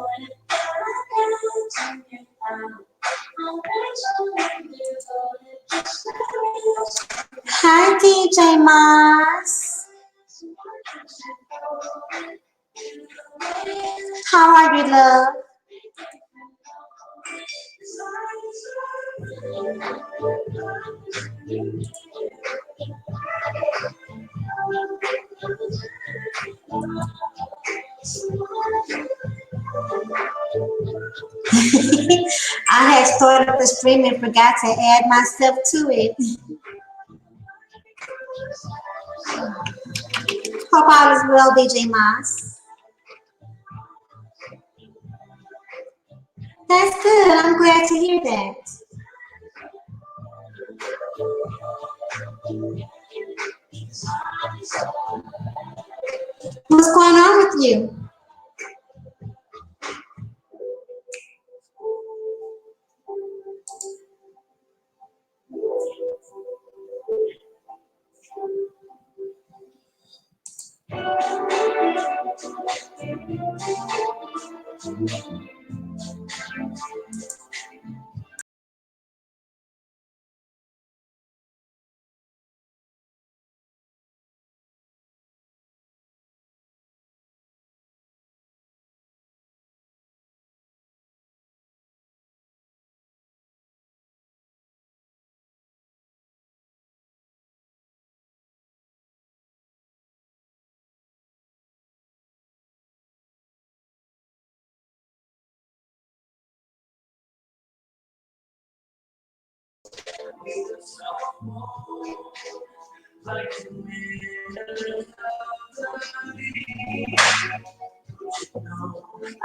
Hi, DJ Mars. How are you, love? I had started the stream and forgot to add myself to it. Hope all is well, DJ Mars. That's good. I'm glad to hear that. What's going on with you?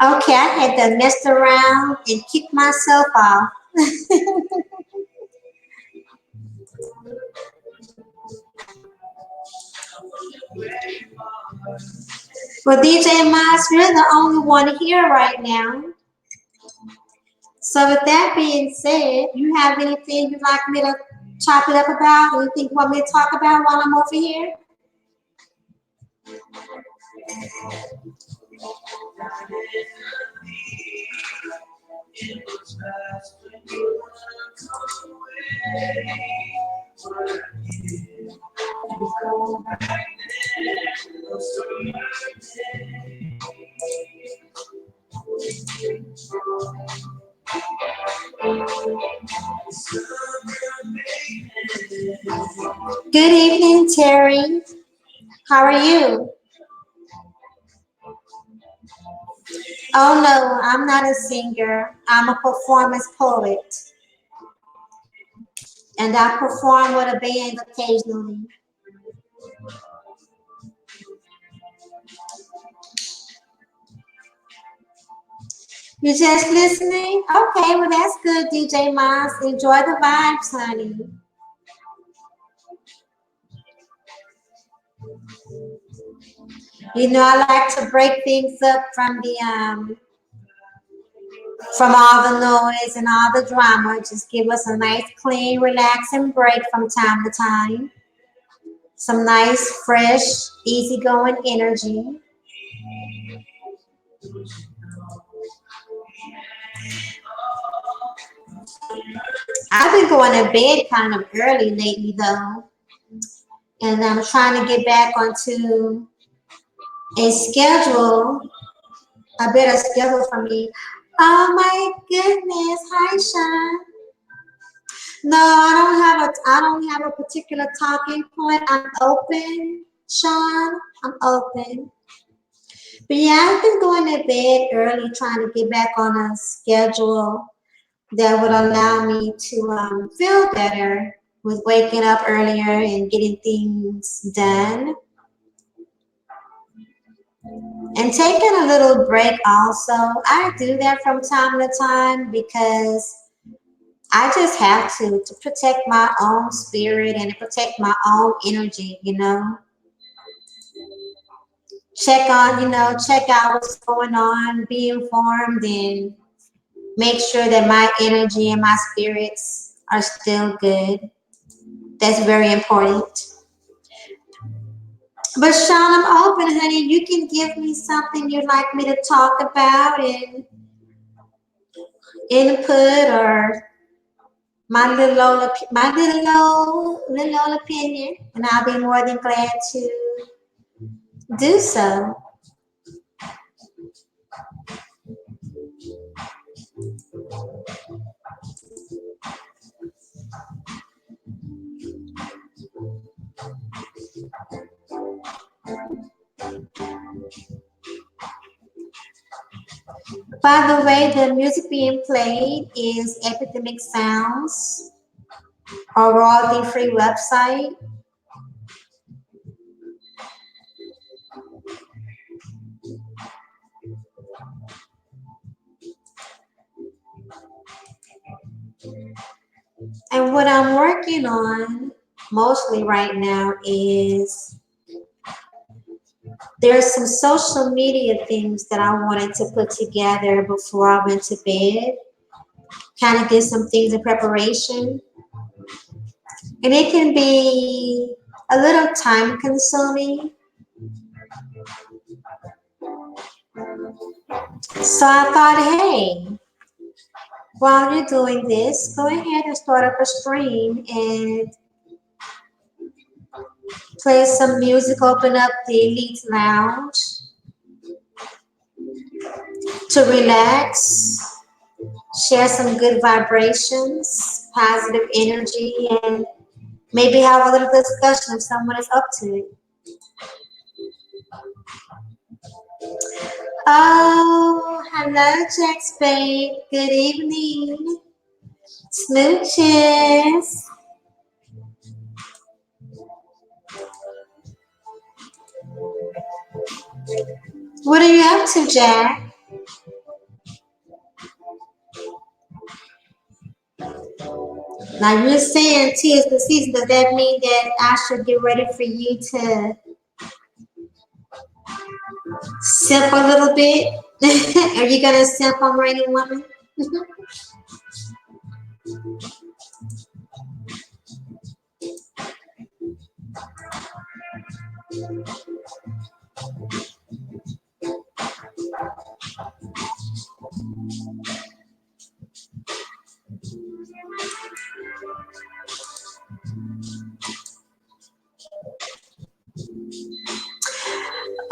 Okay, I had to mess around and kick myself off. Well, DJ Miles, you're the only one here right now. So with that being said, you have anything you'd like me to chop it up about? Anything you want me to talk about while I'm over here? Good evening, Terry. How are you? Oh no, I'm not a singer. I'm a performance poet. And I perform with a band occasionally. You just listening? Okay, well that's good, DJ Miles. Enjoy the vibes, honey. You know, I like to break things up from all the noise and all the drama. Just give us a nice, clean, relaxing break from time to time. Some nice, fresh, easygoing energy. I've been going to bed kind of early lately, though, and I'm trying to get back onto a schedule, a better schedule for me. Oh my goodness! Hi, Sean. No, I don't have a particular talking point. I'm open, Sean. I'm open. But yeah, I've been going to bed early, trying to get back on a schedule that would allow me to feel better with waking up earlier and getting things done. And taking a little break also. I do that from time to time because I just have to protect my own spirit and to protect my own energy, you know. Check out what's going on, be informed, and make sure that my energy and my spirits are still good. That's very important. But Sean, I'm open, honey. You can give me something you'd like me to talk about and input or my little old opinion, and I'll be more than glad to do so. By the way, the music being played is Epidemic Sounds, a royalty-free website. And what I'm working on mostly right now is there's some social media things that I wanted to put together before I went to bed, kind of get some things in preparation. And it can be a little time consuming. So I thought, hey, while you're doing this, go ahead and start up a stream and play some music, open up the Elite Lounge to relax, share some good vibrations, positive energy, and maybe have a little discussion if someone is up to it. Oh, hello, Jack Spade. Good evening. Smooches. What are you up to, Jack? Now you're saying tis the season. Does that mean that I should get ready for you to simp a little bit? Are you gonna simp on Rainy Woman?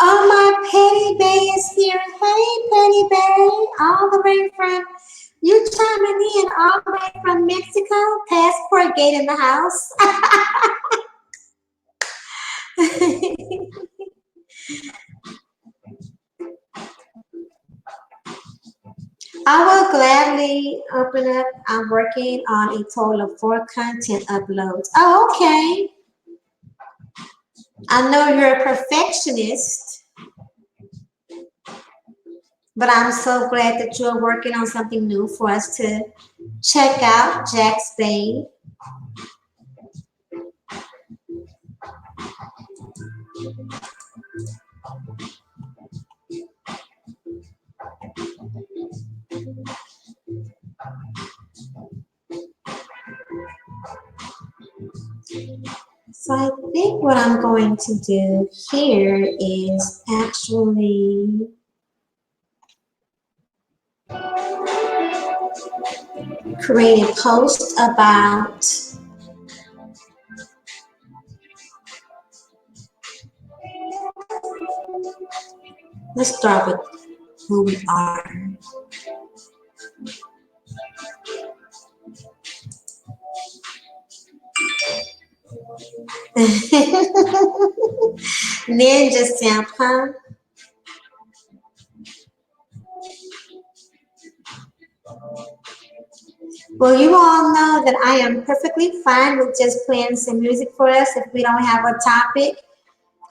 Oh, my Petty Bay is here. Hey, Petty Bay, all the way from you chiming in all the way from Mexico. Passport gate in the house. I will gladly open up. I'm working on a total of 4 content uploads. Oh, okay. I know you're a perfectionist, but I'm so glad that you're working on something new for us to check out, Jack Spade. So I think what I'm going to do here is actually create a post about let's start with who we are. Ninja Simp, huh? Well, you all know that I am perfectly fine with just playing some music for us if we don't have a topic.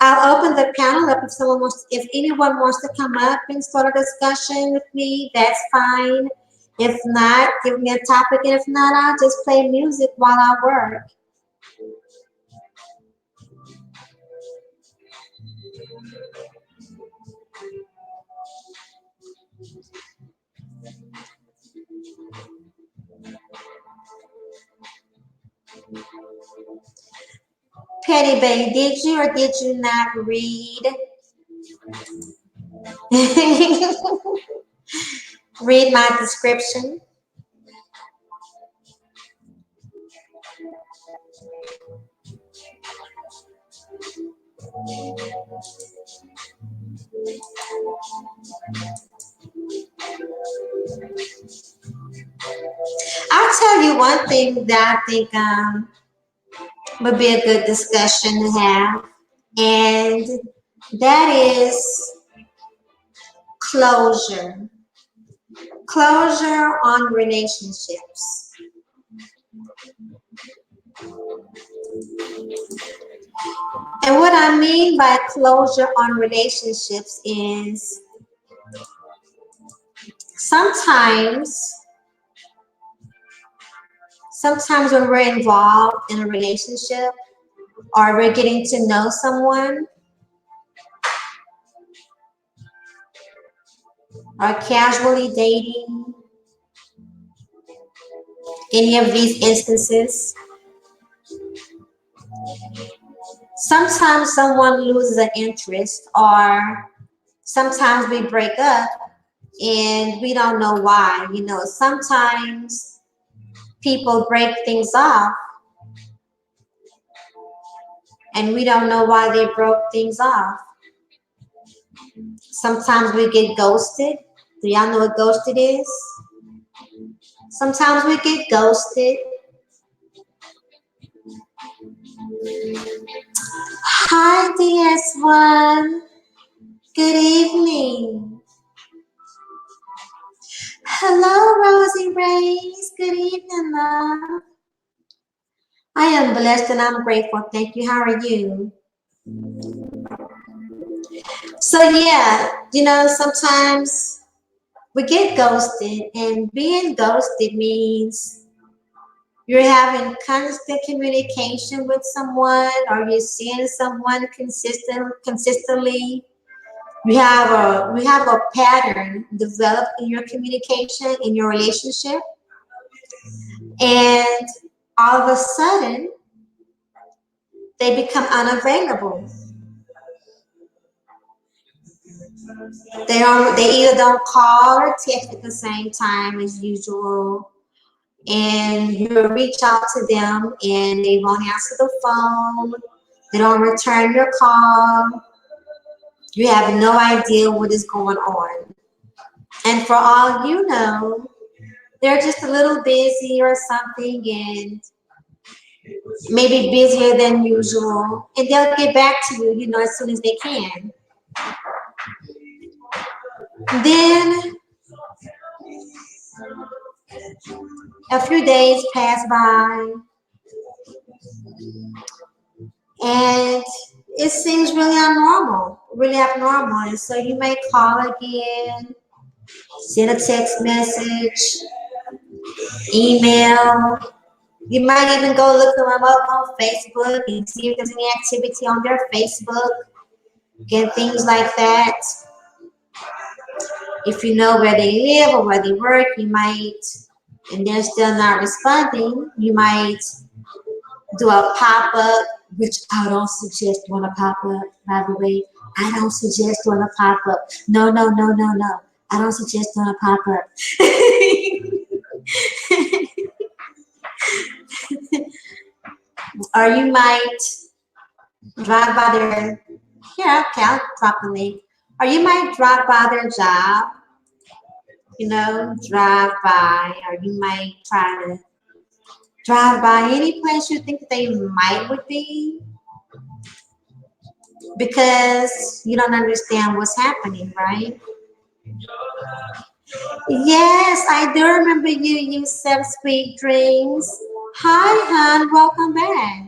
I'll open the panel up if someone wants, if anyone wants to come up and start a discussion with me, that's fine. If not, give me a topic, and if not, I'll just play music while I work. Petty Bay, did you or did you not read? Read my description. I'll tell you one thing that I think would be a good discussion to have, and that is closure. Closure on relationships. And what I mean by closure on relationships is sometimes when we're involved in a relationship or we're getting to know someone or casually dating, any of these instances, sometimes someone loses an interest or sometimes we break up and we don't know why. You know, sometimes people break things off and we don't know why they broke things off. Sometimes we get ghosted. Do y'all know what ghosted is? Sometimes we get ghosted. Hi, DS1. Good evening. Hello, Rosie Rays. Good evening, love. I am blessed and I'm grateful. Thank you. How are you? So yeah, you know, sometimes we get ghosted, and being ghosted means you're having constant communication with someone or you're seeing someone consistently. We have a pattern developed in your communication, in your relationship, and all of a sudden they become unavailable. They either don't call or text at the same time as usual, and you reach out to them and they won't answer the phone. They don't return your call. You have no idea what is going on. And for all you know, they're just a little busy or something and maybe busier than usual. And they'll get back to you, you know, as soon as they can. Then a few days pass by and it seems really abnormal. And so you may call again, send a text message, email. You might even go look them up on Facebook and see if there's any activity on their Facebook and things like that. If you know where they live or where they work, you might, and they're still not responding, you might do a pop-up, which I don't suggest doing a pop-up, by the way. I don't suggest doing a pop-up. No. I don't suggest doing a pop-up. Or you might drive by their, yeah, okay, I'll drop the link. Or you might drive by their job, you know, drive by, or you might try to drive by any place you think that they might would be because you don't understand what's happening, right? Yes, I do remember you, you said sweet dreams. Hi, hon, welcome back.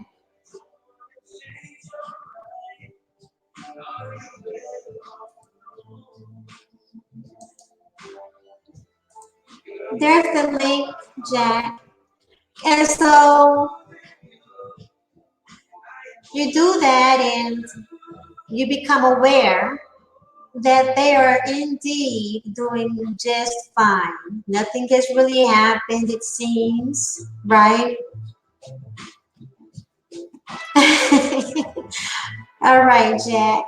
There's the link, Jack. And so you do that and you become aware that they are indeed doing just fine. Nothing has really happened, it seems, right? All right, Jack.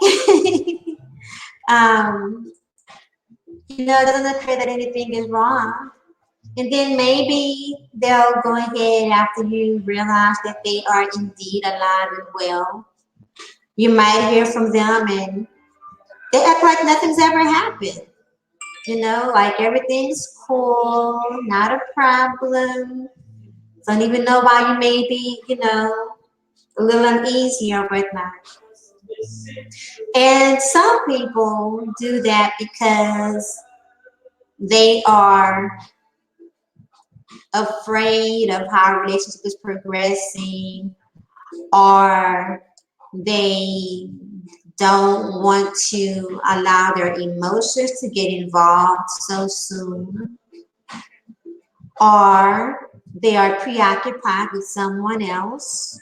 um, it doesn't appear that anything is wrong. And then maybe they'll go ahead after you realize that they are indeed alive and well. You might hear from them and they act like nothing's ever happened. Like everything's cool, not a problem. Don't even know why you may be, a little uneasy or whatnot. And some people do that because they are afraid of how a relationship is progressing, or they don't want to allow their emotions to get involved so soon, or they are preoccupied with someone else,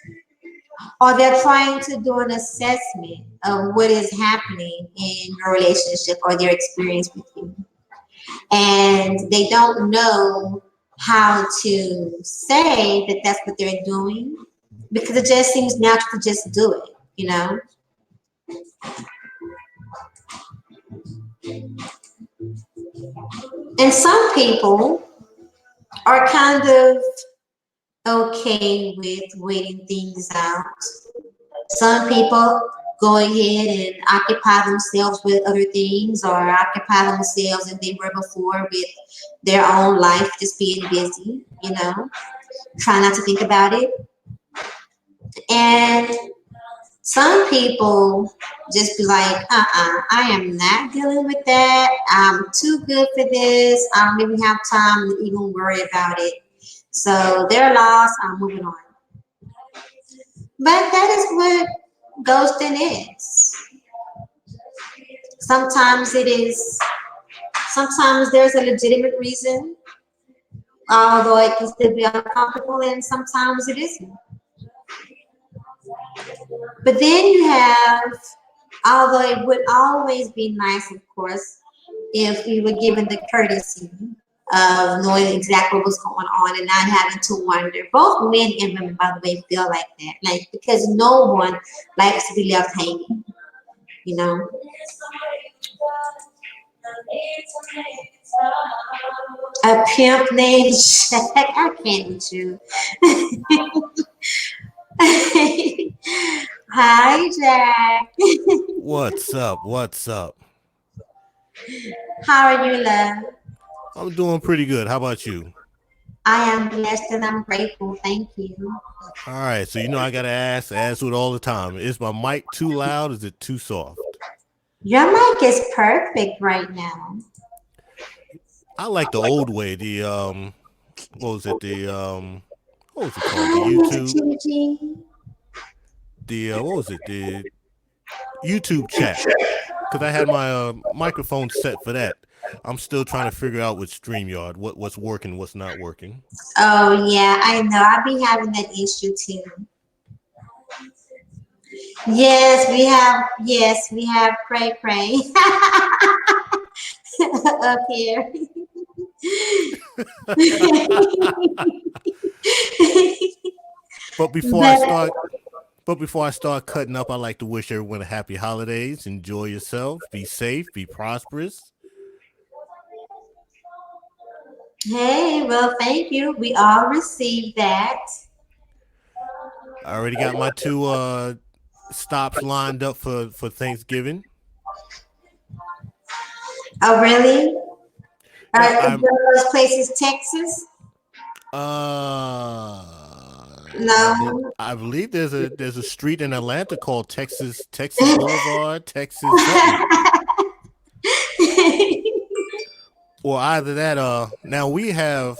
or they're trying to do an assessment of what is happening in your relationship or their experience with you. And they don't know how to say that that's what they're doing because it just seems natural to just do it. And some people are kind of okay with waiting things out. Some people go ahead and occupy themselves with other things or occupy themselves as they were before with their own life, just being busy, try not to think about it. And some people just be like, I am not dealing with that. I'm too good for this. I don't even have time to even worry about it. So they're lost. I'm moving on. But that is what ghosting is. Sometimes it is, sometimes there's a legitimate reason, although it can still be uncomfortable, and sometimes it isn't. But then you have, although it would always be nice, of course, if we were given the courtesy of knowing exactly what was going on and not having to wonder. Both men and women, by the way, feel like that. Like, because no one likes to be left hanging, you know? A pimp named Shaq. I can't with you. Hi, Jack. What's up? What's up? How are you, love? I'm doing pretty good. How about you? I am blessed and I'm grateful. Thank you. All right, so I gotta ask it all the time. Is my mic too loud? Is it too soft? Your mic is perfect right now. I like the old way. What was it? What was it called? The Hi, Mr. YouTube. Chi. What was it? The YouTube chat. Because I had my microphone set for that. I'm still trying to figure out with StreamYard what's working, what's not working. Oh yeah, I know. I'll be having that issue too. Yes, we have Pray Pray up here. But before I But start But before I start cutting up, I like to wish everyone a happy holidays. Enjoy yourself. Be safe. Be prosperous. hey, well, thank you. We all received that. I already got my two stops lined up for Thanksgiving. Oh, really? Yep, Are I'm. those places Texas? No. I believe there's a street in Atlanta called Texas Boulevard, Texas something, or either that. Now we have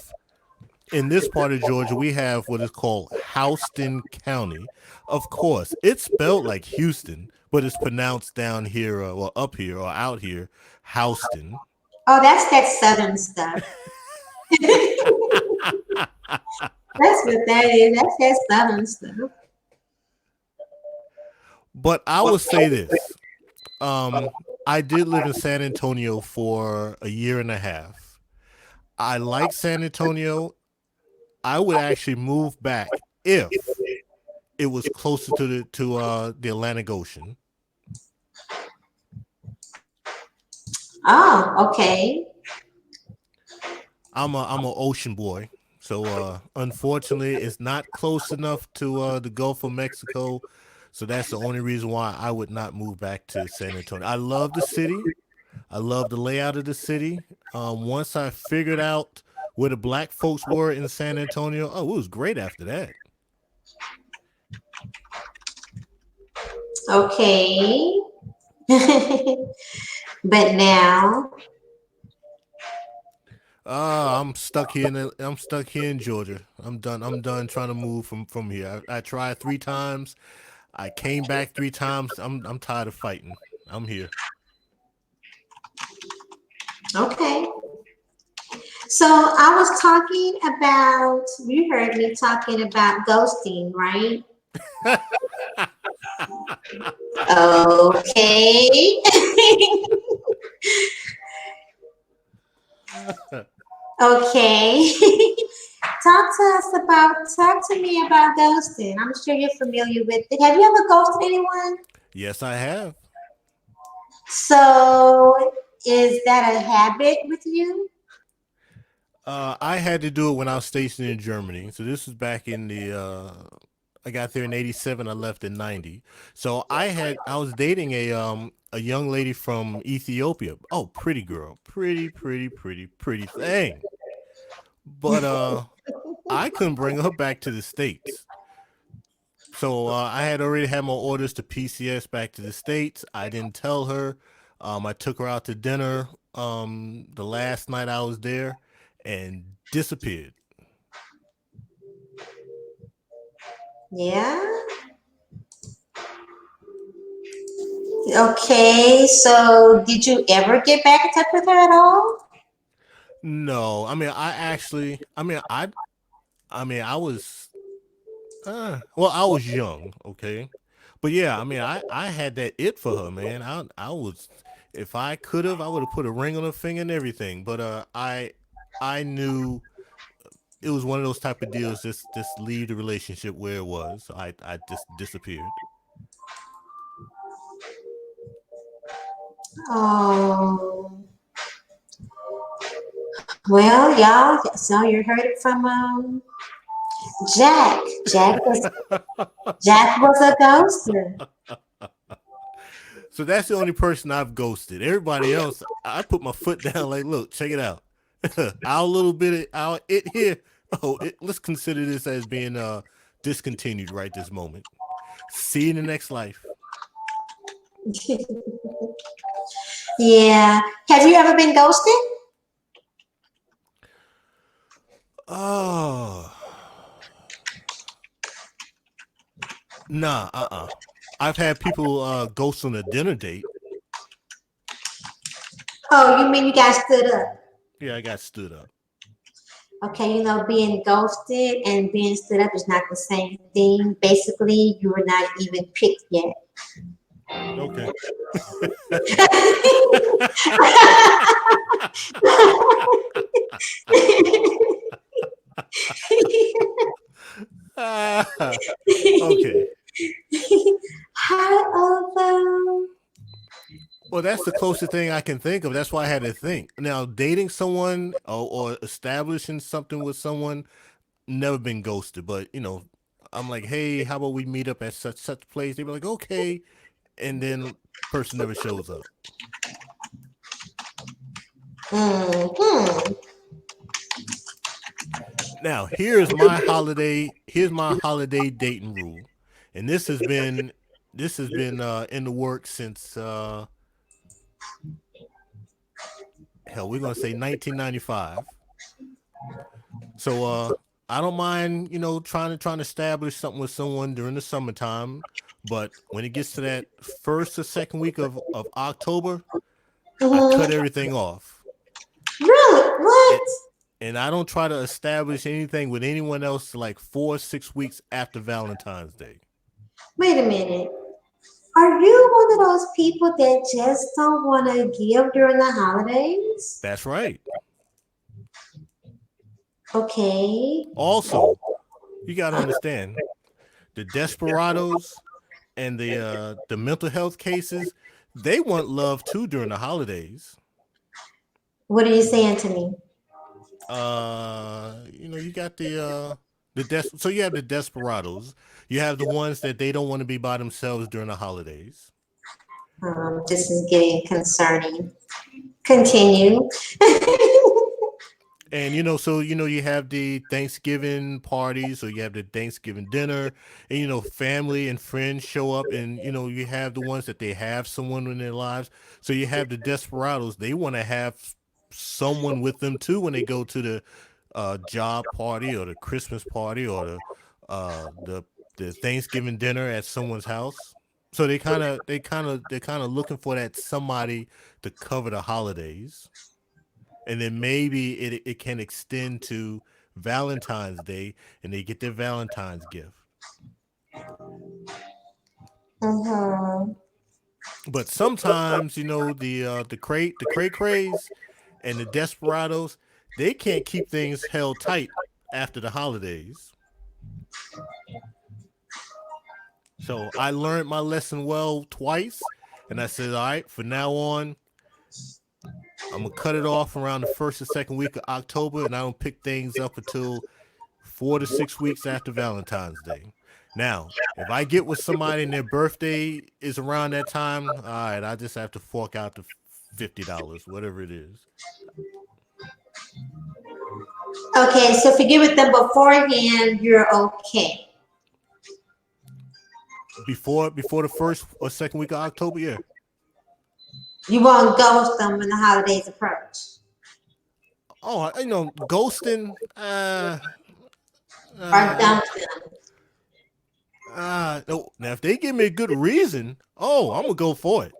in this part of Georgia, we have what is called Houston County. Of course, it's spelled like Houston, but it's pronounced down here, or up here, or out here, Houston. Oh, that's that southern stuff. That's what that is. That's that southern stuff. But I will say this: I did live in San Antonio for a year and a half. I like San Antonio. I would actually move back if it was closer to the Atlantic Ocean. Oh, okay. I'm a ocean boy. So unfortunately it's not close enough to the Gulf of Mexico. So that's the only reason why I would not move back to San Antonio. I love the city. I love the layout of the city. Once I figured out where the black folks were in San Antonio, oh, it was great after that. Okay. But now, I'm stuck here in Georgia. I'm done. I'm done trying to move from here. I tried 3 times. I came back 3 times. I'm tired of fighting. I'm here. okay. So I was talking about, you heard me talking about ghosting, right? Okay. Okay. Talk to me about ghosting. I'm sure you're familiar with it. Have you ever ghosted anyone? Yes, I have. So is that a habit with you? I had to do it when I was stationed in Germany. So this was back in the I got there in '87. I left in '90. So I was dating a young lady from Ethiopia. Oh, pretty girl, pretty thing. But I couldn't bring her back to the States. So I had already had my orders to PCS back to the States. I didn't tell her. I took her out to dinner the last night I was there and disappeared. Yeah. Okay. So did you ever get back in touch with her at all? No, I mean I actually I mean I was well I was young, okay? But yeah, I mean I had that it for her, man. I was if I could have I would have put a ring on her finger and everything, but I knew it was one of those type of deals. Just leave the relationship where it was. So I just disappeared. Oh, well, y'all. So you heard it from Jack. Jack was a ghoster. So that's the only person I've ghosted. Everybody else, I put my foot down. Like, look, check it out. Our little bit of our it here. Oh, let's consider this as being discontinued right this moment. See you in the next life. Yeah. Have you ever been ghosted? Oh, nah, I've had people ghost on a dinner date. Oh, you mean you got stood up? Yeah, I got stood up. Okay, being ghosted and being stood up is not the same thing. Basically, you were not even picked yet. Okay. Okay. However, Well, that's the closest thing I can think of. That's why I had to think. Now, dating someone or establishing something with someone, never been ghosted. But I'm like, hey, how about we meet up at such place? They be like, okay, and then person never shows up. hmm Now, here's my holiday dating rule, and this has been in the works since hell, we're gonna say 1995. So I don't mind, trying to establish something with someone during the summertime, but when it gets to that first or second week of October, I cut hmm everything off. Really? And, What? and I don't try to establish anything with anyone else like 4 or 6 weeks after Valentine's Day. Wait a minute. Are you one of those people that just don't want to give during the holidays? That's right. Okay. Also, you got to understand the desperados and the mental health cases, they want love too during the holidays. What are you saying to me? You got so you have the desperados. You have the ones that they don't want to be by themselves during the holidays. This is getting concerning. Continue. And so you have the Thanksgiving parties, or you have the Thanksgiving dinner, and family and friends show up, and you have the ones that they have someone in their lives. So you have the desperados. They want to have someone with them too when they go to the job party or the Christmas party or the Thanksgiving dinner at someone's house. So they're kind of looking for that somebody to cover the holidays. And then maybe it can extend to Valentine's Day, and they get their Valentine's gift. Mm-hmm. But sometimes, the cray craze and the desperados, they can't keep things held tight after the holidays. So I learned my lesson well twice, and I said, all right, from now on, I'm gonna cut it off around the first or second week of October, and I don't pick things up until 4 to 6 weeks after Valentine's Day. Now, if I get with somebody and their birthday is around that time, all right, I just have to fork out the $50, whatever it is. Okay, so if you get with them beforehand, you're okay. Before the first or second week of October, yeah. You won't ghost them when the holidays approach. Oh, ghosting. Or dump them. No. Now, if they give me a good reason, I'm gonna go for it.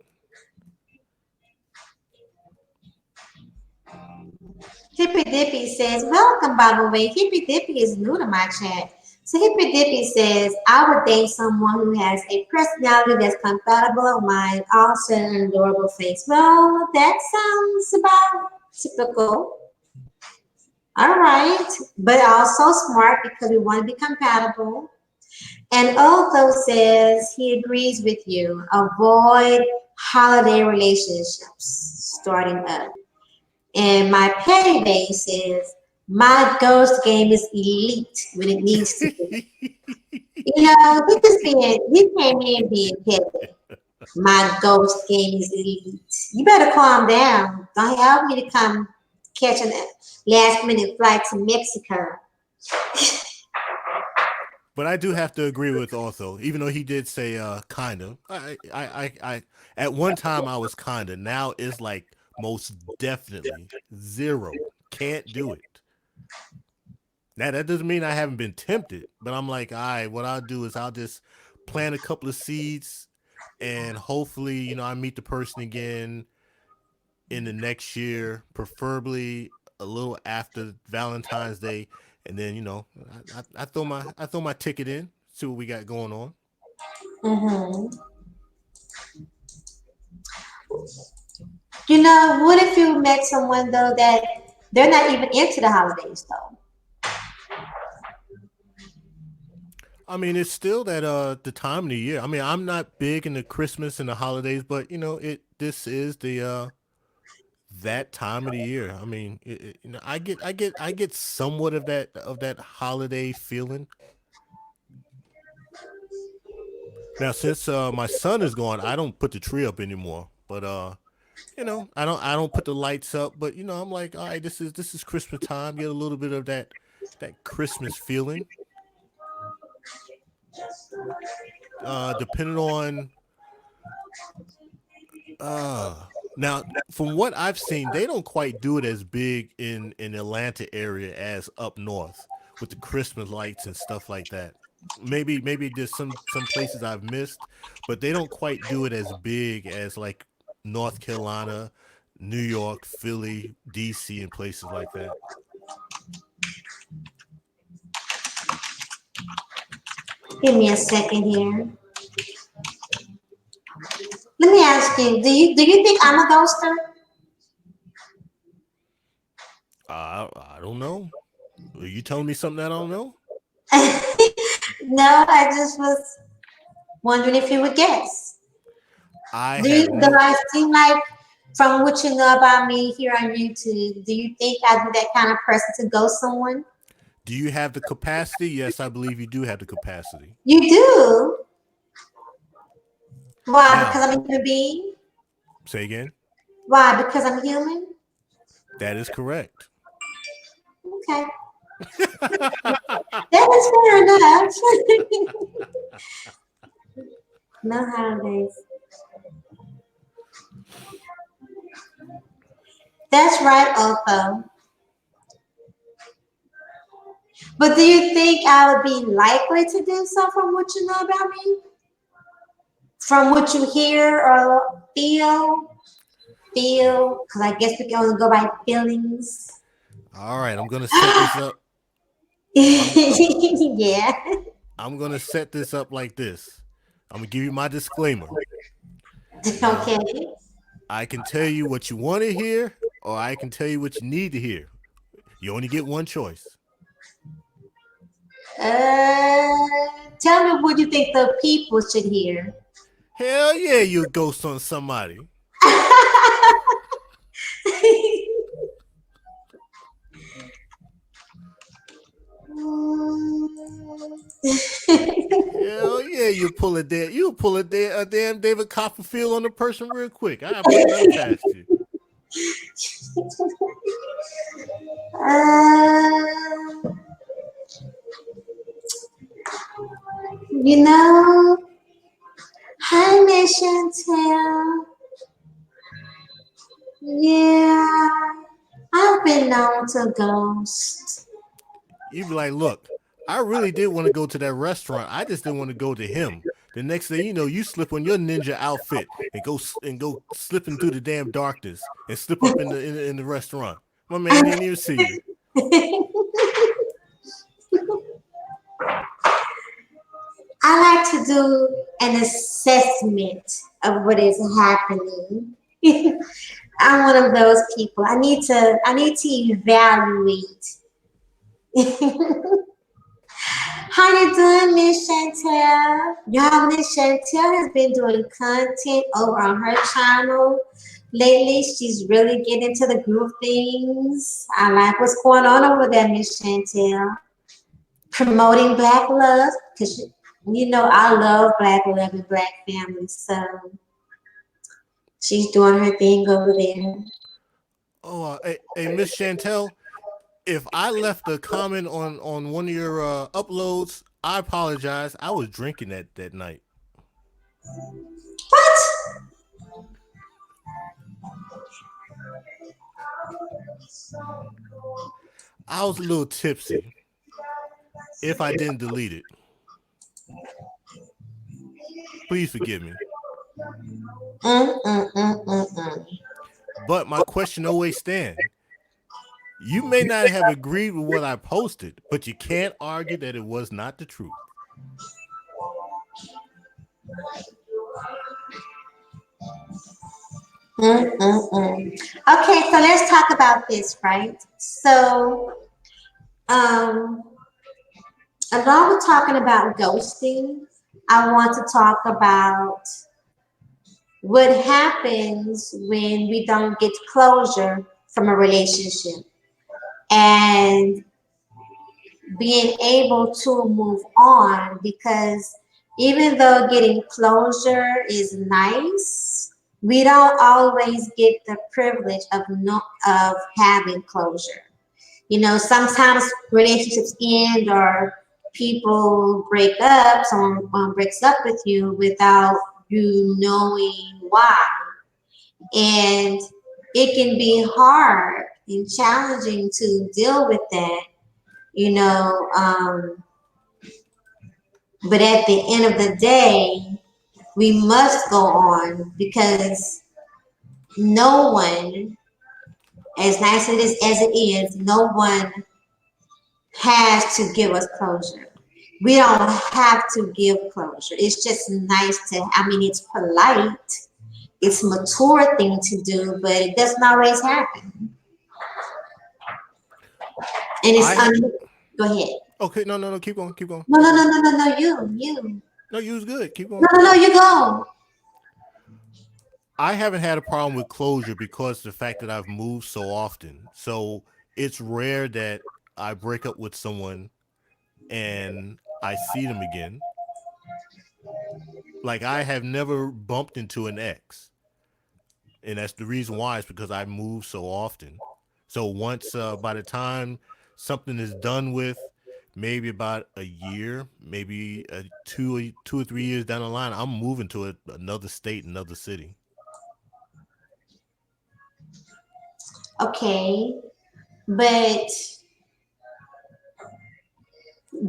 Hippy Dippy says, welcome, by the way. Hippy Dippy is new to my chat. So Hippy Dippy says, I would date someone who has a personality that's compatible with mine, also an adorable face. Well, that sounds about typical. All right. But also smart because we want to be compatible. And also says he agrees with you. Avoid holiday relationships starting up. And my petty base is my ghost game is elite when it needs to be. He came in being petty. My ghost game is elite. You better calm down. Don't help me to come catch a last minute flight to Mexico. But I do have to agree with Ortho, even though he did say kinda. I at one time I was kinda. Now it's like most definitely zero. Can't do it. Now that doesn't mean I haven't been tempted, but I'm like, all right, what I'll do is I'll just plant a couple of seeds, and hopefully, I meet the person again in the next year, preferably a little after Valentine's Day, and then I throw my ticket in, see what we got going on. Mm-hmm. What if you met someone though that they're not even into the holidays though? I mean, it's still that the time of the year. I mean, I'm not big into Christmas and the holidays, but this is the that time of the year. I mean, I get somewhat of that holiday feeling. Now, since my son is gone, I don't put the tree up anymore. But I don't put the lights up. But I'm like, all right, this is Christmas time. Get a little bit of that Christmas feeling. Depending on now, from what I've seen, they don't quite do it as big in Atlanta area as up north with the Christmas lights and stuff like that. Maybe there's some places I've missed, but they don't quite do it as big as like North Carolina, New York, Philly, DC, and places like that. Give me a second here. Let me ask you, do you think I'm a ghoster? I don't know. Are you telling me something that I don't know? No, I just was wondering if you would guess. I Do you, have do no. I seem like, from what you know about me here on YouTube, do you think I'd be that kind of person to ghost someone? Do you have the capacity? Yes, I believe you do have the capacity. You do. Why? Now, Because I'm a human being? say again. Why? Because I'm human? That is correct. Okay. That is fair enough. No holidays. That's right, Otho. But do you think I would be likely to do so from what you know about me? From what you hear or feel? Feel? Because I guess we can only go by feelings. All right, I'm gonna set this up. I'm Yeah. I'm gonna set this up like this. I'm gonna give you my disclaimer. Now, Okay. I can tell you what you want to hear, or I can tell you what you need to hear. You only get one choice. Tell me what you think the people should hear. Hell yeah, you ghost on somebody. Hell yeah, you pull a damn David Copperfield on the person real quick. I put nothing past you. Um, you know, hi, Miss Chantel. Yeah, I've been known to ghost. You'd be like, look, I really did want to go to that restaurant. I just didn't want to go to him. The next thing you know, you slip on your ninja outfit and go slipping through the damn darkness and slip up in the restaurant. My man didn't even see you. I like to do an assessment of what is happening. I'm one of those people. I need to evaluate. How you doing, Miss Chantel? Y'all, Miss Chantel has been doing content over on her channel lately. She's really getting into the groove of things. I like what's going on over there, Miss Chantel. Promoting Black love, because you know I love Black love and Black families. So she's doing her thing over there. Oh, hey, Miss Chantel, if I left a comment on one of your uploads, I apologize. I was drinking that night. What? I was a little tipsy. If I didn't delete it, please forgive me. Mm, mm, mm, mm, mm. But my question always stands. You may not have agreed with what I posted, but you can't argue that it was not the truth. Mm, mm, mm. Okay, so let's talk about this, right? So, um, along with talking about ghosting, I want to talk about what happens when we don't get closure from a relationship and being able to move on, because even though getting closure is nice, we don't always get the privilege of of having closure. You know, sometimes relationships end or people break up, someone breaks up with you without you knowing why. And it can be hard and challenging to deal with that, you know. But at the end of the day, we must go on because no one, as nice as it is, no one has to give us closure. We don't have to give closure. It's just nice to, I mean, it's polite, it's a mature thing to do, but it doesn't always happen. And it's I ha- go ahead. Okay, no, keep going, keep going, No, keep no, going. no, no, no, no, you. No, you was good. Keep No, going. no, no, you go. I haven't had a problem with closure because of the fact that I've moved so often. So it's rare that I break up with someone and I see them again. Like I have never bumped into an ex, and that's the reason why is because I move so often. So once by the time something is done with, maybe about a year, maybe 2 or 3 years down the line, I'm moving to another state, another city. Okay, but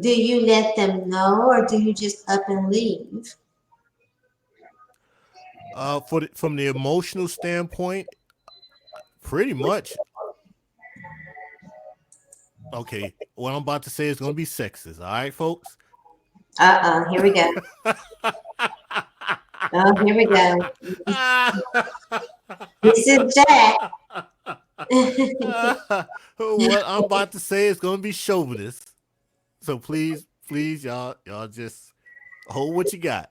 do you let them know or do you just up and leave? From the emotional standpoint, pretty much. Okay, what I'm about to say is going to be sexist. All right, folks. Here we go. Oh, here we go. This is Jack. What I'm about to say is going to be chauvinist. So please, y'all just hold what you got.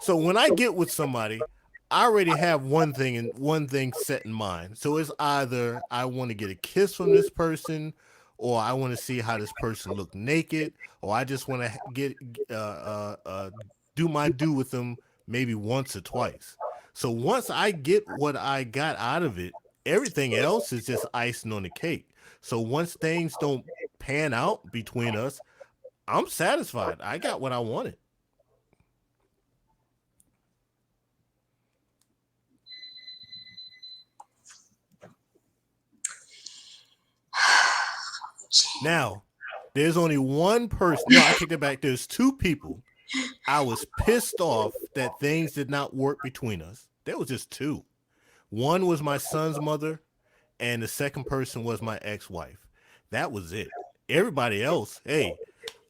So when I get with somebody, I already have one thing set in mind. So it's either I want to get a kiss from this person, or I want to see how this person look naked, or I just want to get do my do with them maybe once or twice. So once I get what I got out of it, everything else is just icing on the cake. So once things don't pan out between us, I'm satisfied. I got what I wanted. Now, there's only one person. No, I take that back. There's two people. I was pissed off that things did not work between us. There was just two. One was my son's mother, and the second person was my ex-wife. That was it. Everybody else, hey,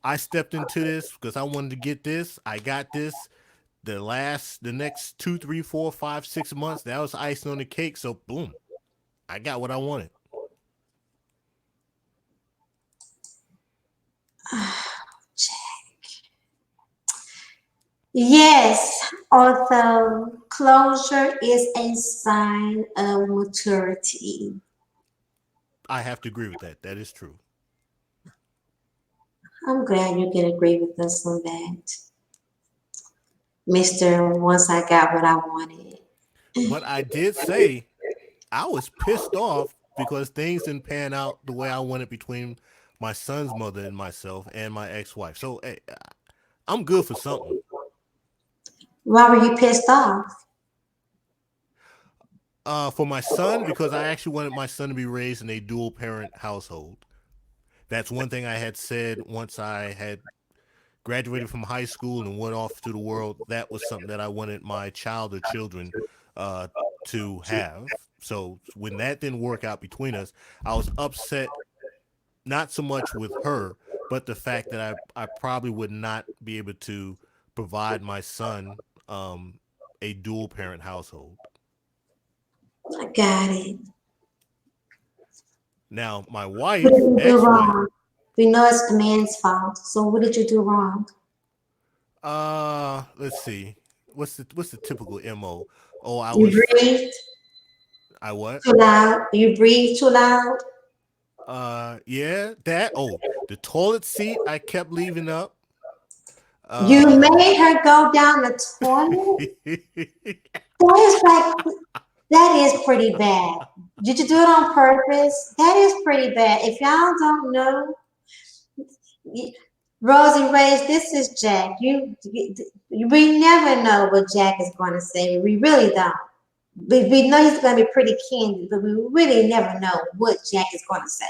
I stepped into this because I wanted to get this. I got this. The next 2, 3, 4, 5, 6 months, that was icing on the cake. So boom, I got what I wanted. Yes, although closure is a sign of maturity. I have to agree with that. That is true. I'm glad you can agree with us on that, Mr. Once I got what I wanted. But I did say I was pissed off because things didn't pan out the way I wanted between my son's mother and myself and my ex-wife. So hey, I'm good for something. Why were you pissed off? For my son, because I actually wanted my son to be raised in a dual parent household. That's one thing I had said once I had graduated from high school and went off to the world. That was something that I wanted my child or children uh, to have. So when that didn't work out between us, I was upset, not so much with her, but the fact that I probably would not be able to provide my son a dual parent household. I got it. Now, my What did wife, you do ex-wife, wrong? We know it's the man's fault. So what did you do wrong? let's see. What's the typical MO? Oh, You breathed I what? too loud. You breathed too loud. Yeah, that. Oh, the toilet seat I kept leaving up. You Uh, made her go down the toilet. That is like that is pretty bad. Did you do it on purpose? That is pretty bad. If y'all don't know, y- Rosie Reyes, this is Jack. We never know what Jack is going to say. We really don't. We know he's going to be pretty candid, but we really never know what Jack is going to say.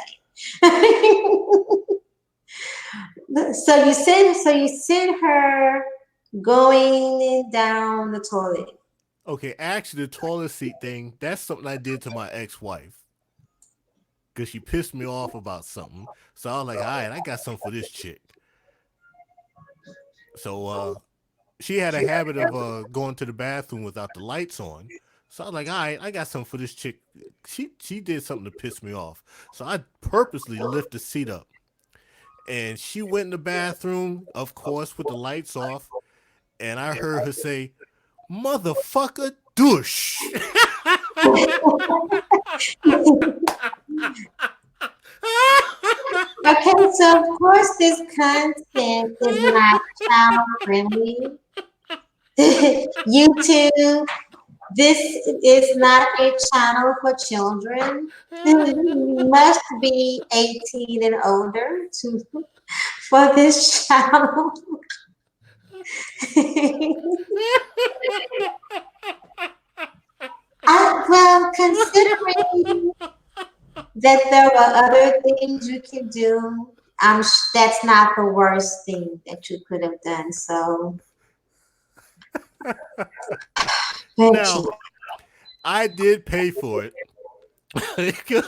So you send her going down the toilet. okay, actually, the toilet seat thing, that's something I did to my ex-wife because she pissed me off about something. So I was like, all right, I got something for this chick. So she had a habit of going to the bathroom without the lights on. So I was like, all right, I got something for this chick. She did something to piss me off. So I purposely lift the seat up. and she went in the bathroom, of course, with the lights off, and I heard her say, "Motherfucker, douche." Okay, so of course this content is not child friendly. YouTube, this is not a channel for children. You must be 18 and older to for this channel. Well, considering that there were other things you could do, that's not the worst thing that you could have done. So, Now, Reggie. I did pay for it.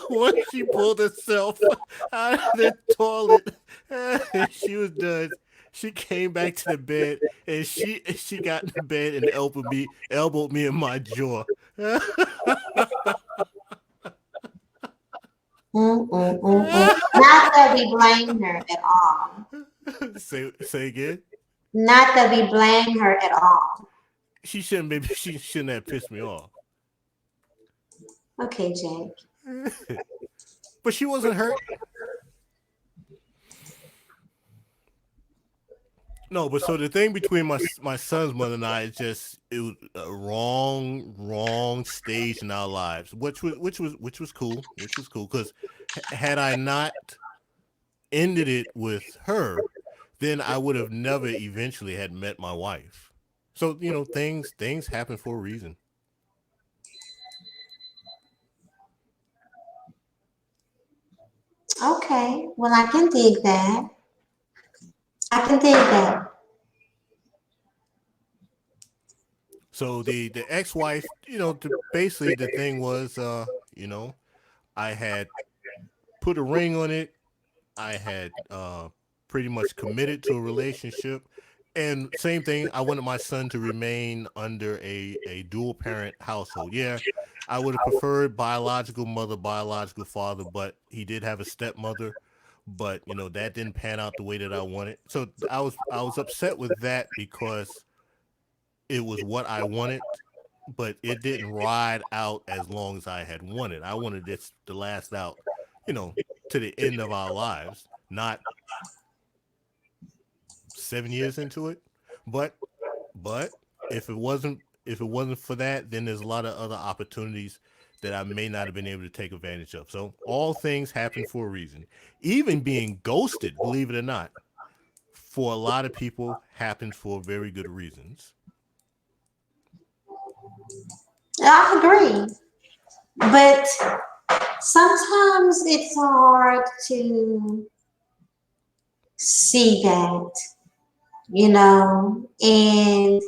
Once she pulled herself out of the toilet and she was done, she came back to the bed and she got in the bed and elbowed me in my jaw. Not that we blame her at all. Say again. Not that we blame her at all. She shouldn't have pissed me off. Okay, Jake. But she wasn't hurt. No, but so the thing between my son's mother and I is just it was a wrong stage in our lives, which was cool, because had I not ended it with her, then I would have never eventually had met my wife. So things happen for a reason. Okay. Well, I can dig that. I can dig that. So the ex wife, basically the thing was, I had put a ring on it. I had pretty much committed to a relationship. And same thing, I wanted my son to remain under a dual parent household. Yeah, I would have preferred biological mother, biological father, but he did have a stepmother. But that didn't pan out the way that I wanted. So I was upset with that because it was what I wanted, but it didn't ride out as long as I had wanted. I wanted this to last out, you know, to the end of our lives, not 7 years into it. But but if it wasn't for that, then there's a lot of other opportunities that I may not have been able to take advantage of. So all things happen for a reason. Even being ghosted, believe it or not, for a lot of people happens for very good reasons. I agree. But sometimes it's hard to see that, and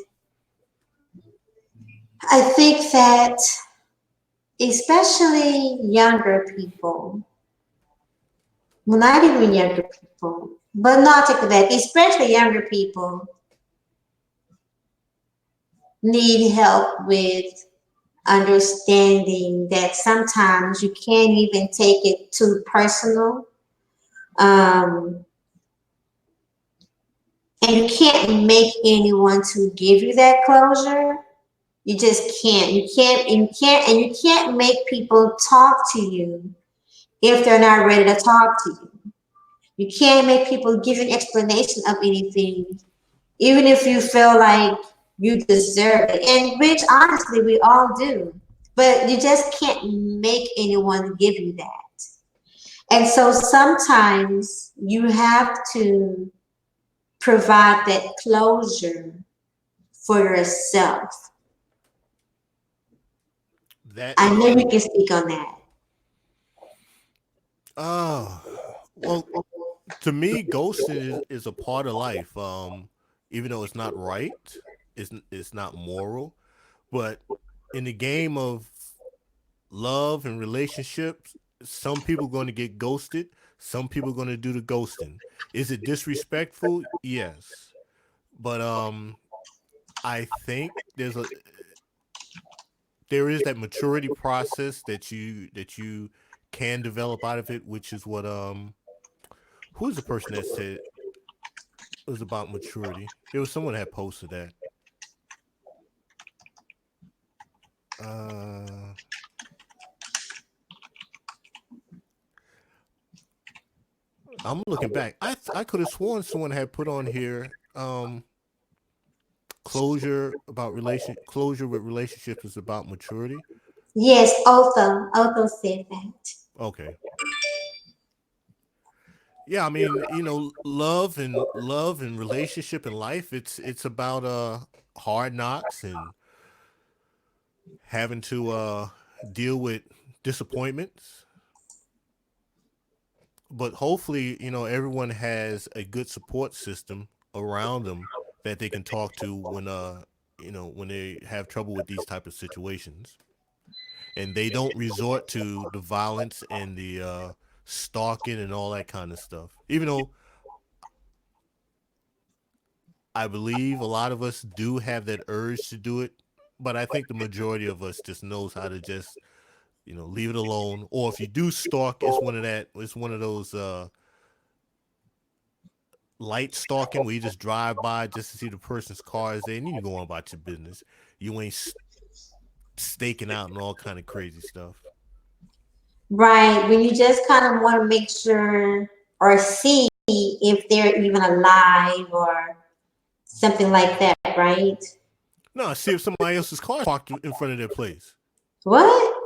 I think that especially younger people, well, not even younger people, but not to that, especially younger people need help with understanding that sometimes you can't even take it too personal. Um, and you can't make anyone to give you that closure. You just can't. You can't make people talk to you if they're not ready to talk to you. You can't make people give you an explanation of anything, even if you feel like you deserve it. And which honestly we all do. But you just can't make anyone give you that. And so sometimes you have to provide that closure for yourself. That I is know you true. can speak on that. Oh, well, to me, ghosting is a part of life. Even though it's not right, it's not moral, but in the game of love and relationships, some people are going to get ghosted. Some people are going to do the ghosting. Is it disrespectful? Yes, but I think there is that maturity process that you can develop out of it, which is Who's the person that said it was about maturity? It was someone that had posted that. Uh, I'm looking back. I could have sworn someone had put on here closure with relationships is about maturity. Yes, Otho said that. Okay. Yeah, I mean, love and relationship and life, it's about hard knocks and having to deal with disappointments. But hopefully, everyone has a good support system around them that they can talk to when they have trouble with these type of situations, and they don't resort to the violence and the stalking and all that kind of stuff. Even though I believe a lot of us do have that urge to do it, but I think the majority of us just knows how to just leave it alone. Or if you do stalk, it's one of those light stalking where you just drive by just to see the person's car is there, and you go on about your business. You ain't staking out and all kind of crazy stuff. Right. When you just kind of want to make sure or see if they're even alive or something like that, right? No, see if somebody else's car parked in front of their place. What?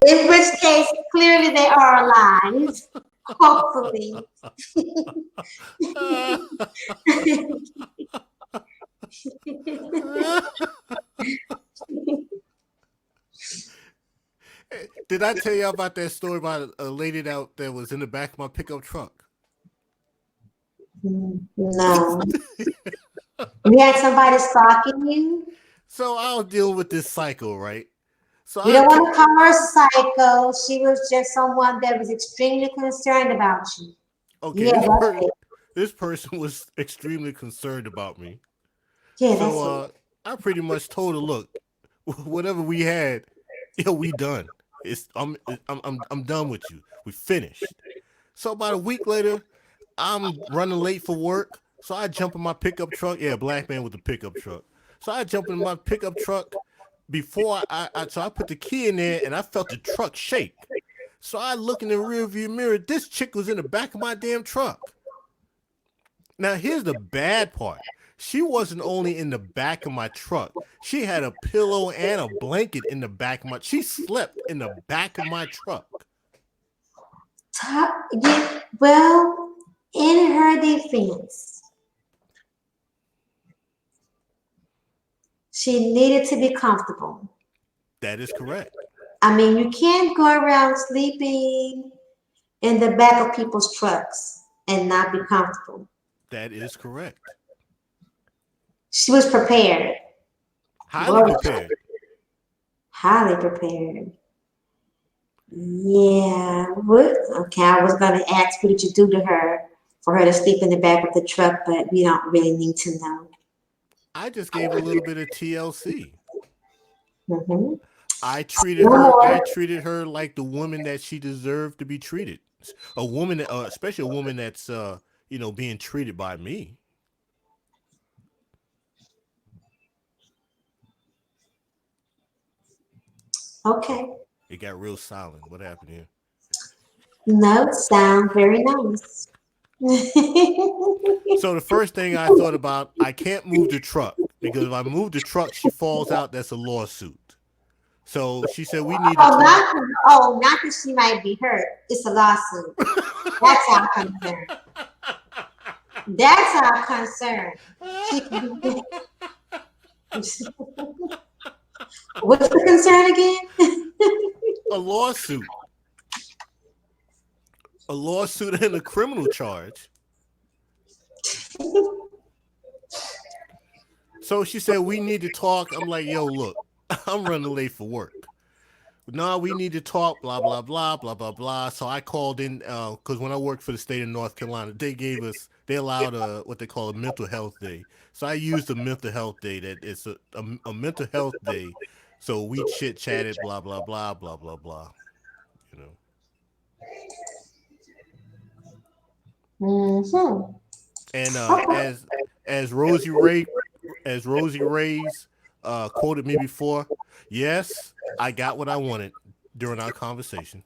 In which case, clearly they are alive. Hopefully. Did I tell you about that story about a lady that was in the back of my pickup truck? No. You had somebody stalking you? So I was dealing with this cycle, right? So We don't want to call her psycho. She was just someone that was extremely concerned about you. okay, Yeah, that's it. this person was extremely concerned about me. Yeah, So that's it. I pretty much told her, look, whatever we had, we done. I'm done with you. We finished. So about a week later, I'm running late for work. So I jump in my pickup truck. Yeah, black man with the pickup truck. So I jump in my pickup truck before so I put the key in there and I felt the truck shake. So I look in the rearview mirror. This chick was in the back of my damn truck. Now here's the bad part. She wasn't only in the back of my truck. She had a pillow and a blanket in the back of my. She slept in the back of my truck. Yeah, well, in her defense, she needed to be comfortable. That is correct. I mean, you can't go around sleeping in the back of people's trucks and not be comfortable. That is correct. She was prepared. Highly Well, prepared. highly prepared. Yeah. What? Okay, I was going to ask what did you do to her for her to sleep in the back of the truck, but we don't really need to know. I just gave a little bit of TLC. Hmm. I treated No her. I more. treated her like the woman that she deserved to be treated. A woman, especially a woman that's being treated by me. Okay. It got real silent. What happened here? No, sound very nice. So the first thing I thought about, I can't move the truck because if I move the truck, she falls out. That's a lawsuit. So she said we need to talk. Not that she might be hurt. It's a lawsuit. That's our concern. That's our concern. She can be. What's the concern again? A lawsuit, a lawsuit and a criminal charge. So she said we need to talk. I'm like, yo, look, I'm running late for work. no, we need to talk, blah, blah, blah, blah, blah, blah. So I called in because when I worked for the state of North Carolina, they allowed what they call a mental health day. So I used a mental health day that it's a mental health day. So we chit chatted, blah, blah, blah, blah, blah, blah, you know. Mm-hmm. And Okay. as Rosie Ray, as Rosie Ray's quoted me before, yes, I got what I wanted during our conversation.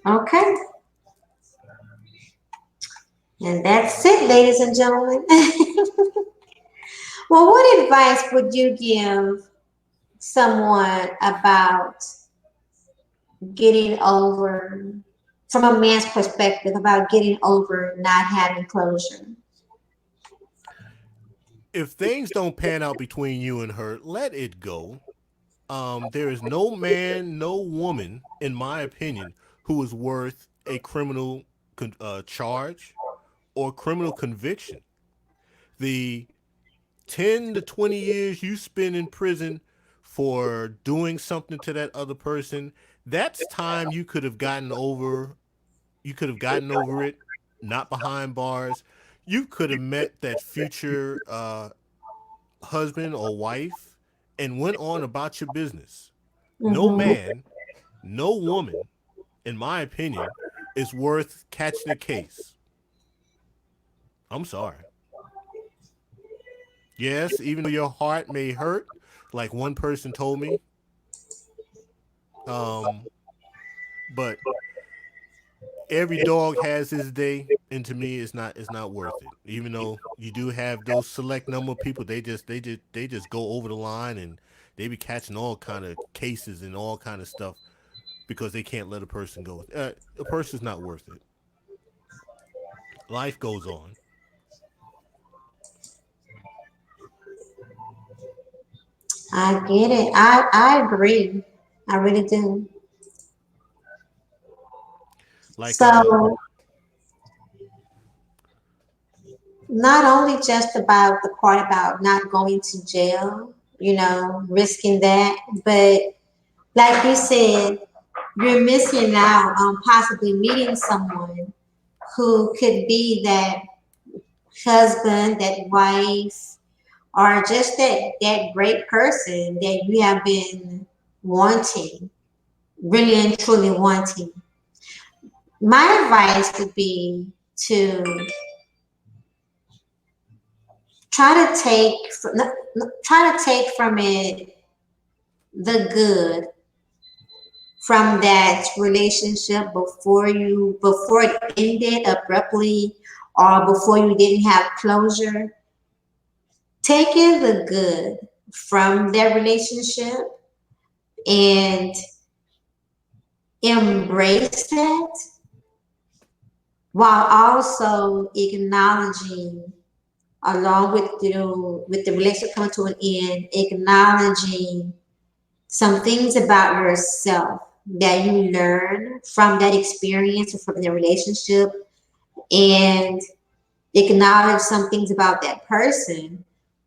Okay. And that's it, ladies and gentlemen. Well, what advice would you give someone about getting over, from a man's perspective, about getting over not having closure? If things don't pan out between you and her, let it go. There is no man, no woman, in my opinion, who is worth a criminal charge or criminal conviction. The 10 to 20 years you spend in prison for doing something to that other person, that's time you could have gotten over. You could have gotten over it, not behind bars. You could have met that future husband or wife and went on about your business. No Mm-hmm. man, no woman, in my opinion, is worth catching a case. I'm sorry. Yes, even though your heart may hurt, like one person told me, um, but every dog has his day, and to me, it's not worth it. Even though you do have those select number of people, they just go over the line and they be catching all kind of cases and all kind of stuff because they can't let a person go. A person's not worth it. Life goes on. I get it. I agree. I really do. Like So not only just about the part about not going to jail, risking that, but like you said, you're missing out on possibly meeting someone who could be that husband, that wife, or just that great person that you have been wanting, really and truly wanting. My advice would be to try to take from it the good from that relationship before it ended abruptly or before you didn't have closure. Taking the good from that relationship and embrace that while also acknowledging, along with the relationship coming to an end, acknowledging some things about yourself that you learn from that experience or from the relationship, and acknowledge some things about that person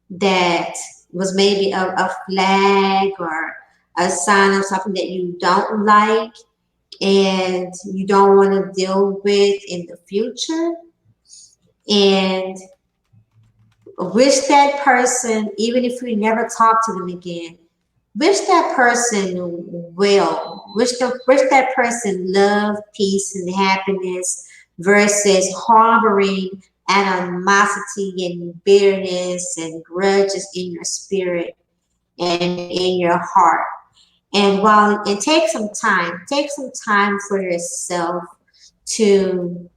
that was maybe a flag or a sign of something that you don't like and you don't want to deal with in the future, and wish that person, even if you never talk to them again, wish that person well. Wish that person love, peace, and happiness versus harboring animosity and bitterness and grudges in your spirit and in your heart. And take some time for yourself to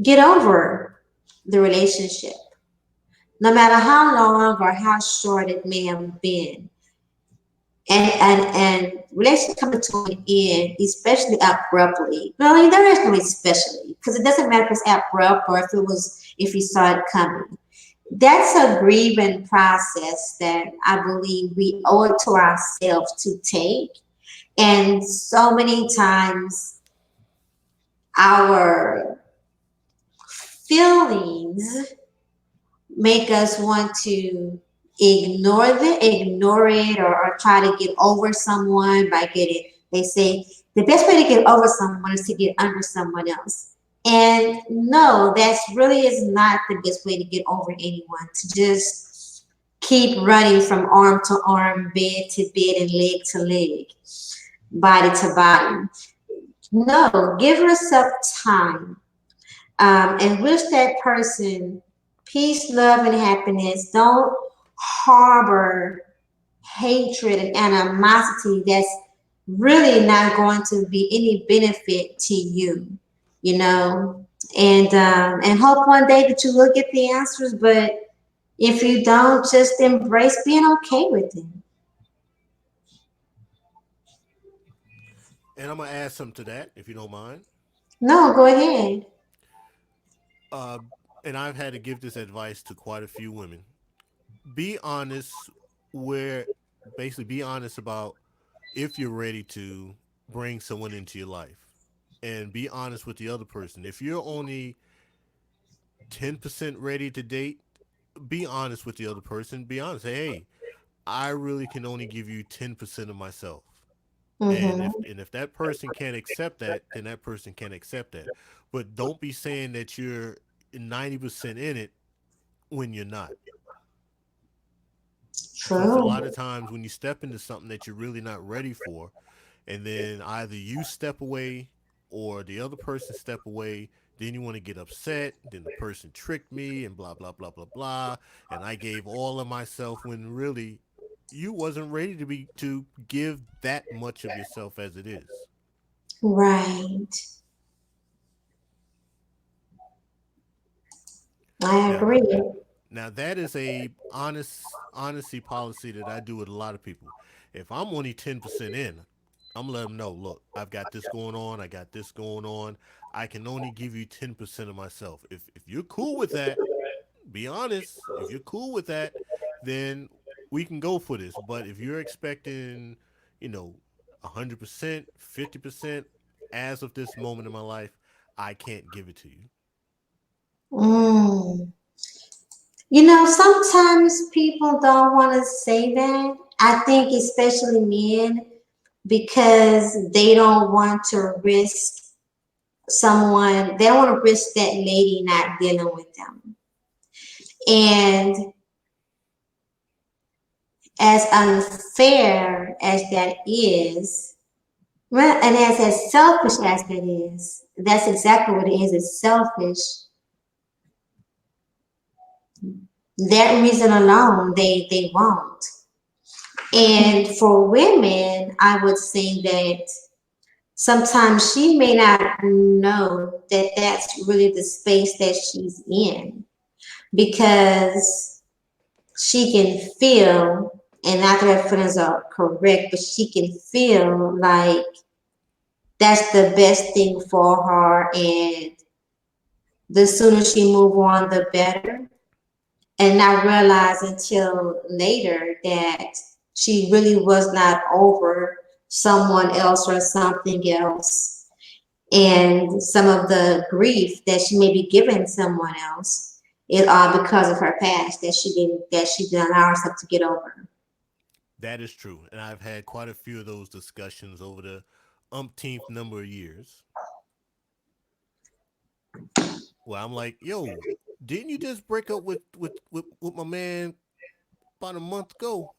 get over the relationship, no matter how long or how short it may have been. And relationship coming to an end, especially abruptly. Well, there is no especially, because it doesn't matter if it's abrupt or if you saw it coming. That's a grieving process that I believe we owe it to ourselves to take. And so many times our feelings make us want to ignore it, or try to get over someone by getting, they say the best way to get over someone is to get under someone else. And no, that's really is not the best way to get over anyone, to just keep running from arm to arm, bed to bed, and leg to leg, body to body. No, give yourself time, and wish that person peace, love, and happiness. Don't harbor hatred and animosity that's really not going to be any benefit to you, you know. And hope one day that you will get the answers. But if you don't, just embrace being okay with it. And I'm gonna add something to that, if you don't mind. No, go ahead. Uh, and I've had to give this advice to quite a few women. Be honest, where basically be honest about if you're ready to bring someone into your life, and be honest with the other person. If you're only 10% ready to date, be honest with the other person. Be honest. Say, hey, I really can only give you 10% of myself. Mm-hmm. And if that person can't accept that, then that person can't accept that. But don't be saying that you're 90% in it when you're not. Because a lot True. of times when you step into something that you're really not ready for, and then either you step away or the other person step away, then you want to get upset. Then the person tricked me and blah blah blah blah blah, and I gave all of myself when really you wasn't ready to give that much of yourself as it is. Right. I Now, agree. now that is a honesty policy that I do with a lot of people. If I'm only 10% in, I'm gonna let them know. Look, I've got this going on. I got this going on. I can only give you 10% of myself. If you're cool with that, be honest. If you're cool with that, then we can go for this. But if you're expecting, you know, 100%, 50% as of this moment in my life, I can't give it to you. Mm. You know, sometimes people don't want to say that. I think especially men, because they don't want to risk someone, they don't want to risk that lady not dealing with them. And as unfair as that is, well, and as selfish as that is, that's exactly what it is. It's selfish. That reason alone, they won't. And for women, I would say that sometimes she may not know that that's really the space that she's in, because she can feel, and not that her feelings are correct, but she can feel like that's the best thing for her, and the sooner she move on, the better. And not realize until later that she really was not over someone else or something else. And some of the grief that she may be giving someone else is all because of her past that she didn't allow herself to get over. That is true. And I've had quite a few of those discussions over the umpteenth number of years where I'm like, yo, didn't you just break up with my man about a month ago?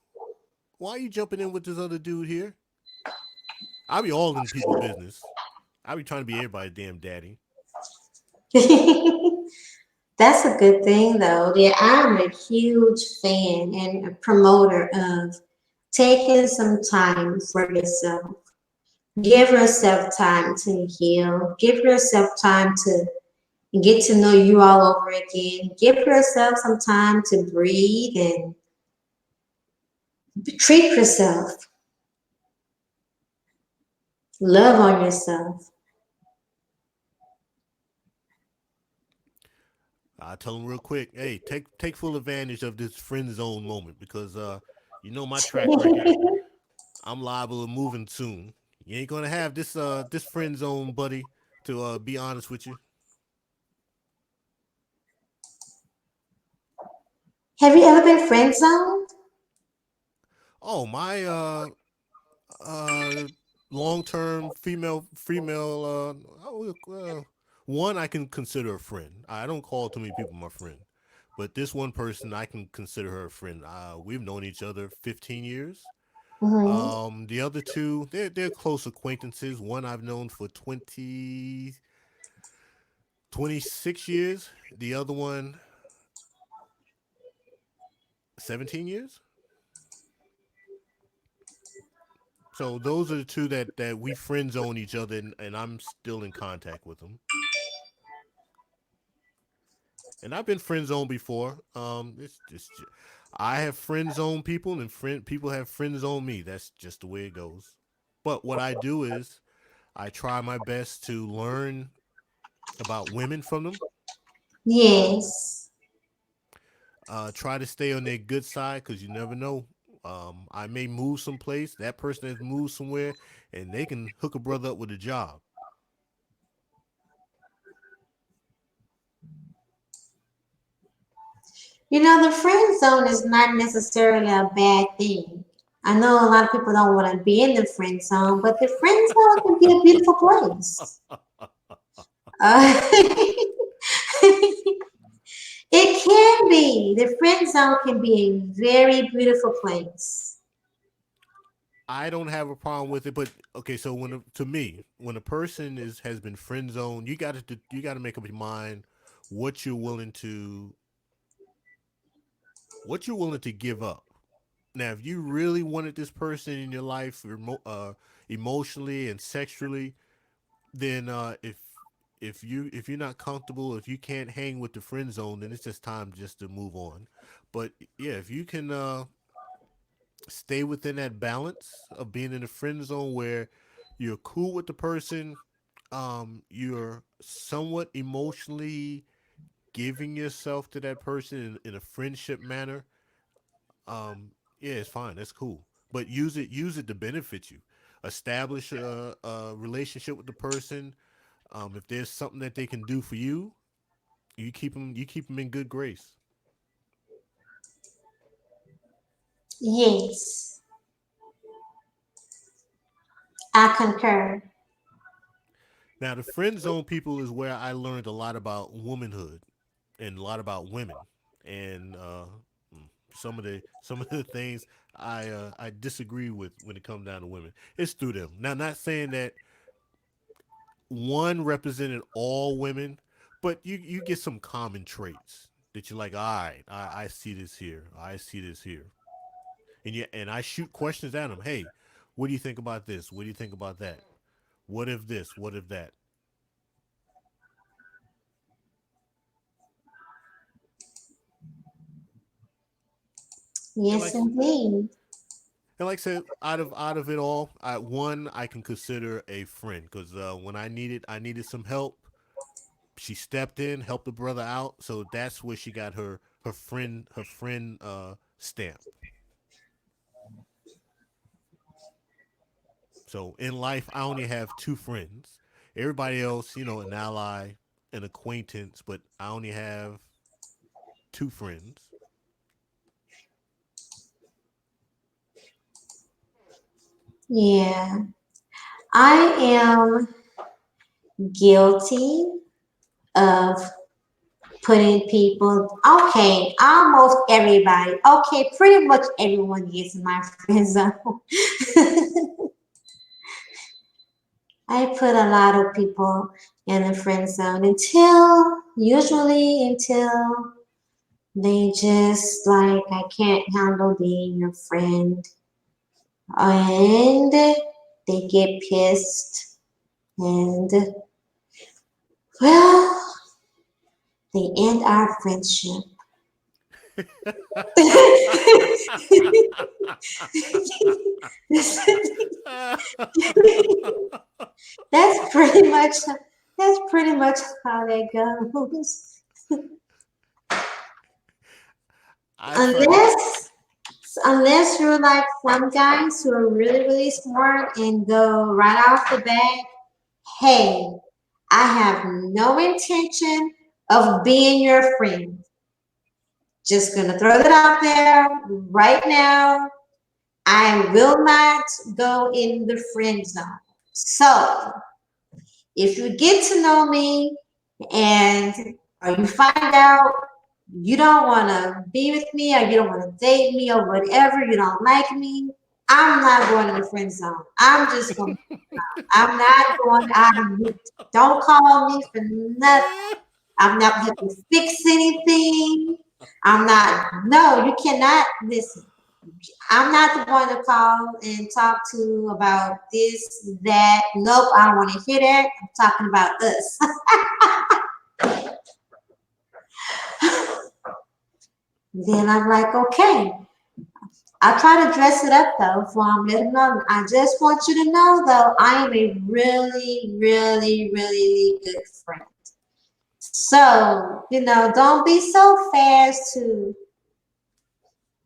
Why are you jumping in with this other dude here? I be all in people business. I be trying to be everybody's damn daddy. That's a good thing, though. Yeah, I'm a huge fan and a promoter of taking some time for yourself. Give yourself time to heal. Give yourself time to get to know you all over again. Give yourself some time to breathe and treat yourself. Love on yourself. I tell them real quick, hey, take full advantage of this friend zone moment because you know my track record. I'm liable to moving soon. You ain't gonna have this friend zone, buddy. To be honest with you, Have you ever been friend zoned? Oh, my uh long term female one I can consider a friend. I don't call too many people my friend. But this one person I can consider her a friend. We've known each other 15 years. Hmm. The other two, they're close acquaintances. One I've known for 26 years. The other one 17 years. So those are the two that we friend zone each other, and I'm still in contact with them. And I've been friend zoned before. I have friend zoned people, and people have friend zoned me. That's just the way it goes. But what I do is I try my best to learn about women from them. Yes. Try to stay on their good side because you never know. I may move someplace. That person has moved somewhere, and they can hook a brother up with a job. The friend zone is not necessarily a bad thing. I know a lot of people don't want to be in the friend zone, but the friend zone can be a beautiful place. Uh, it can be. The friend zone can be a very beautiful place. I don't have a problem with it, but okay. So to me, when a person is has been friend zoned, you got to make up your mind what you're willing to what you're willing to give up. Now, if you really wanted this person in your life, emotionally and sexually, then if you're not comfortable, if you can't hang with the friend zone, then it's just time just to move on. But yeah, if you can stay within that balance of being in the friend zone where you're cool with the person, you're somewhat emotionally giving yourself to that person in a friendship manner, yeah, it's fine. That's cool. But use it to benefit you. Establish a relationship with the person. If there's something that they can do for you, you keep them in good grace. Yes, I concur. Now, the friend zone people is where I learned a lot about womanhood and a lot about women, and some of the things I disagree with when it comes down to women. It's through them. Now, not saying that one represented all women, but you get some common traits that you're like, all right, I see this here, I see this here, and I shoot questions at them. Hey, what do you think about this? What do you think about that? What if this? What if that? And Yes, like indeed. and like I said, out of it all, I can consider a friend because when I needed some help. She stepped in, helped the brother out, so that's where she got her friend stamp. So in life, I only have two friends. Everybody else, an ally, an acquaintance, but I only have two friends. Yeah, I am guilty of putting people, okay, almost everybody, okay, pretty much everyone is in my friend zone. I put a lot of people in the friend zone until they just like, I can't handle being your friend. And they get pissed and, well, they end our friendship. That's pretty much that's pretty much how that goes. I try to. Unless unless you're like some guys who are really, really smart and go right off the bat, hey, I have no intention of being your friend. Just gonna throw that out there right now. I will not go in the friend zone. So if you get to know me and or you find out you don't want to be with me or you don't want to date me or whatever, you don't like me, I'm not going in the friend zone. I'm just going. I'm not going out of it. Don't call me for nothing. I'm not going to fix anything. I'm not. No, you cannot listen. I'm not the one to call and talk to about this, that. Nope, I don't want to hear that. I'm talking about us. Then I'm like, okay. I try to dress it up though for let them know. I just want you to know though, I am a really, really, really good friend. So, don't be so fast to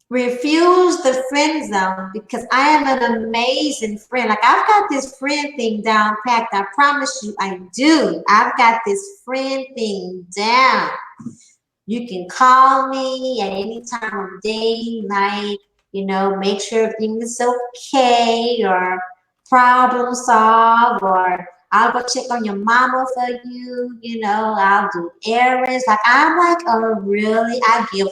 refuse the friend zone because I am an amazing friend. Like I've got this friend thing down packed. I promise you I do. I've got this friend thing down. You can call me at any time of day, night, make sure everything is okay or problem solve or I'll go check on your mama for you, I'll do errands. Like I'm like I give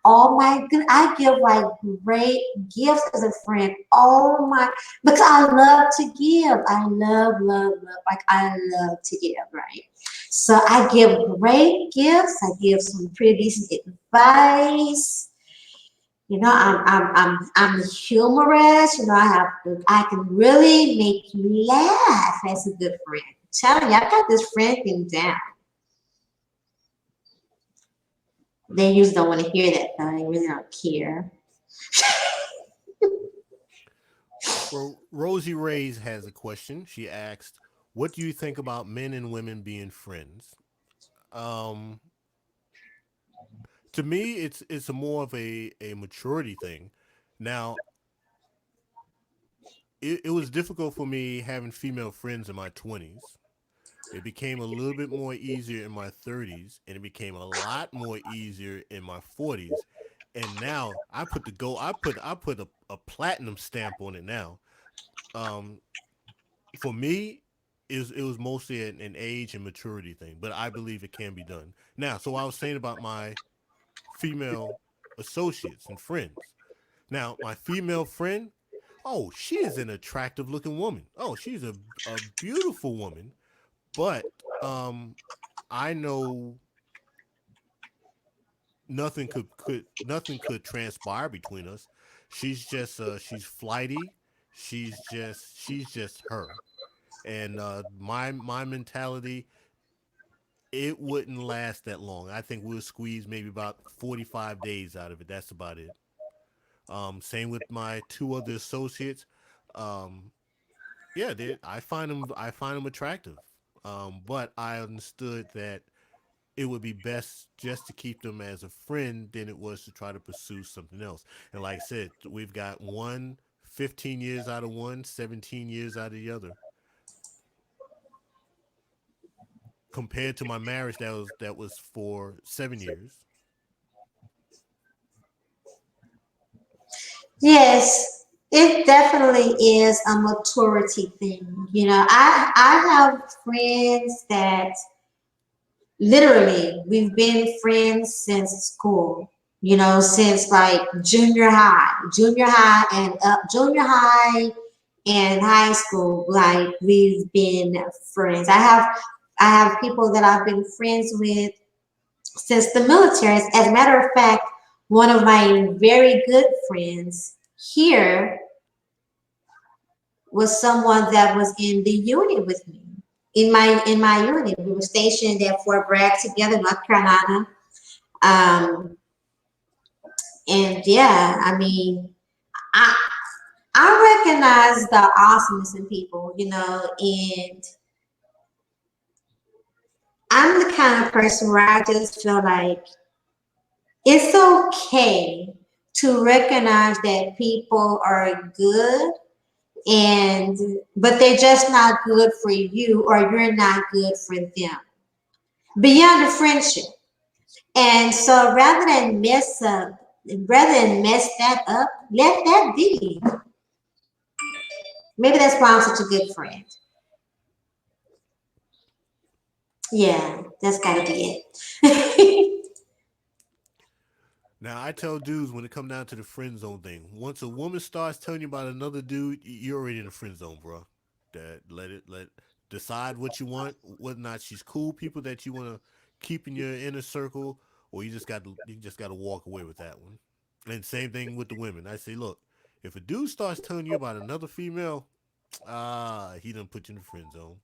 all my good I give like great gifts as a friend. Oh my because I love to give. I love, love, love. Like I love to give, right? So I give great gifts. I give some pretty decent advice. I'm humorous. I can really make you laugh as a good friend. I'm telling you, I've got this friend thing down. They usually don't want to hear that though. They really don't care. Well, Rosie Reyes has a question. She asked, "What do you think about men and women being friends?" Um, to me, it's a more of a maturity thing. Now, it was difficult for me having female friends in my 20s. It became a little bit more easier in my 30s, and it became a lot more easier in my 40s. And now I put a platinum stamp on it now. Um, for me, it was mostly an age and maturity thing, but I believe it can be done. Now, so I was saying about my female associates and friends. Now, my female friend, oh, she is an attractive looking woman. Oh, she's a beautiful woman. But I know nothing could transpire between us. She's flighty. She's just her. And my mentality, it wouldn't last that long. I think we'll squeeze maybe about 45 days out of it. That's about it. Same with my two other associates. Um, yeah, I find them attractive. But I understood that it would be best just to keep them as a friend than it was to try to pursue something else. And like I said, we've got 15 years out of one, 17 years out of the other. Compared to my marriage that was for 7 years. Yes, it definitely is a maturity thing. I have friends that literally we've been friends since school. Since like junior high and high school. Like we've been friends. I have people that I've been friends with since the military. As a matter of fact, one of my very good friends here was someone that was in the unit with me. In my unit, we were stationed at Fort Bragg together, North Carolina. Um, and yeah, I mean, I I recognize the awesomeness in people, and I'm the kind of person where I just feel like it's okay to recognize that people are good and but they're just not good for you or you're not good for them beyond the friendship. And so rather than mess that up, let that be. Maybe that's why I'm such a good friend. Yeah, that's gotta be it. Now I tell dudes when it come down to the friend zone thing. Once a woman starts telling you about another dude, you're already in the friend zone, bro. That let decide what you want, whether or not she's cool, people that you want to keep in your inner circle, or you just got to walk away with that one. And same thing with the women. I say, look, if a dude starts telling you about another female, he done put you in the friend zone.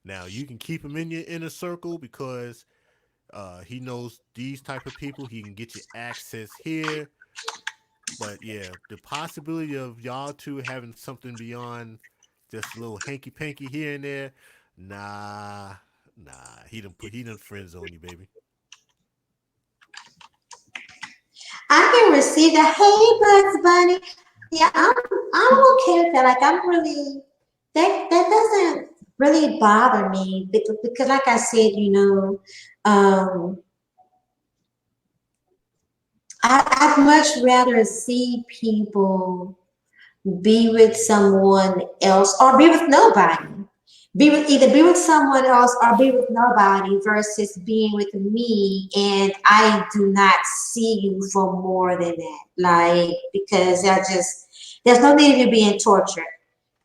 Now you can keep him in your inner circle because he knows these type of people. He can get you access here. But yeah, the possibility of y'all two having something beyond just a little hanky panky here and there, nah, nah. He done friend zone you, baby. I can receive that. Hey, Bugs Bunny. Yeah, I'm okay with that. Like I'm really that doesn't really bother me because like I said, um, I'd much rather see people be with someone else or be with nobody. Be with someone else or be with nobody versus being with me and I do not see you for more than that. Like because there's no need of you being tortured,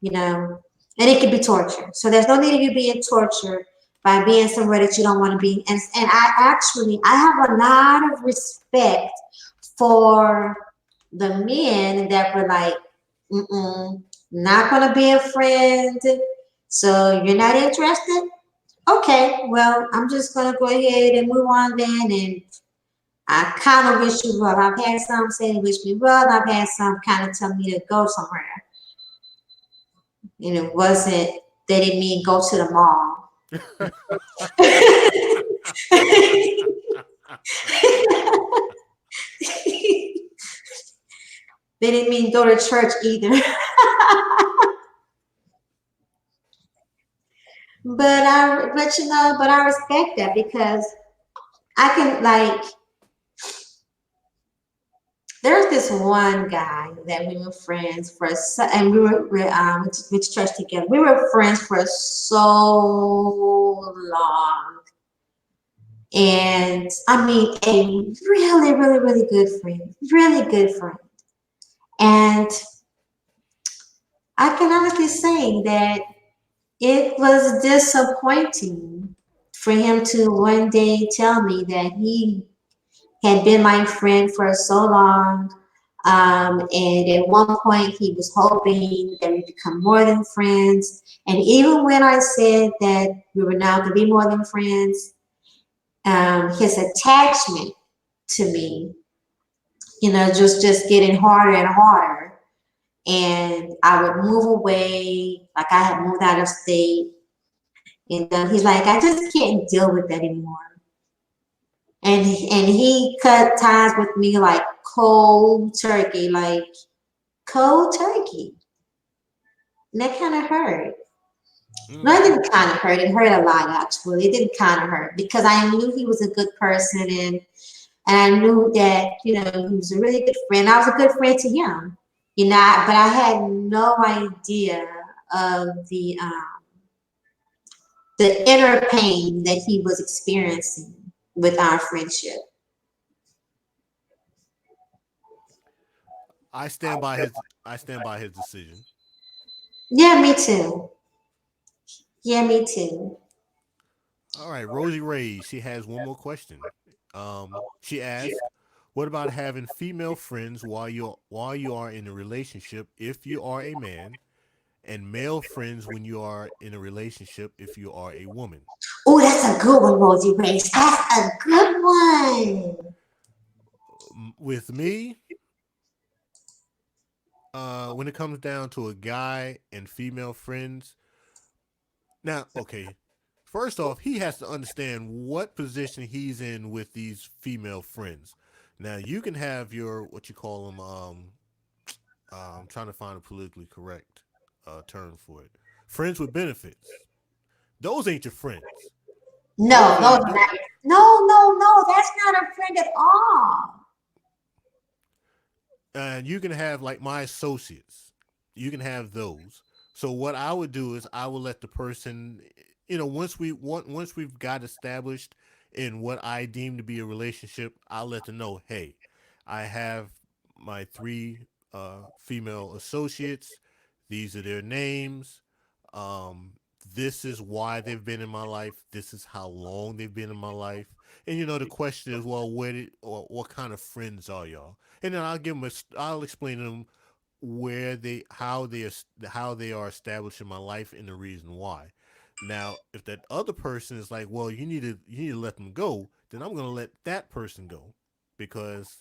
you know. And it could be torture. So there's no need of you being tortured by being somewhere that you don't want to be. And I have a lot of respect for the men that were like, mm-mm, not gonna be a friend. So you're not interested? Okay, well, I'm just gonna go ahead and move on then. And I kind of wish you well. I've had some say they wish me well. I've had some kind of tell me to go somewhere. And it wasn't, they didn't mean go to the mall. They didn't mean go to church either. But I respect that because I can like there's this one guy that we were friends for, and went to church together. We were friends for so long, and I mean, a really, really, really good friend. And I can honestly say that it was disappointing for him to one day tell me that he had been my friend for so long. And at one point, he was hoping that we become more than friends. And even when I said that we were now going to be more than friends, his attachment to me, just getting harder and harder. And I would move away, like I had moved out of state. And he's like, I just can't deal with that anymore. And he cut ties with me like cold turkey. And that kind of hurt. No, it Mm. didn't kind of hurt. It hurt a lot actually. It didn't kind of hurt because I knew he was a good person and I knew that he was a really good friend. I was a good friend to him, but I had no idea of the inner pain that he was experiencing with our friendship. I stand by his decision. Yeah, me too. Yeah, me too. All right, Rosie Ray. She has one more question. She asked, "What about having female friends while you are in a relationship if you are a man, and male friends when you are in a relationship if you are a woman?" Oh, that's a good one, Rosie Grace. That's a good one. With me, when it comes down to a guy and female friends, now, okay, first off, he has to understand what position he's in with these female friends. Now, you can have your what you call them. I'm trying to find a politically correct term for it. Friends with benefits. Those ain't your friends. No, Those are those are not. No, no, no. That's not a friend at all. and you can have like my associates. You can have those. So what I would do is I would let the person, once we've got established in what I deem to be a relationship, I'll let them know, hey, I have my three female associates. These are their names. Um, this is why they've been in my life. This is how long they've been in my life. And the question is, well, where did or what kind of friends are y'all? And then I'll explain to them how they are established in my life and the reason why. Now, if that other person is like, well, you need to let them go, then I'm gonna let that person go because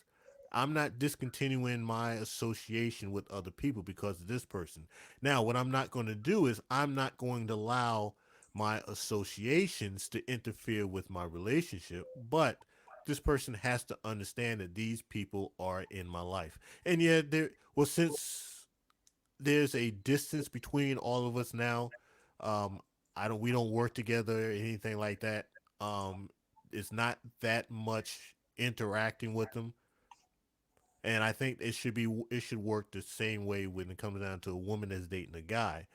I'm not discontinuing my association with other people because of this person. Now, what I'm not going to do is I'm not going to allow my associations to interfere with my relationship, but this person has to understand that these people are in my life. And yeah, since there's a distance between all of us now, um, we don't work together or anything like that. Um, it's not that much interacting with them, and I think it should work the same way when it comes down to a woman that's dating a guy.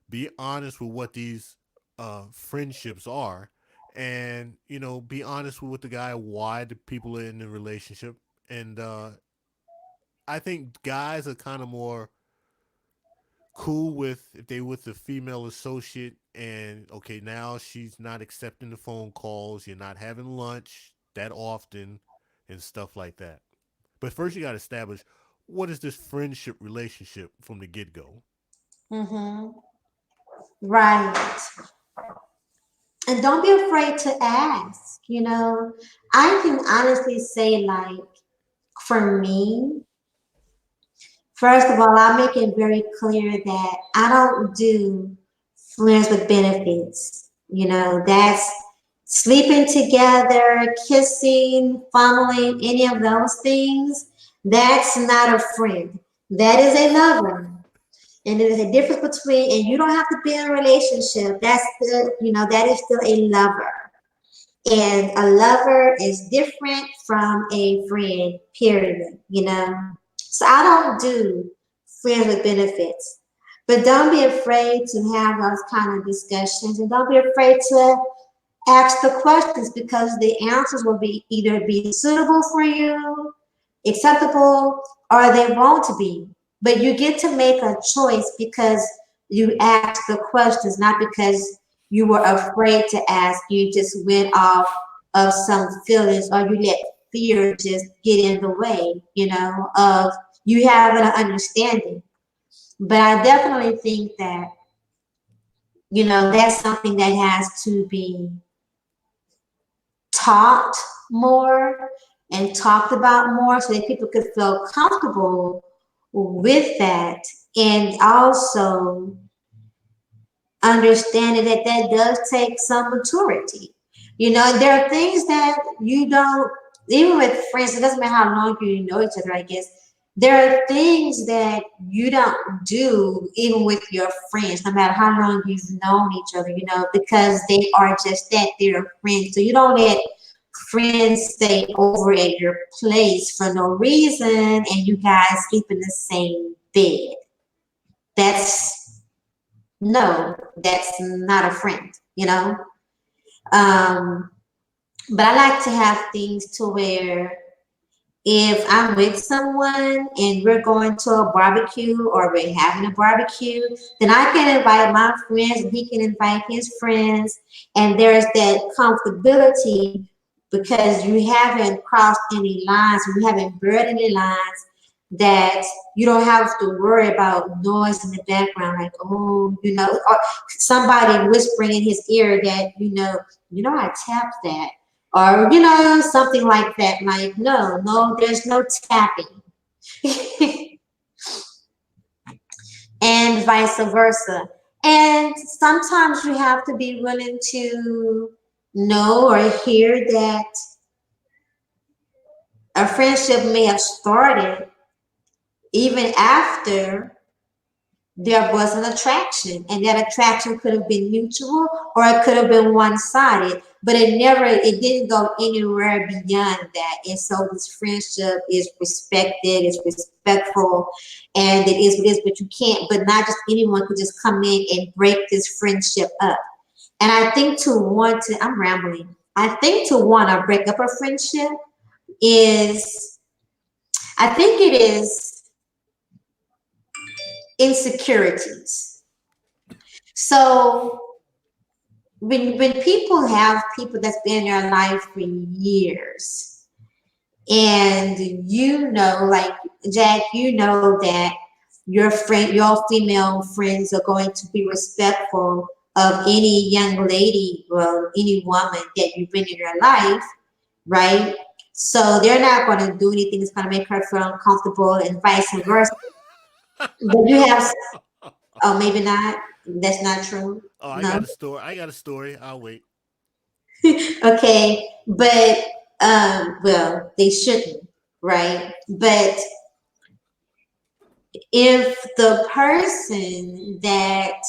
Be honest with what these friendships are, and be honest with the guy why the people are in the relationship. And I think guys are kind of more cool with if they with the female associate and okay, now she's not accepting the phone calls, you're not having lunch that often and stuff like that. But first you got to establish what is this friendship relationship from the get-go. Mm-hmm. Right. And don't be afraid to ask. I can honestly say, like, for me, first of all, I make it very clear that I don't do friends with benefits. That's sleeping together, kissing, funneling, any of those things. That's not a friend. That is a lover. And there's a difference between, and you don't have to be in a relationship. That's still, that is still a lover. And a lover is different from a friend, period. So I don't do friends with benefits. But don't be afraid to have those kind of discussions, and don't be afraid to ask the questions because the answers will be either be suitable for you, acceptable, or they won't be. But you get to make a choice because you asked the questions, not because you were afraid to ask. You just went off of some feelings, or you let fear just get in the way, of you having an understanding. But I definitely think that, that's something that has to be taught more and talked about more so that people could feel comfortable with that, and also understanding that that does take some maturity. There are things that you don't, even with friends, it doesn't matter how long you know each other, I guess. There are things that you don't do even with your friends, no matter how long you've known each other, because they are just that, they're friends. So you don't let friends stay over at your place for no reason and you guys sleep in the same bed. That's no, that's not a friend. Um, but I like to have things to where if I'm with someone and we're going to a barbecue or we're having a barbecue, then I can invite my friends and he can invite his friends. And there's that comfortability because you haven't crossed any lines, you haven't burned any lines that you don't have to worry about noise in the background, like, oh, or somebody whispering in his ear that, I tapped that, or something like that. Like, no, no, there's no tapping. And vice versa. And sometimes you have to be willing to know or hear that a friendship may have started even after there was an attraction, and that attraction could have been mutual or it could have been one-sided. but it didn't go anywhere beyond that. And so this friendship is respected, it's respectful, and it is what it is. But you can't, but not just anyone could just come in and break this friendship up. And I think I'm rambling. I think to want to break up a friendship is, I think it is insecurities. So when people have people that's been in their life for years, and like Jack, that your female friends are going to be respectful of any young lady or any woman that you bring in your life, right? So they're not going to do anything that's going to make her feel uncomfortable, and vice versa. But you have, oh, maybe not. That's not true. Oh, I No. got a story. I got a story. I'll wait. Okay, but well, they shouldn't, right? But if the person that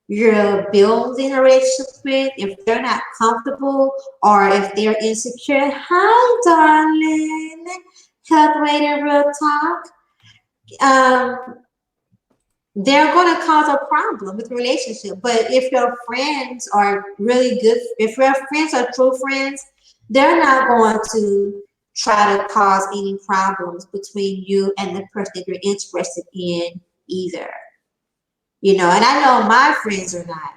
you're building a relationship with, if they're not comfortable or if they're insecure, hi, darling, health rate real talk. They're going to cause a problem with the relationship. But if your friends are really good, if your friends are true friends, they're not going to try to cause any problems between you and the person that you're interested in either. And I know my friends are not,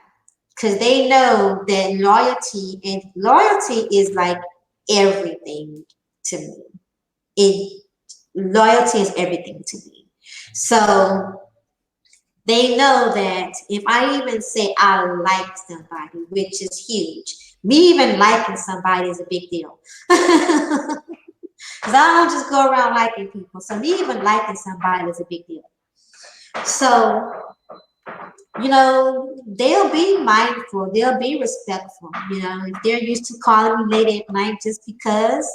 because they know that loyalty is like everything to me. Loyalty is everything to me. So they know that if I even say I like somebody, which is huge, me even liking somebody is a big deal. Because I don't just go around liking people. So me even liking somebody is a big deal. So, they'll be mindful, they'll be respectful. If they're used to calling me late at night just because,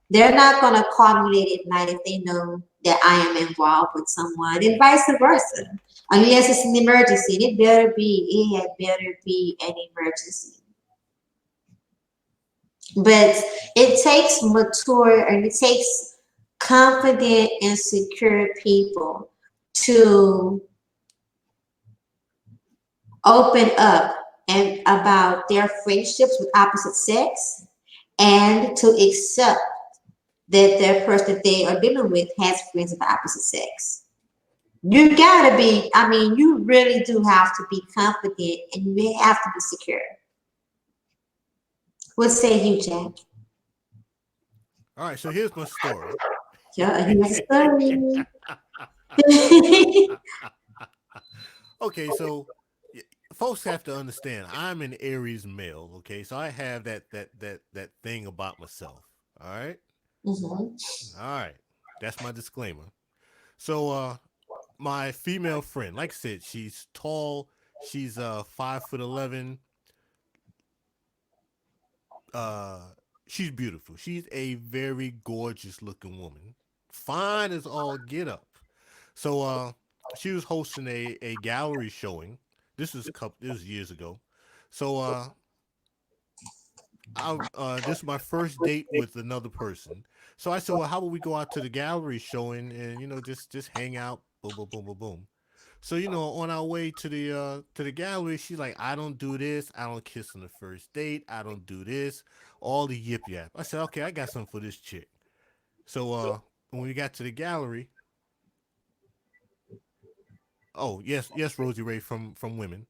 they're not going to call me late at night if they know that I am involved with someone, and vice versa. Unless it's an emergency, and it had better be an emergency. But it takes mature, and it takes confident and secure people to open up and about their friendships with opposite sex, and to accept that their person that they are dealing with has friends of the opposite sex. You gotta be, you really do have to be confident, and you have to be secure. What say you, Jack? All right, so here's my story. Yeah, here's a story. Okay, so folks have to understand I'm an Aries male, okay? So I have that thing about myself. All right? Mhm. All right. That's my disclaimer. So my female friend, like I said, she's tall, she's 5'11". Uh she's beautiful. She's a very gorgeous looking woman. Fine as all get up. So she was hosting a gallery showing. This was years ago. So this is my first date with another person. So I said, well, how about we go out to the gallery showing and just hang out, boom, boom, boom, boom, boom. So on our way to the gallery, she's like, I don't do this. I don't kiss on the first date. I don't do this. All the yip yap. I said, okay, I got something for this chick. So when we got to the gallery, oh yes, Rosie Ray from Women.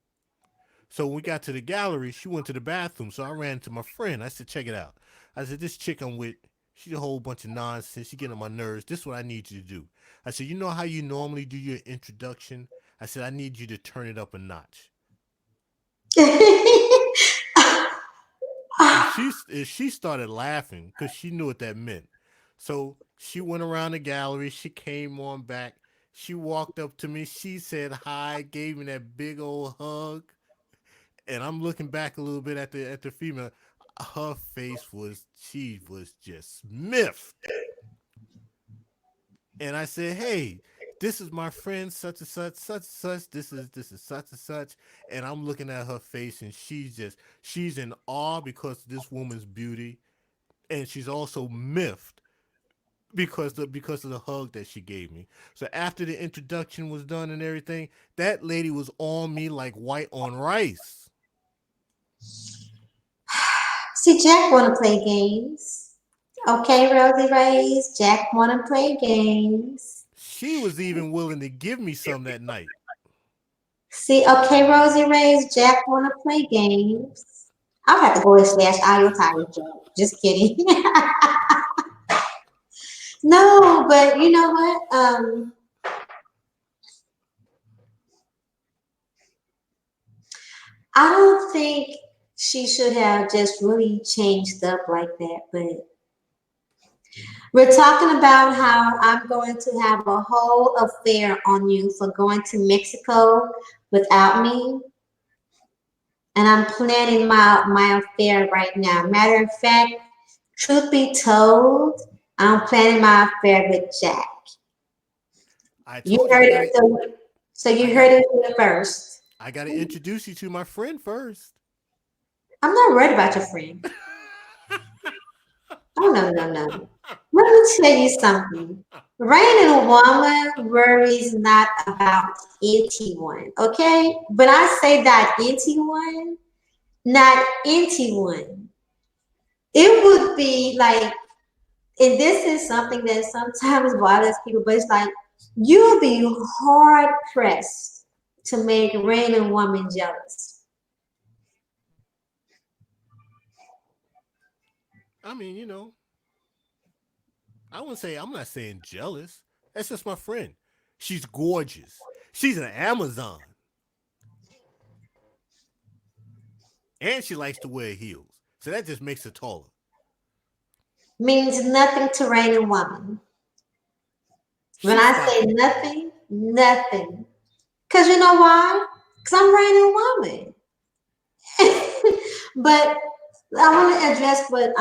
So when we got to the gallery, she went to the bathroom. So I ran to my friend. I said, check it out. I said, this chick I'm with, she's a whole bunch of nonsense. She getting on my nerves. This is what I need you to do. I said, you know how you normally do your introduction? I said, I need you to turn it up a notch. And she started laughing because she knew what that meant. So she went around the gallery. She came on back. She walked up to me. She said hi, gave me that big old hug. And I'm looking back a little bit at the female. Her face was she was just miffed. And I said, hey, this is my friend such and such. This is such and such. And I'm looking at her face, and she's in awe because of this woman's beauty, and she's also miffed because of the hug that she gave me. So after the introduction was done and everything, that lady was on me like white on rice. See, Jack want to play games. Okay, Rosie Reyes, Jack want to play games. She was even willing to give me some that night. See, okay, Rosie Reyes, Jack want to play games. I'll have to go and slash audio title joke. Just kidding. No, but you know what? I don't think she should have just really changed up like that. But we're talking about how I'm going to have a whole affair on you for going to Mexico without me. And I'm planning my affair right now. Matter of fact, truth be told, I'm planning my affair with Jack. I You told you heard it, so I you got heard it here first. I got to introduce you to my friend first. I'm not worried about your friend. Oh no, no, no. Let me tell you something. Raining a woman worries not about anyone. Okay? But I say that anyone, not anyone. It would be like, and this is something that sometimes bothers people, but it's like you'll be hard pressed to make raining woman jealous. I mean, I'm not saying jealous. That's just my friend. She's gorgeous. She's an Amazon. And she likes to wear heels. So that just makes her taller. Means nothing to raining woman. When She's I fine. say nothing, nothing. Because you know why? Because I'm raining woman. But I want to address what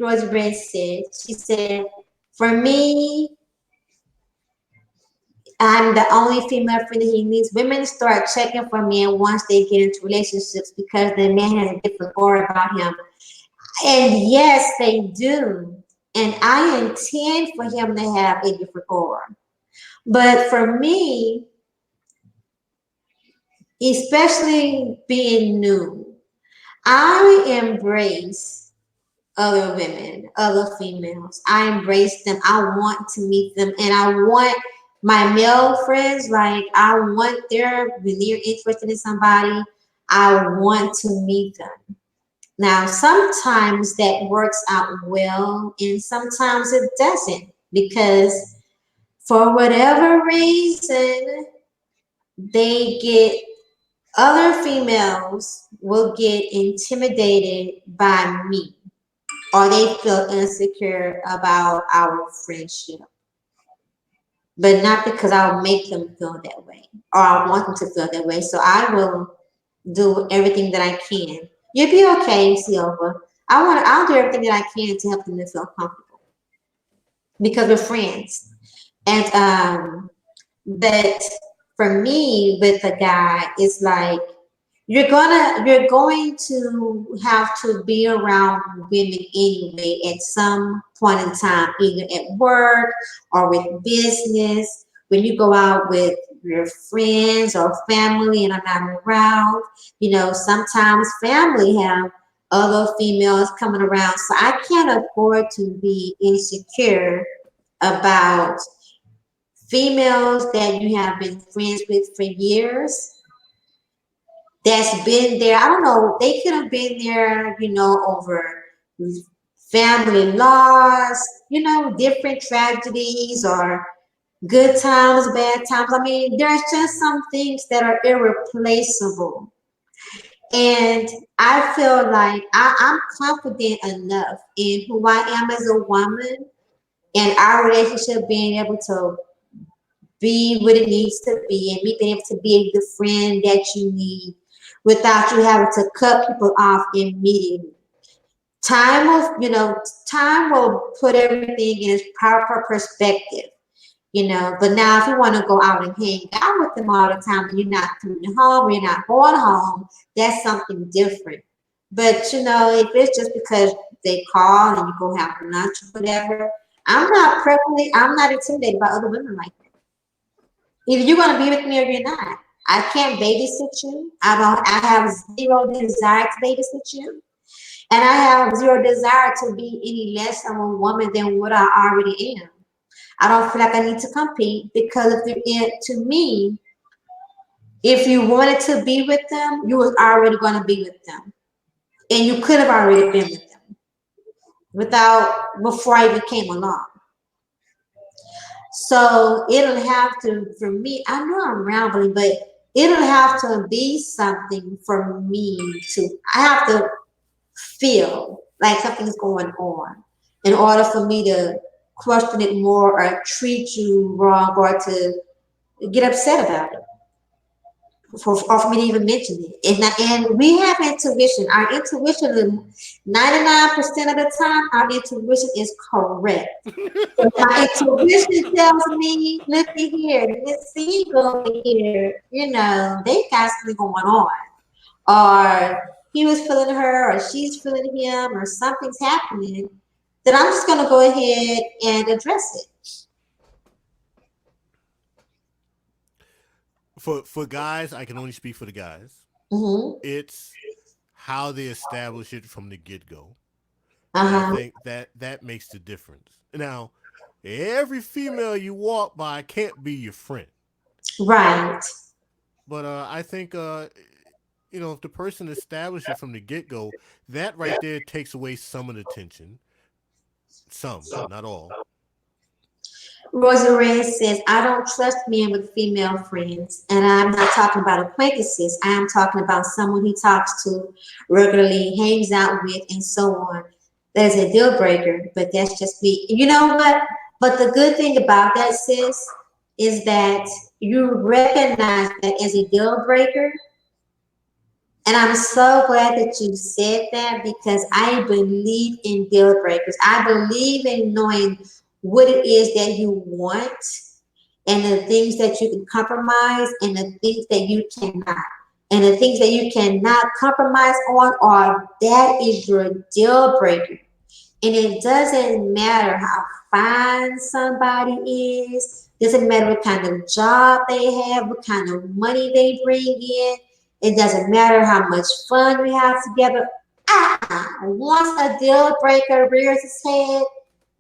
Rosie Red said. She said, for me, I'm the only female friend that he needs. Women start checking for men once they get into relationships because the man has a different aura about him. And yes, they do. And I intend for him to have a different aura. But for me, especially being new, I embrace other women, other females. I embrace them. I want to meet them. And I want my male friends, like, I want their, when they're interested in somebody, I want to meet them. Now, sometimes that works out well, and sometimes it doesn't, because for whatever reason, they get other females will get intimidated by me, or they feel insecure about our friendship, but not because I'll make them feel that way or I want them to feel that way. So I will do everything that I can. You'll be okay, Silva. I'll do everything that I can to help them to feel comfortable because we're friends. And but for me with a guy, it's like you're going to have to be around women anyway at some point in time, either at work or with business. When you go out with your friends or family and I'm not around, sometimes family have other females coming around. So I can't afford to be insecure about females that you have been friends with for years that's been there. I don't know, they could have been there, over family loss, different tragedies or good times, bad times. I mean, there's just some things that are irreplaceable. And I feel like I'm confident enough in who I am as a woman and our relationship being able to be what it needs to be and me being able to be the friend that you need without you having to cut people off immediately. Time will, time will put everything in its proper perspective. you know. But now, if you want to go out and hang out with them all the time, and you're not coming home, or you're not going home, that's something different. But you know, if it's just because they call and you go have lunch or whatever, I'm not intimidated by other women like that. Either you're gonna be with me or you're not. I can't babysit you. I have zero desire to babysit you. And I have zero desire to be any less of a woman than what I already am. I don't feel like I need to compete because to me, if you wanted to be with them, you was already going to be with them, and you could have already been with them without before I even came along. So it'll have to, for me, I know I'm rambling, but it'll have to be something for me to, I have to feel like something's going on in order for me to question it more or treat you wrong or to get upset about it or for me to even mention it. And we have intuition. Our intuition, 99% of the time, our intuition is correct. So my intuition tells me, look at here, this single over here, you know, they got something going on. Or he was feeling her, or she's feeling him, or something's happening, then I'm just going to go ahead and address it. For guys, I can only speak for the guys. Mm-hmm. It's how they establish it from the get go. And I Uh-huh. think that makes the difference. Now, every female you walk by can't be your friend. Right. But I think if the person established it from the get go, that right there takes away some of the tension. Some, not all. Rosie Ray says, I don't trust men with female friends. And I'm not talking about acquaintances. I am talking about someone he talks to regularly, hangs out with, and so on. That is a deal breaker, but that's just me. You know what? But the good thing about that, sis, is that you recognize that as a deal breaker. And I'm so glad that you said that because I believe in deal breakers. I believe in knowing what it is that you want and the things that you can compromise and the things that you cannot. And the things that you cannot compromise on are that is your deal breaker. And it doesn't matter how fine somebody is, doesn't matter what kind of job they have, what kind of money they bring in. It doesn't matter how much fun we have together. Once a deal breaker rears its head,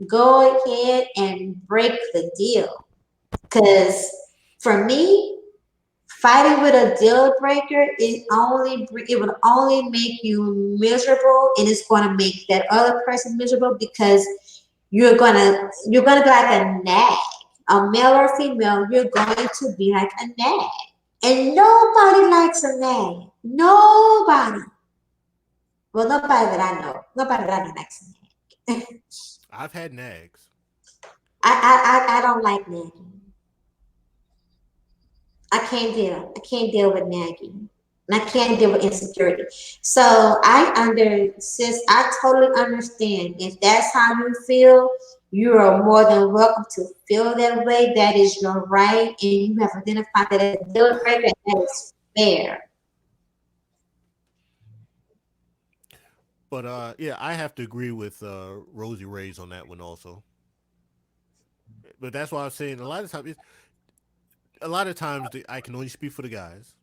go ahead and break the deal. Because for me, fighting with a deal breaker it would only make you miserable, and it's going to make that other person miserable because you're gonna be like a nag, a male or female. You're going to be like a nag, and nobody likes a nag. Nobody. Well, nobody that I know. Nobody that I know likes a nag. I've had nags. I don't like nagging. I can't deal with nagging. And I can't deal with insecurity. So I totally understand. If that's how you feel, you are more than welcome to feel that way. That is your right. And you have identified that as a deal breaker, and that is fair. But yeah, I have to agree with Rosie Ray's on that one also. But that's why I'm saying a lot of times I can only speak for the guys.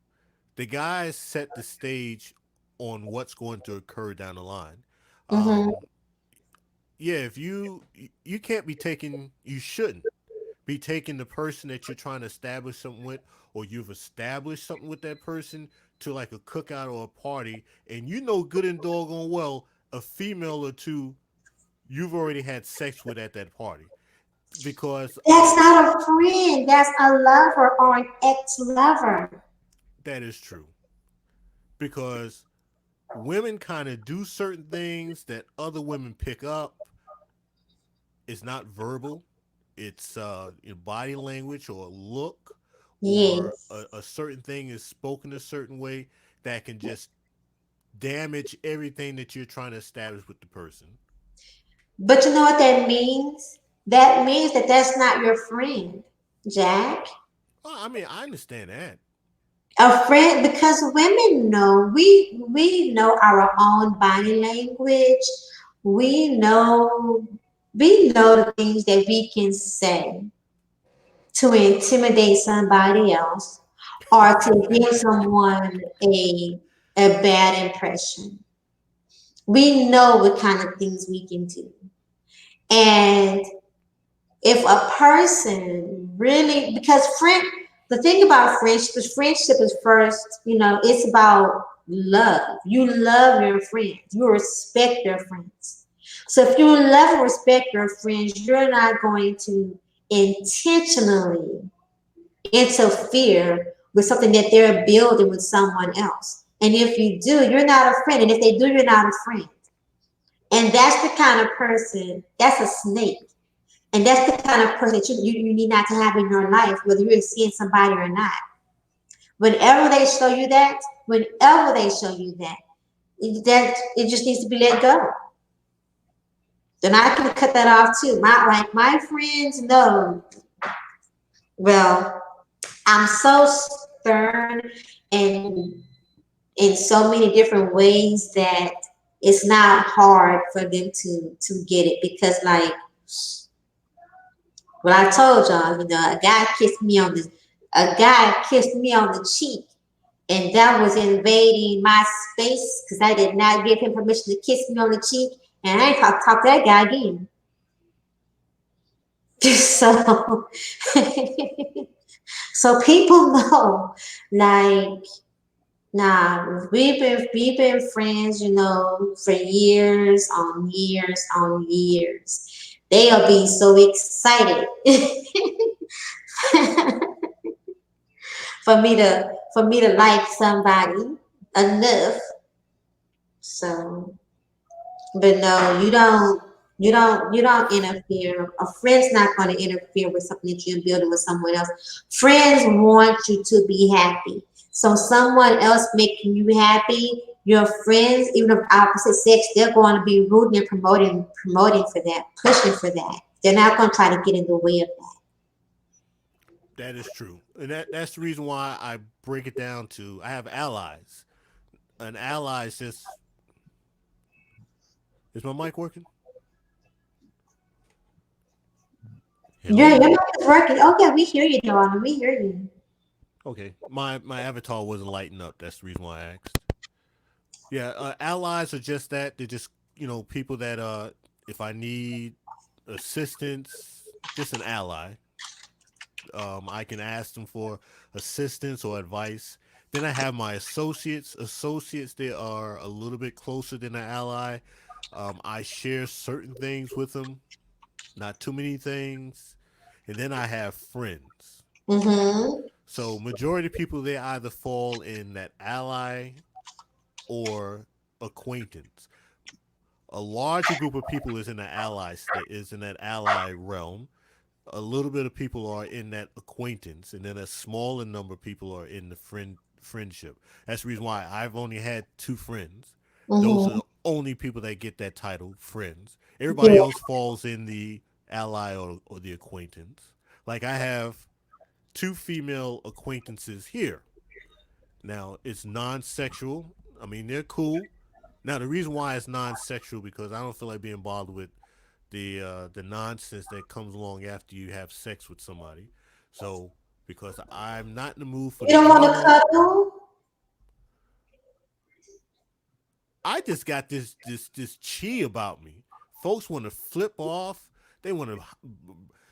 The guys set the stage on what's going to occur down the line. Mm-hmm. Um, yeah, if you can't be taking, you shouldn't be taking the person that you're trying to establish something with, or you've established something with that person to like a cookout or a party, and you know good and doggone well a female or two you've already had sex with at that party because That's not a friend. That's a lover or an ex-lover. that is true. Because women kind of do certain things that other women pick up. It's not verbal. It's body language or look, or Yes. a certain thing is spoken a certain way that can just damage everything that you're trying to establish with the person. But you know what that means? That means that that's not your friend. Jack. I mean, I understand that. A friend, because women know, we know our own body language. We know we know the things that we can say to intimidate somebody else or to give someone a bad impression. We know what kind of things we can do. And if a person really, because the thing about friendship is first, it's about love. You love your friends, you respect your friends. So if you love and respect your friends, you're not going to intentionally interfere with something that they're building with someone else. And if you do, you're not a friend. And if they do, you're not a friend. And that's the kind of person, that's a snake. And that's the kind of person that you need not to have in your life, whether you're seeing somebody or not. Whenever they show you that it just needs to be let go. Then I can cut that off too. My friends know. Well, I'm so stern and in so many different ways that it's not hard for them to get it because like what I told y'all, a guy kissed me on the cheek, and that was invading my space because I did not give him permission to kiss me on the cheek, and I ain't talk to that guy again. So, so people know, like, nah, we've been friends, for years on years on years. They'll be so excited for me to like somebody enough. So, but no, you don't interfere. A friend's not going to interfere with something that you're building with someone else. Friends want you to be happy. So someone else making you happy, your friends, even of opposite sex, they're going to be rooting and promoting for that, pushing for that. They're not going to try to get in the way of that. That is true, and that's the reason why I break it down to I have allies. An ally is just is my mic working? Yeah, your Hello. mic is working. Oh yeah, we hear you, Joanna. We hear you. Okay, my avatar wasn't lighting up. That's the reason why I asked. Yeah, allies are just that. They're just people that if I need assistance, just an ally. I can ask them for assistance or advice. Then I have my associates. Associates, they are a little bit closer than an ally. I share certain things with them, not too many things. And then I have friends. Mm-hmm. So majority of people they either fall in that ally or acquaintance. A larger group of people is in the is in that ally realm. A little bit of people are in that acquaintance, and then a smaller number of people are in the friendship. That's the reason why I've only had two friends. Those are Mm-hmm. the only people that get that title, friends. Everybody Yeah. else falls in the ally or the acquaintance. Like I have two female acquaintances here. Now it's non-sexual. I mean they're cool. Now the reason why it's non-sexual because I don't feel like being bothered with the nonsense that comes along after you have sex with somebody. So because I'm not in the mood for You the don't want to drama, cuddle? I just got this chi about me. Folks want to flip off. They want to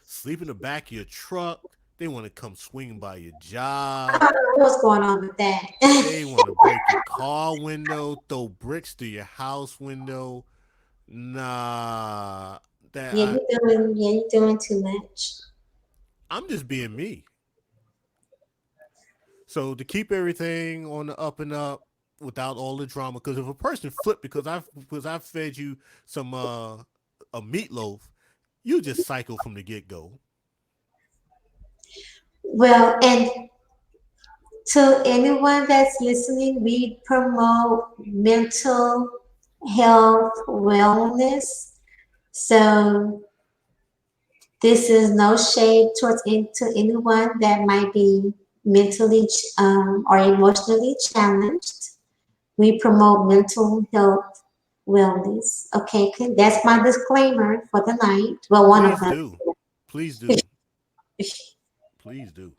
sleep in the back of your truck. They want to come swinging by your I job. don't know what's going on with that. They want to break your car window, throw bricks through your house window. Nah, that Yeah, you're doing too much. I'm just being me. So to keep everything on the up and up without all the drama, because if a person flip because I've fed you some a meatloaf, you just cycle from the get go. Well, and to anyone that's listening, we promote mental health wellness. So This is no shade towards into anyone that might be mentally or emotionally challenged. We promote mental health wellness. Okay, that's my disclaimer for the night. Well, one of Please them. do. Please do. Please do.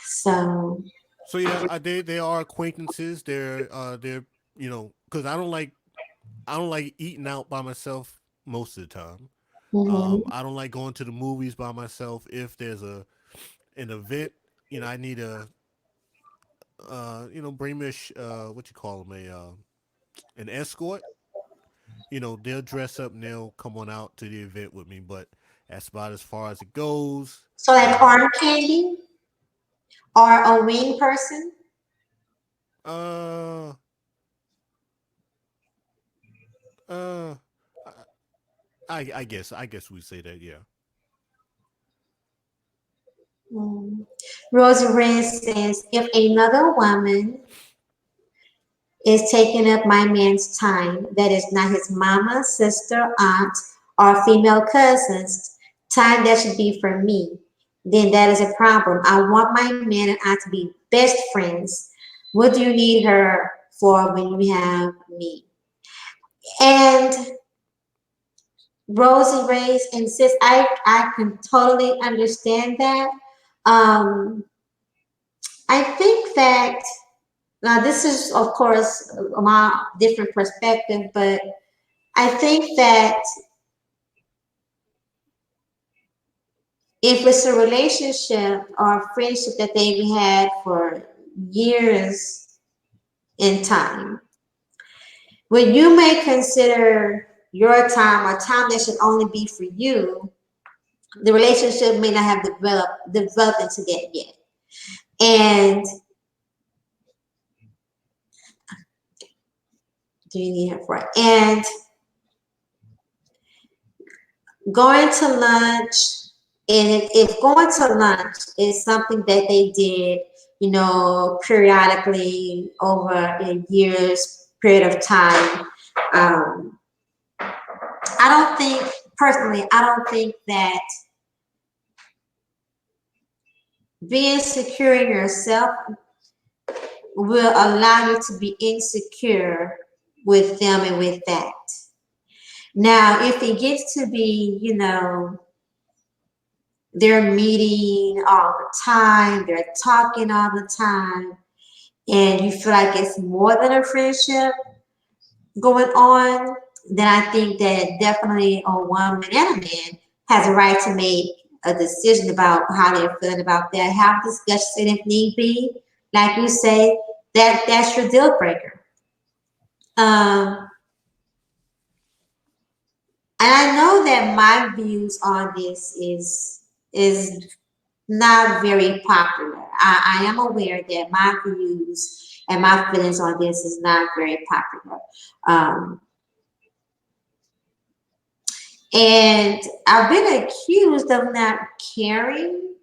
So, So yeah, they are acquaintances. They're because I don't like eating out by myself most of the time. mhm. I don't like going to the movies by myself. If there's an event, I need a bring me what you call them an escort. They'll dress up and they'll come on out to the event with me. But that's about as far as it goes. So like arm candy or a wing person. Uh, uh, I guess we say that. Yeah. Mm. Rosemary says, if another woman is taking up my man's time, that is not his mama, sister, aunt, or female cousins, time that should be for me, then that is a problem. I want my man and I to be best friends. What do you need her for when you have me? And Rosie Ray's insists, I can totally understand that. Um, I think that now this is, of course, my different perspective, but I think that if it's a relationship or a friendship that they've had for years in time, when you may consider your time or time that should only be for you, the relationship may not have developed into that yet. And do you need her for it? And going to lunch, and if going to lunch is something that they did, periodically over a year's period of time, um, I don't think, personally, I don't think that being secure in yourself will allow you to be insecure with them and with that. Now, if it gets to be, they're meeting all the time, they're talking all the time, and you feel like it's more than a friendship going on, then I think that definitely a woman and a man has a right to make a decision about how they're feeling about that, have discussions, and if need be, like you say, that's your deal breaker. Um, and I know that my views on this is not very popular. I am aware that my views and my feelings on this is not very popular. Um, and I've been accused of not caring.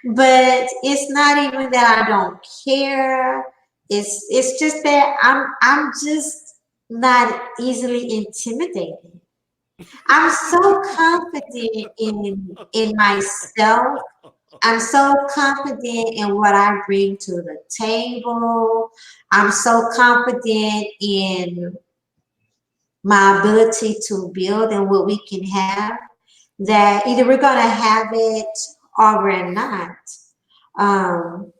But it's not even that I don't care. It's just that I'm just not easily intimidated. I'm so confident in myself. I'm so confident in what I bring to the table. I'm so confident in my ability to build and what we can have that either we're gonna have it or we're not. Um,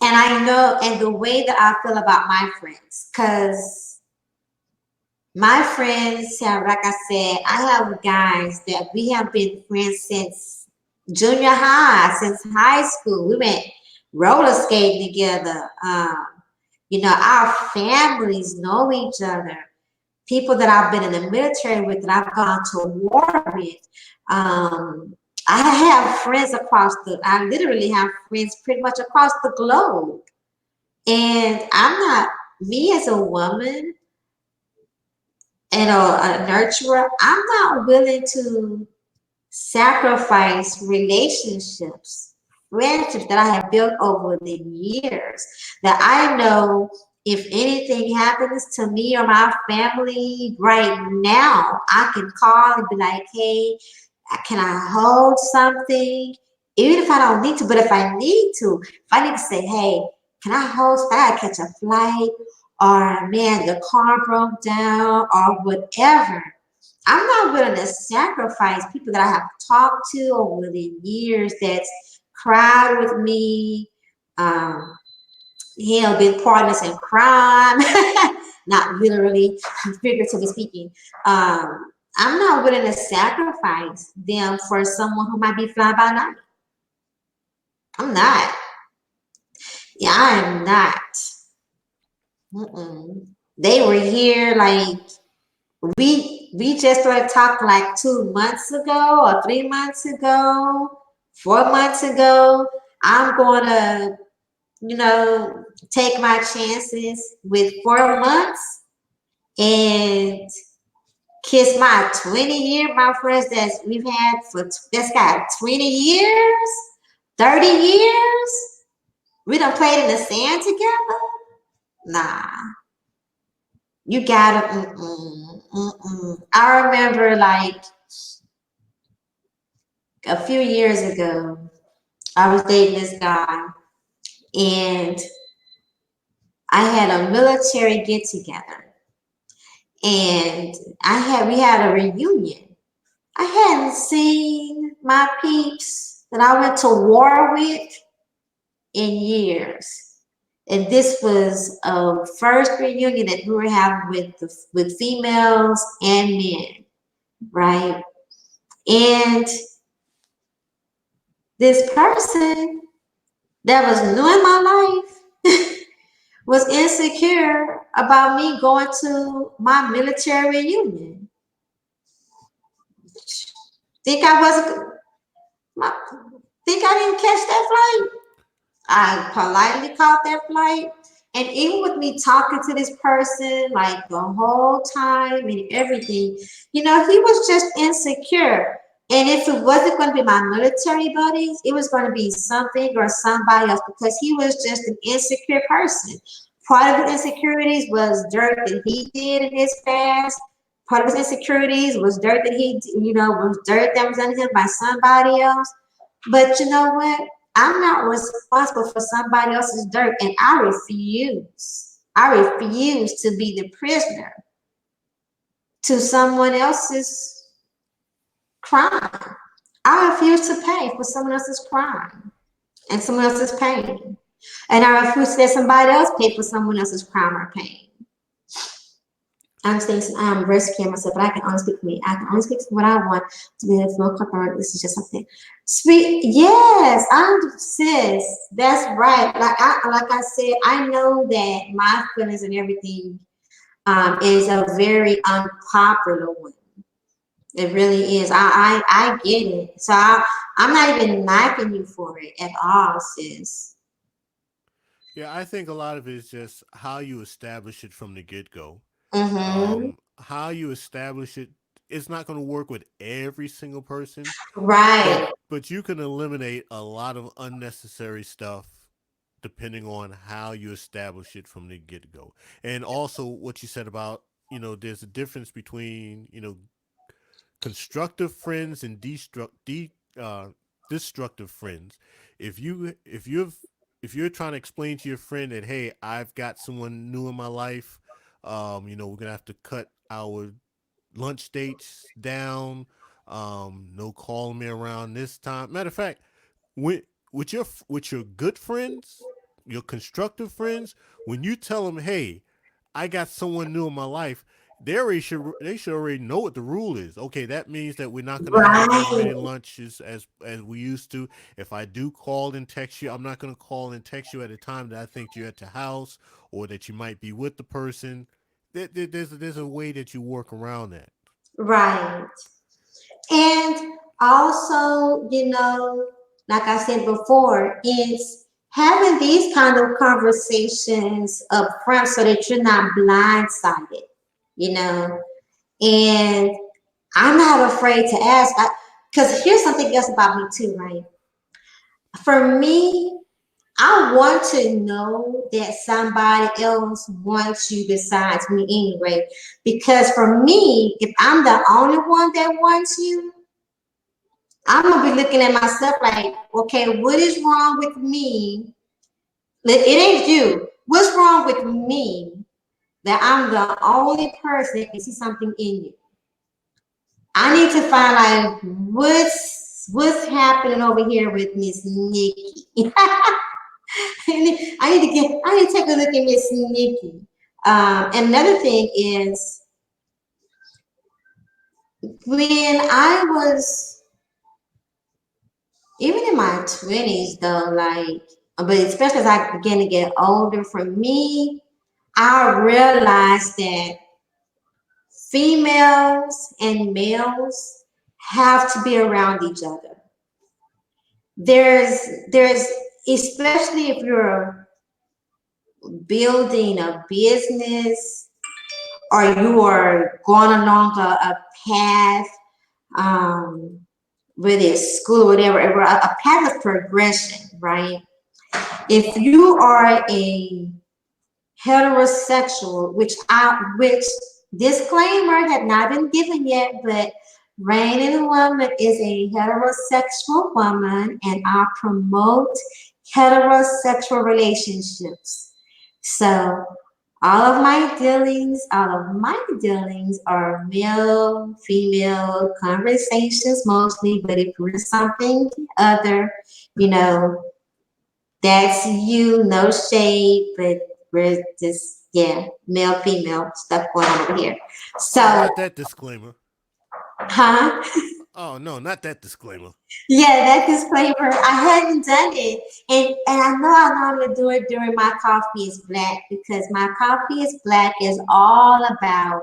and I know, and the way that I feel about my friends, because my friends have, like I said, I have guys that we have been friends since junior high, since high school. We went roller skating together. Our families know each other. People that I've been in the military with, that I've gone to war with. Um, I have friends I literally have friends pretty much across the globe. And I'm not, me as a woman and a nurturer, I'm not willing to sacrifice relationships, friendships that I have built over the years that I know if anything happens to me or my family right now, I can call and be like, hey, can I hold something? Even if I don't need to, but if I need to, if I need to say, hey, can I hold, I gotta catch a flight, or man, the car broke down, or whatever. I'm not willing to sacrifice people that I have talked to over the years that's cried with me, um, hell, been partners in crime, not literally, figuratively speaking. I'm not willing to sacrifice them for someone who might be fly by night. I'm not. Yeah, I am not. Mm-mm. They were here like we just started talking like 2 months ago or 3 months ago, 4 months ago. I'm gonna, take my chances with 4 months and kiss my 20-year, my friends that we've had that's got 20 years, 30 years. We done played in the sand together. Nah, you gotta. I remember like a few years ago, I was dating this guy, and I had a military get together, and we had a reunion. I hadn't seen my peeps that I went to war with in years. And this was a first reunion that we were having with females and men, right? And this person that was new in my life was insecure about me going to my military reunion. Think I wasn't think I didn't catch that flight? I politely caught that flight. And even with me talking to this person like the whole time and everything, he was just insecure. And if it wasn't going to be my military buddies, it was going to be something or somebody else because he was just an insecure person. Part of his insecurities was dirt that he did in his past. Part of his insecurities was dirt that was dirt that was done to him by somebody else. But you know what? I'm not responsible for somebody else's dirt, and I refuse. I refuse to be the prisoner to someone else's crime. I refuse to pay for someone else's crime and someone else's pain. And I refuse to let somebody else pay for someone else's crime or pain. I'm saying I'm rescuing myself, but I can only speak for me. I can only speak for what I want to be a no corporate. This is just something. Sweet, yes, sis. That's right. Like I said, I know that my feelings and everything is a very unpopular one. It really is. I get it. So I'm not even knocking you for it at all, sis. Yeah, I think a lot of it is just how you establish it from the get go. Mm-hmm. How you establish it, it's not going to work with every single person, but Right. you can eliminate a lot of unnecessary stuff depending on how you establish it from the get go. And also what you said about, there's a difference between, constructive friends and destructive friends. If you if you're trying to explain to your friend that, hey, I've got someone new in my life, we're gonna have to cut our lunch dates down. No calling me around this time. Matter of fact, with with your good friends, your constructive friends, when you tell them, hey, I got someone new in my life, they should already know what the rule is. Okay, that means that we're not going to have as Right. many lunches as we used to. If I do call and text you, I'm not going to call and text you at a time that I think you're at the house or that you might be with the person. There's a way that you work around that. Right. And also, like I said before, is having these kind of conversations up front so that you're not blindsided, you know. And I'm not afraid to ask, because here's something else about me too, right? For me, I want to know that somebody else wants you besides me anyway. Because for me, if I'm the only one that wants you, I'm gonna be looking at myself like, okay, what is wrong with me? It ain't you. What's wrong with me that I'm the only person that can see something in you? I need to find like what's happening over here with Miss Nikki. I need to take a look at Miss Nikki. Another thing is when I was even in my 20s though, like, but especially as I began to get older, for me, I realized that females and males have to be around each other. There's especially if you're building a business or you are going along a path, um, whether it's school or whatever, a path of progression, right? If you are a heterosexual, which disclaimer had not been given yet, but Rain and Woman is a heterosexual woman, and I promote heterosexual relationships. So all of my dealings are male, female conversations mostly, but if you're something other, you know, that's you, no shade, but we're just, yeah, male, female stuff going on over here. Oh, So, not that disclaimer. huh? Oh no, not that disclaimer. Yeah, that disclaimer, I hadn't done it. And I know I normally do it during My Coffee is Black because My Coffee is Black is all about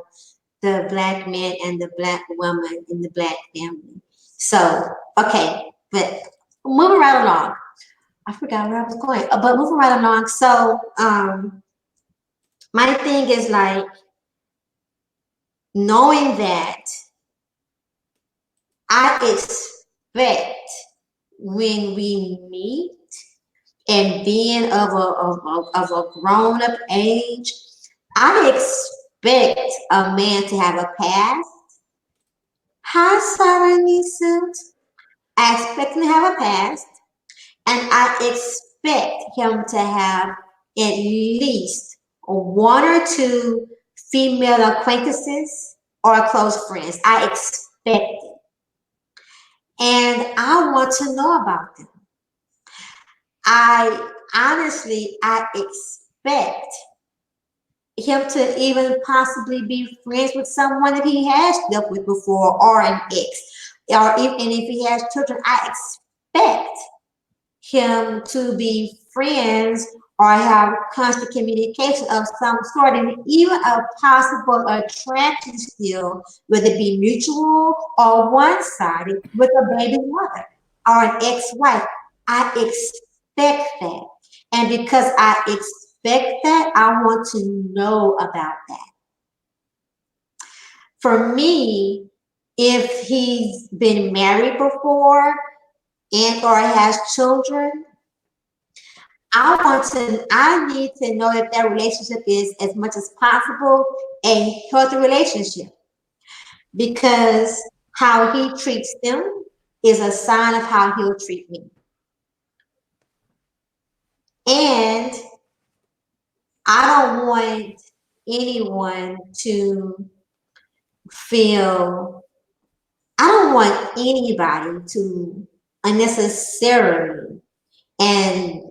the black man and the black woman in the black family. So, okay, but moving right along. I forgot where I was going, but moving right along. So, my thing is like knowing that I expect when we meet and being of a grown up age, I expect a man to have a past. Hi, Sarah Nisu. I expect him to have a past, and I expect him to have at least one or two female acquaintances or close friends. I expect it. And I want to know about them. I expect him to even possibly be friends with someone that he has slept with before or an ex. Or even and if he has children, I expect him to be friends or have constant communication of some sort and even a possible attraction still, whether it be mutual or one-sided with a baby mother or an ex-wife. I expect that. And because I expect that, I want to know about that. For me, if he's been married before and or has children, I need to know that that relationship is as much as possible a healthy relationship because how he treats them is a sign of how he'll treat me. And I don't want anyone to feel, I don't want anybody to unnecessarily and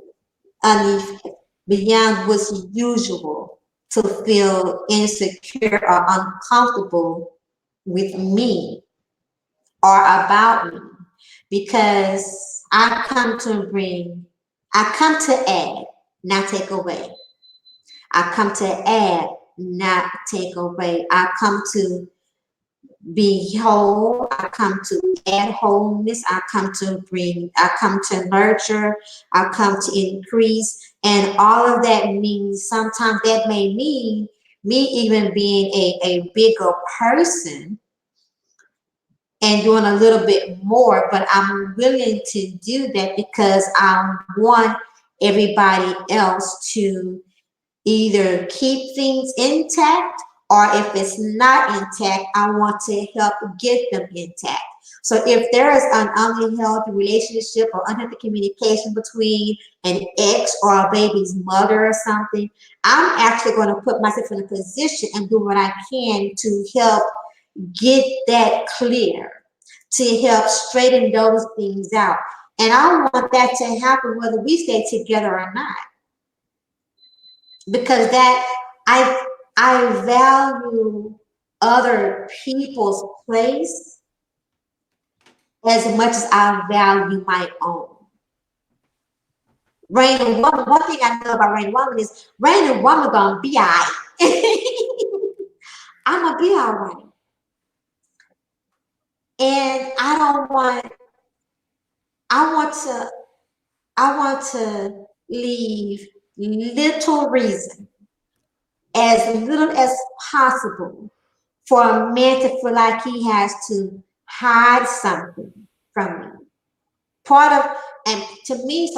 beyond what's usual to feel insecure or uncomfortable with me or about me because I come to add, not take away. I come to add, not take away. I come to be whole. I come to add wholeness. I come to nurture. I come to increase. And all of that means sometimes that may mean me even being a bigger person and doing a little bit more, but I'm willing to do that because I want everybody else to either keep things intact, or if it's not intact, I want to help get them intact. So if there is an unhealthy relationship or unhealthy communication between an ex or a baby's mother or something, I'm actually going to put myself in a position and do what I can to help get that clear, to help straighten those things out. And I want that to happen whether we stay together or not, because that I value other people's place as much as I value my own. Rain and Woman, one thing I know about Rain and Woman is Rain and Woman gonna be all right. I'm gonna be all right. And I want to leave little reason, as little as possible, for a man to feel like he has to hide something from me. Part of, and to me,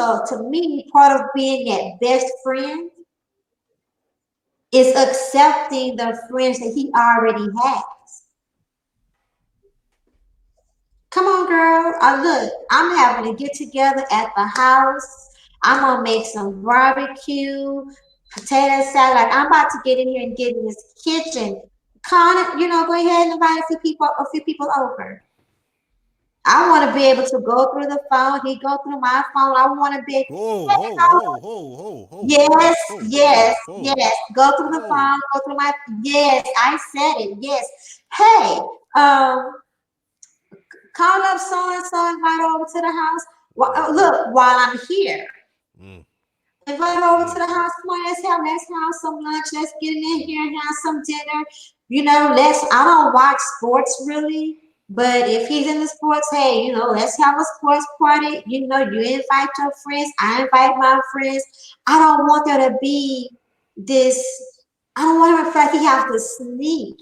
part of being that best friend is accepting the friends that he already has. Come on, girl. Look, I'm having a get together at the house. I'm gonna make some barbecue, potato salad. Like, I'm about to get in here and get in this kitchen. Con, go ahead and invite a few people over. I want to be able to go through the phone. He go through my phone. I want to be. Whoa, ho, ho, ho, ho, ho, ho, Yes, ho, ho, yes, ho, yes. Go through the ho. phone. Go through my. Yes, I said it. Yes. Hey, um, call up so and so. Invite over to the house. Well, look, while I'm here, Mm, invite over to mm. the house. Come on, let's have some lunch. Let's get in here and have some dinner. I don't watch sports really, but if he's in the sports, hey, let's have a sports party. You invite your friends, I invite my friends. I don't want there to be this, I don't want him to feel like he has to sneak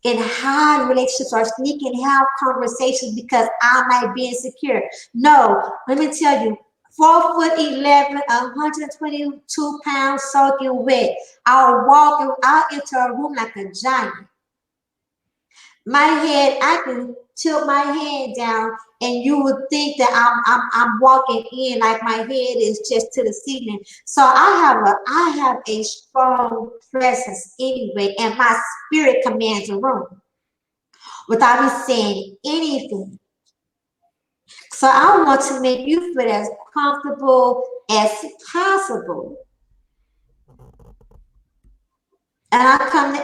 and hide relationships or sneak and have conversations because I might be insecure. No, let me tell you, 4'11", 122 pounds, soaking wet. I'll walk out into a room like a giant. My head, I can tilt my head down, and you would think that I'm walking in like my head is just to the ceiling. So I have a strong presence anyway, and my spirit commands the room without me saying anything. So I want to make you feel as comfortable as possible. And I come to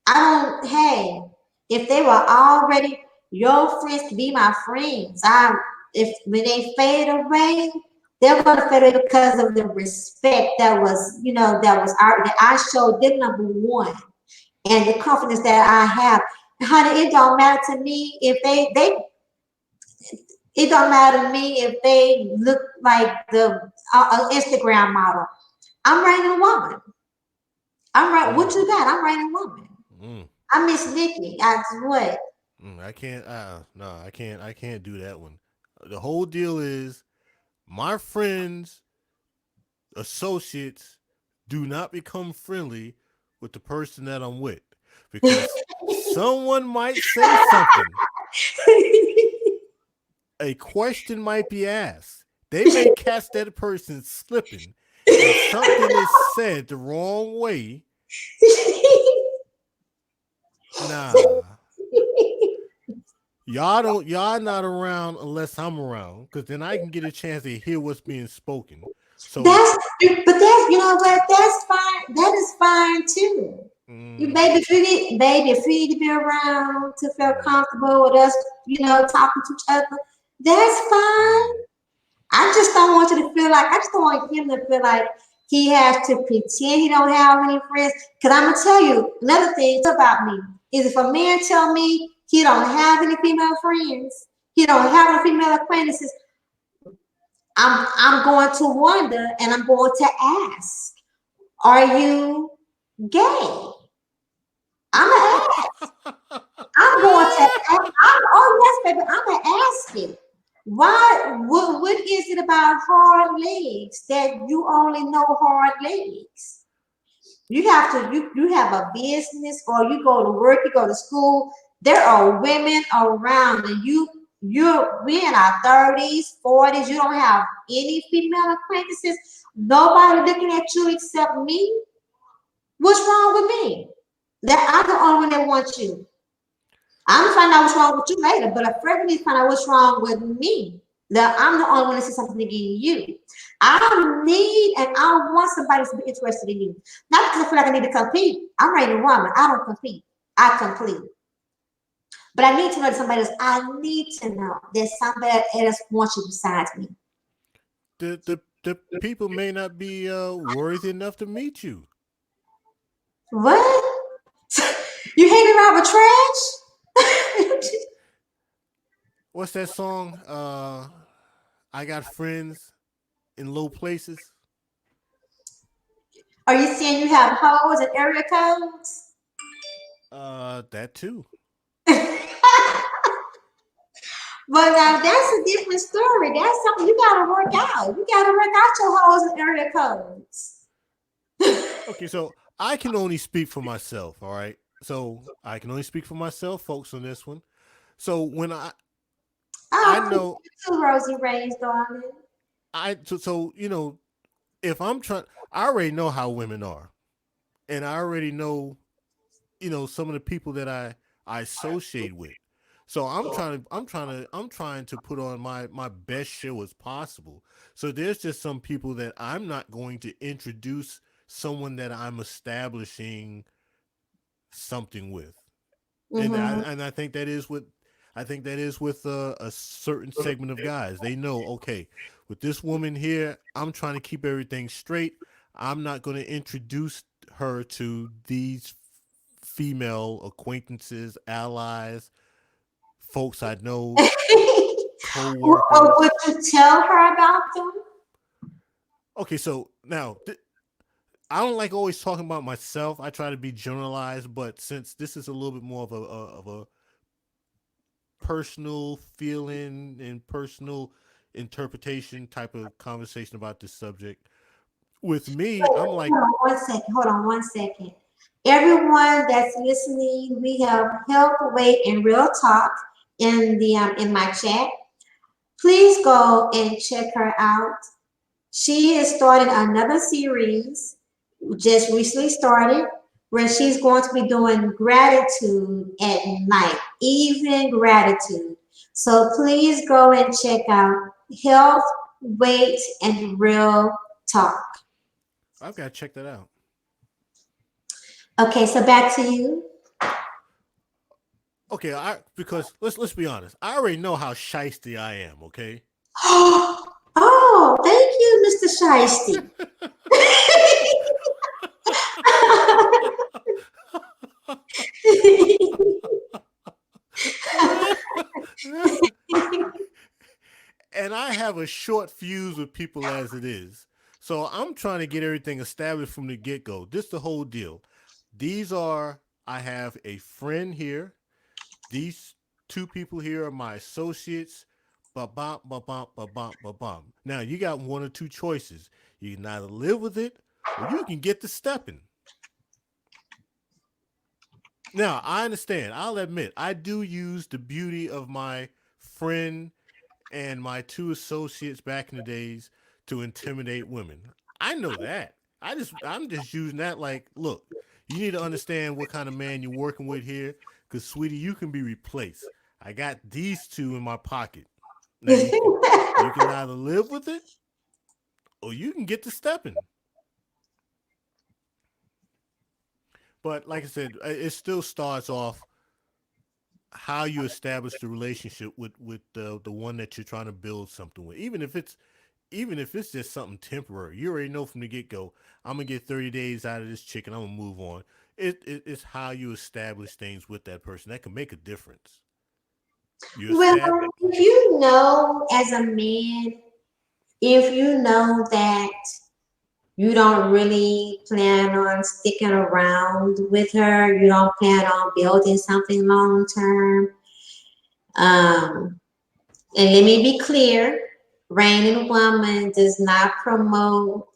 add, hey, if they were already your friends to be my friends, if when they fade away, they're gonna fade away because of the respect that I showed them, number one, and the confidence that I have. Honey, it don't matter to me if they it don't matter to me if they look like the Instagram model. I'm rating a woman. I'm right. What Mm, you got? I'm rating a woman. mm, I Miss Nikki. I what? I can't. No, I can't. I can't do that one. The whole deal is my friends, associates, do not become friendly with the person that I'm with because someone might say something. A question might be asked. They may catch that person slipping, and something is said the wrong way. Nah, y'all not around unless I'm around, because then I can get a chance to hear what's being spoken. So, That's you know what? That's fine. That is fine too. mm, Baby, if you need to be around to feel mm, comfortable with us, talking to each other, that's fine. mm, I just don't want you to feel like, I just don't want him to feel like he has to pretend he don't have any friends. Cause I'm gonna tell you another thing about me is, if a man tell me he don't have any female friends, he don't have any female acquaintances, I'm going to wonder, and I'm going to ask, are you gay? I'm gonna ask. I'm going to. Oh yes, baby. I'm gonna ask you. What is it about hard legs that you only know hard legs? You have to you have a business or you go to work, you go to school. There are women around and we in our 30s, 40s, you don't have any female acquaintances. Nobody looking at you except me. What's wrong with me? That I'm the only one that wants you. I'm gonna find out what's wrong with you later, but I first need to find out what's wrong with me. That I'm the only one that sees something in you. I need and I want somebody to be interested in you. Not because I feel like I need to compete. I'm ready to woman. I don't compete. I complete. But I need to know that somebody else. I need to know that somebody else wants you besides me. The people may not be worthy enough to meet you. What? You hanging around with trash? What's that song? I got friends in low places. Are you saying you have hoes and area codes? That too. But now that's a different story. That's something you gotta work out. You gotta work out your hoes and area codes. Okay, so I can only speak for myself. All right, so I can only speak for myself, folks, on this one. So when I Oh, know too, Rosie Ray's darling. so if I'm trying, I already know how women are, and I already know some of the people that I associate with. So I'm trying to put on my best show as possible. So there's just some people that I'm not going to introduce someone that I'm establishing something with. Mm-hmm. And I think that is with a certain segment of guys. They know, okay, with this woman here, I'm trying to keep everything straight. I'm not going to introduce her to these female acquaintances, allies, folks I know, Or co-workers. would you tell her about them? Okay, so now I don't like always talking about myself. I try to be generalized, but since this is a little bit more of a personal feeling and personal interpretation type of conversation about this subject, with me, I'm Hold like, on one second. Hold on one second. Everyone that's listening, we have health, weight, and real talk in my chat. Please go and check her out. She is starting another series, just recently started, where she's going to be doing gratitude at night, evening gratitude. So please go and check out Health, Weight, and Real Talk. I've got to check that out. Okay, so back to you. Okay, I because let's be honest. I already know how shisty I am. Okay. Oh, thank you, Mr. Shiesty. And I have a short fuse with people as it is. So I'm trying to get everything established from the get go. This is the whole deal. I have a friend here. These two people here are my associates. Ba bum ba bum ba bum ba bum. Now you got one or two choices. You can either live with it or you can get to stepping. Now I understand. I'll admit I do use the beauty of my friend and my two associates back in the days to intimidate women. I know that. I'm just using that like, look, you need to understand what kind of man you're working with here, because sweetie, you can be replaced. I got these two in my pocket. Now you can either live with it or you can get to stepping. But like I said, it still starts off how you establish the relationship with the one that you're trying to build something with. Even if it's just something temporary, you already know from the get go, I'm gonna get 30 days out of this chick and I'm gonna move on. It's how you establish things with that person that can make a difference. You Well, establish. if you know as a man, if you know that you don't really plan on sticking around with her, you don't plan on building something long term, um, And let me be clear, Raining Woman does not promote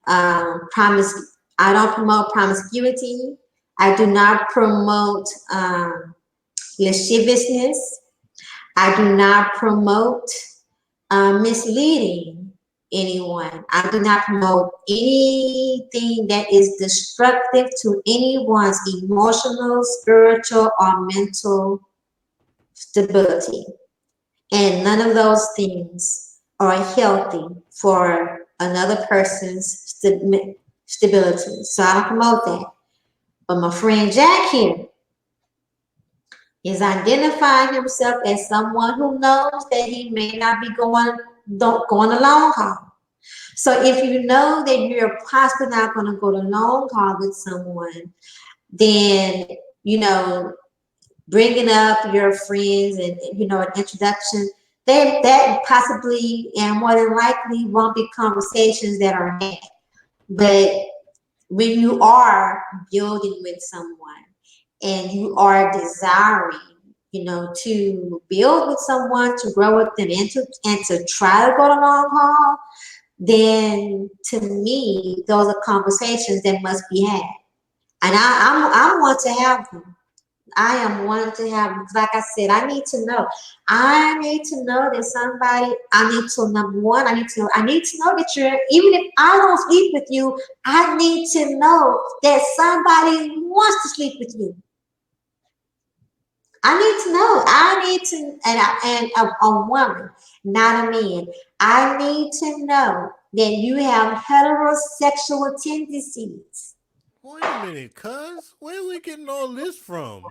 promise. I don't promote promiscuity. I do not promote lasciviousness. I do not promote misleading anyone. I do not promote anything that is destructive to anyone's emotional, spiritual, or mental stability. And none of those things are healthy for another person's stability. So I don't promote that. But my friend Jack here is identifying himself as someone who knows that he may not be going a long haul. So if you know that you're possibly not going to go the long haul with someone, then bringing up your friends and an introduction, that possibly and more than likely won't be conversations that are had. But when you are building with someone and you are desiring, to build with someone, to grow with them, and to try to go the long haul, then to me, those are conversations that must be had. And I want to have them. I am wanting to have them because, like I said, I need to know. I need to know that somebody. I need to number one. I need to know. I need to know that you're. Even if I don't sleep with you, I need to know that somebody wants to sleep with you. I need to know. I need to, and a woman, not a man. I need to know that you have heterosexual tendencies. Wait a minute, cuz. Where are we getting all this from?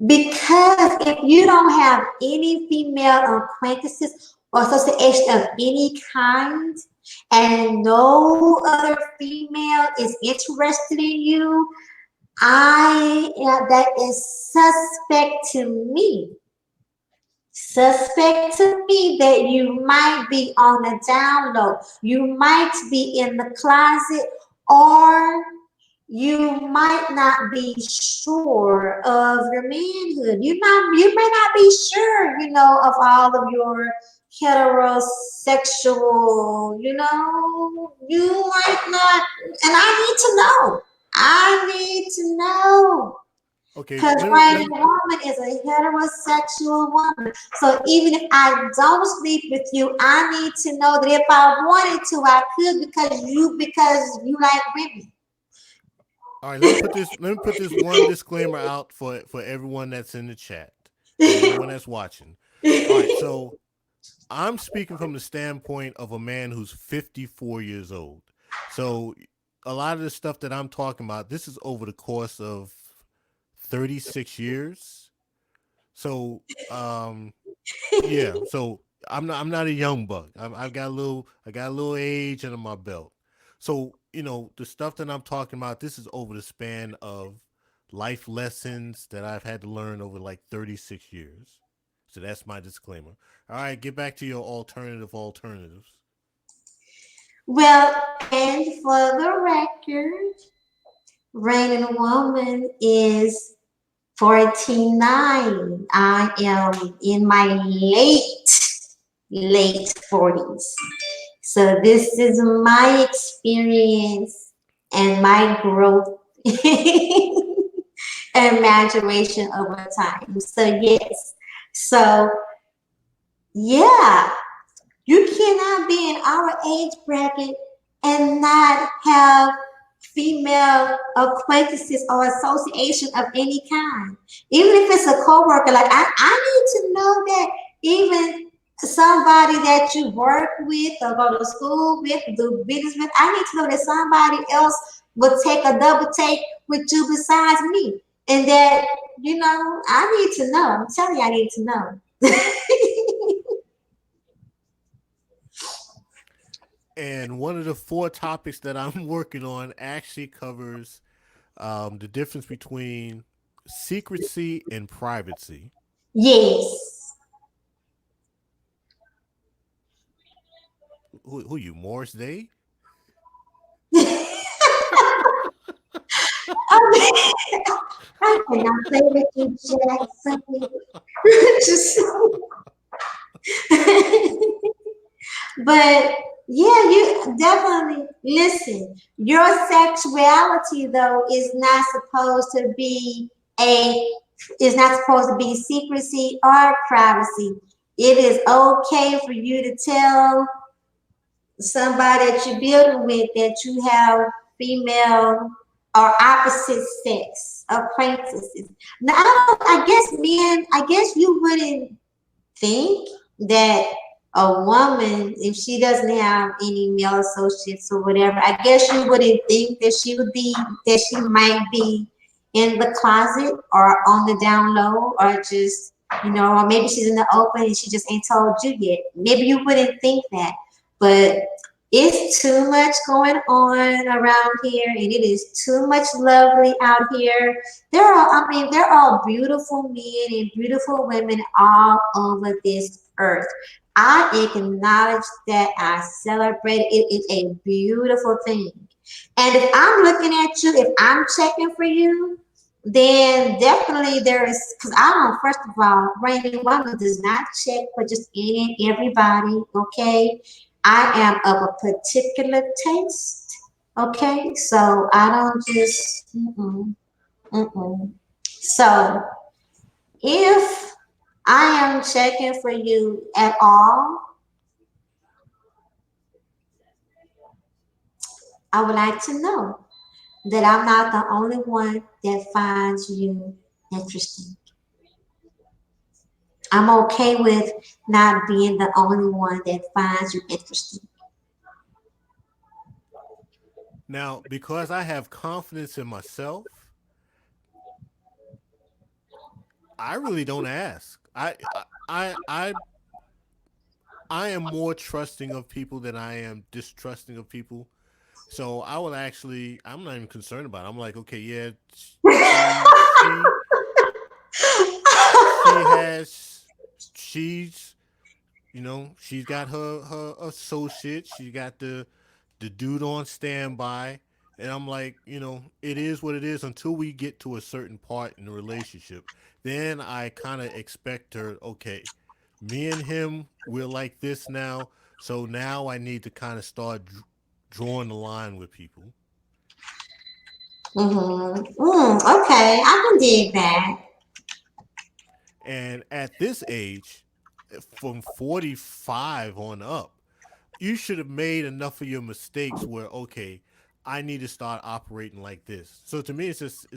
Because if you don't have any female acquaintances or association of any kind, and no other female is interested in you, that is suspect to me. Suspect to me that you might be on a down low. You might be in the closet, or you might not be sure of your manhood. You may not be sure, of all of your heterosexual, you might not, and I need to know. I need to know. Okay, Because Raining Woman is a heterosexual woman. So even if I don't sleep with you, I need to know that if I wanted to, I could because you like women. all right, let me put this one disclaimer out for everyone that's in the chat and everyone that's watching. All right, so I'm speaking from the standpoint of a man who's 54 years old. So a lot of the stuff that I'm talking about, this is over the course of 36 years. So yeah, so I'm not a young buck. I got a little age under my belt. So the stuff that I'm talking about, this is over the span of life lessons that I've had to learn over like 36 years. So that's my disclaimer. All right, get back to your alternatives. Well, and for the record, Raining Woman is 49. I am in my late 40s. So this is my experience and my growth and maturation over time. So yes. So yeah, you cannot be in our age bracket and not have female acquaintances or association of any kind. Even if it's a coworker, like I need to know that even somebody that you work with or go to school with, do business with, I need to know that somebody else will take a double take with you besides me. And that, I need to know. I'm telling you, I need to know. And one of the four topics that I'm working on actually covers the difference between secrecy and privacy. Yes. Who you, Morris Day? I cannot play with you, Jackson. Just But yeah, you definitely listen. Your sexuality though a is not supposed to be secrecy or privacy. It is okay for you to tell somebody that you're building with that you have female or opposite sex acquaintances. Now, I guess men, I guess you wouldn't think that a woman, if she doesn't have any male associates or whatever, I guess you wouldn't think that she might be in the closet or on the down low or just, or maybe she's in the open and she just ain't told you yet. Maybe you wouldn't think that, but it's too much going on around here and it is too much lovely out here. There are beautiful men and beautiful women all over this earth. I acknowledge that. I celebrate it. It is a beautiful thing. And if I'm looking at you, if I'm checking for you, then definitely there is, because I don't, first of all, Rainy Woman does not check for just any and everybody, okay? I am of a particular taste, okay? So I don't just, mm-mm. So if I am checking for you at all, I would like to know that I'm not the only one that finds you interesting. I'm okay with not being the only one that finds you interesting. Now, because I have confidence in myself, I really don't ask. I I am more trusting of people than I am distrusting of people. So I will actually, I'm not even concerned about it. I'm like, okay, yeah, she has, she's, she's got her associate. She got the dude on standby. And I'm like, it is what it is until we get to a certain part in the relationship. Then I kind of expect her, okay, me and him, we're like this now. So now I need to kind of start drawing the line with people. Okay, I can dig that. And at this age, from 45 on up, you should have made enough of your mistakes where, okay, I need to start operating like this. So to me, it's just,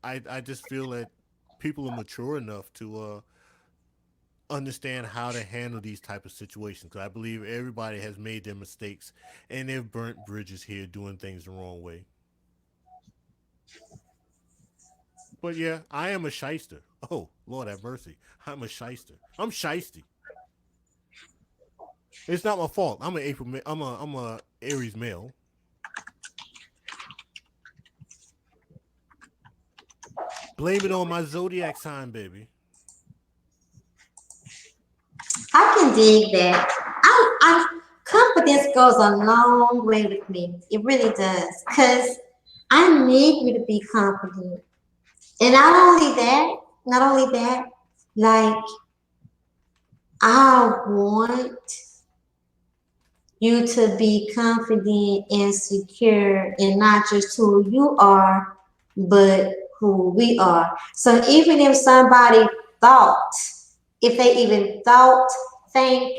I just feel that people are mature enough to understand how to handle these type of situations. Because I believe everybody has made their mistakes and they've burnt bridges here doing things the wrong way. But yeah, I am a shyster. Oh, Lord have mercy. I'm a shyster. I'm shysty. It's not my fault. I'm an April. I'm a Aries male. Blame it on my zodiac sign, baby. I can dig that. Confidence goes a long way with me. It really does. Cause I need you to be confident. And not only that, like I want you to be confident and secure in not just who you are, but who we are. So even if somebody thought, if they even thought, thunk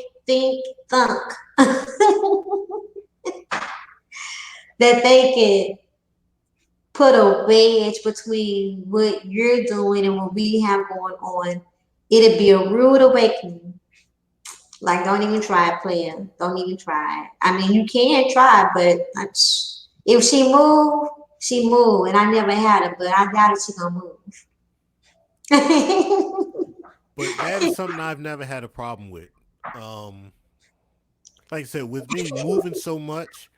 that they could put a wedge between what you're doing and what we have going on, it'd be a rude awakening. Like, don't even try it, player. Don't even try it. I mean, you can try, but if she move, and I never had it, but I doubt it she gonna move. But that is something I've never had a problem with. Um, like I said, with me moving so much,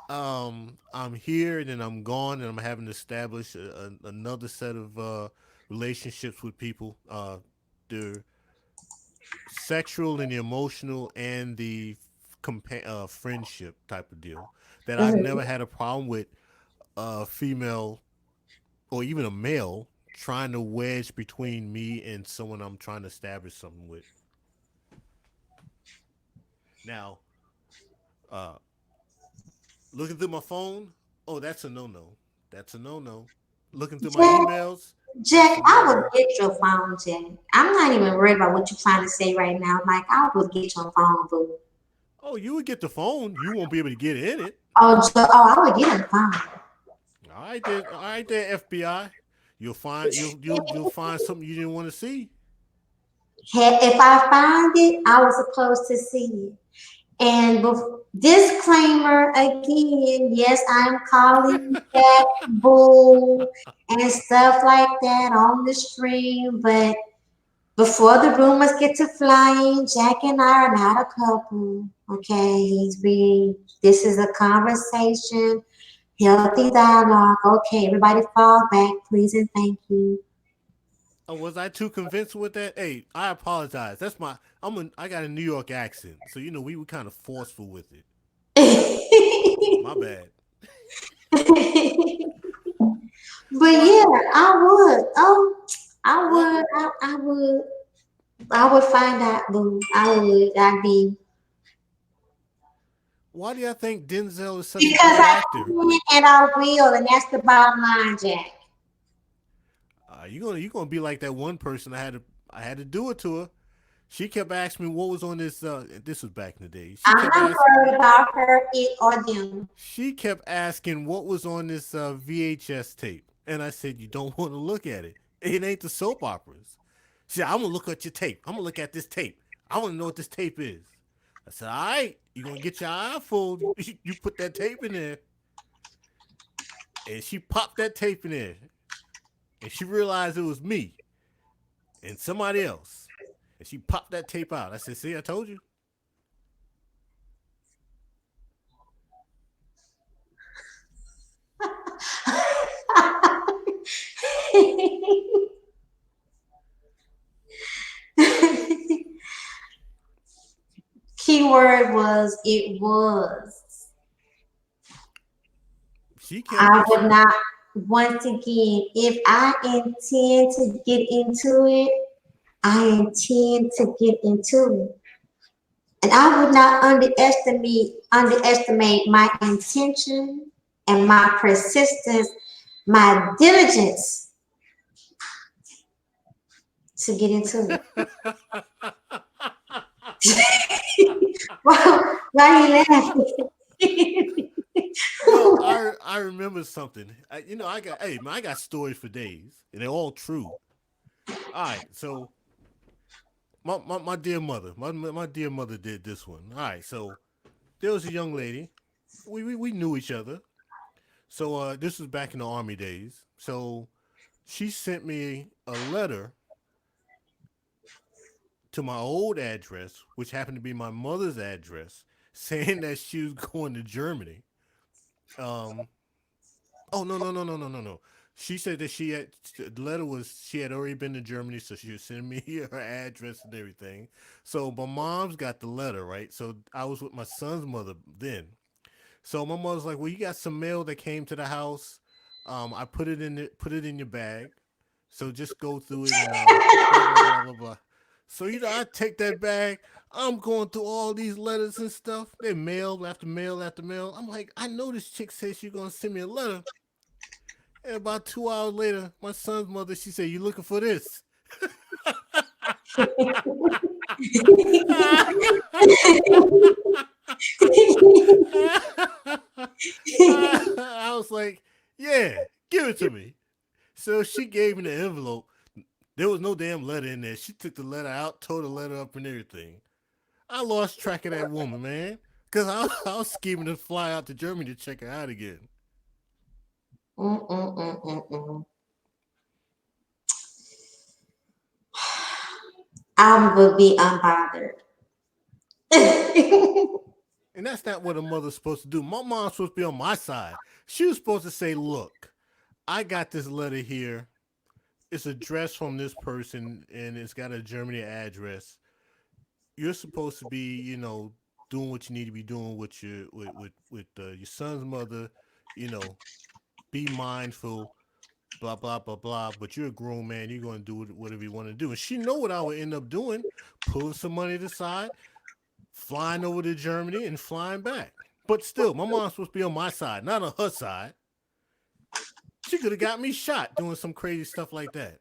I'm here and then I'm gone, and I'm having to establish another set of relationships with people. The sexual and the emotional and the friendship type of deal that I've never had a problem with a female or even a male trying to wedge between me and someone I'm trying to establish something with. Now, Uh, looking through my phone. Oh, that's a no no. That's a no no. Looking through my Jack, emails. That's Jack, a I no would no. get your phone, Jack. I'm not even worried about what you're trying to say right now. Like, I would get your phone, boo. Oh, you would get the phone. You won't be able to get in it. Oh, I would get a phone. All right there, FBI. You'll find something you didn't want to see. If I find it, I was supposed to see it. And disclaimer again, yes, I'm calling Jack Bull and stuff like that on the stream, but before the rumors get to flying, Jack and I are not a couple. Okay, this is a conversation, healthy dialogue. Okay, everybody fall back, please and thank you. Oh, was I too convinced with that? Hey, I apologize. I got a New York accent, so we were kind of forceful with it. My bad. But Why? yeah, I would. I What? would. I would. I would find out, boo. I would. I'd be Why do y'all think Denzel is such a because great I actor? can and I will, and that's the bottom line, Jack. You gonna be like that one person I had to do it to her. She kept asking me what was on this. This was back in the day. I'm not worried about her, it, or them. She kept asking what was on this VHS tape, and I said you don't want to look at it. It ain't the soap operas. She said I'm gonna look at your tape. I'm gonna look at this tape. I want to know what this tape is. I said, all right, you're gonna get your eye full. You put that tape in there, and she popped that tape in there, and she realized it was me and somebody else, and she popped that tape out. I said, see, I told you. Keyword was it was. She kept I she, would not. Once again, if I intend to get into it, I intend to get into it. And I would not underestimate my intention and my persistence, my diligence to get into it. Why are you laughing? Well, I remember something. I got stories for days, and they're all true. All right, so my dear mother, my dear mother did this one. All right, so there was a young lady. We knew each other. So this was back in the army days. So she sent me a letter to my old address, which happened to be my mother's address, saying that she was going to Germany. Um, Oh no. She said that the letter was she had already been to Germany, so she would send me her address and everything. So my mom's got the letter, right? So I was with my son's mother then. So my mother's like, "Well, you got some mail that came to the house. I put it in your bag. So just go through it and blah blah blah blah blah." So I take that bag. I'm going through all these letters and stuff. They mail after mail after mail. I'm like, I know this chick said she's gonna send me a letter. And about 2 hours later, my son's mother, she said, "You looking for this?" I was like, "Yeah, give it to me." So she gave me the envelope. There was no damn letter in there. She took the letter out, tore the letter up, and everything. I lost track of that woman, man, because I was scheming to fly out to Germany to check her out again. Mm-mm-mm-mm-mm. I would be unbothered. And that's not what a mother's supposed to do. My mom's supposed to be on my side. She was supposed to say, "Look, I got this letter here. It's addressed from this person, and it's got a Germany address. You're supposed to be, doing what you need to be doing with your son's mother. You know, be mindful. Blah blah blah blah. But you're a grown man. You're going to do whatever you want to do." And she know what I would end up doing, pulling some money aside, flying over to Germany and flying back. But still, my mom's supposed to be on my side, not on her side. She could have got me shot doing some crazy stuff like that.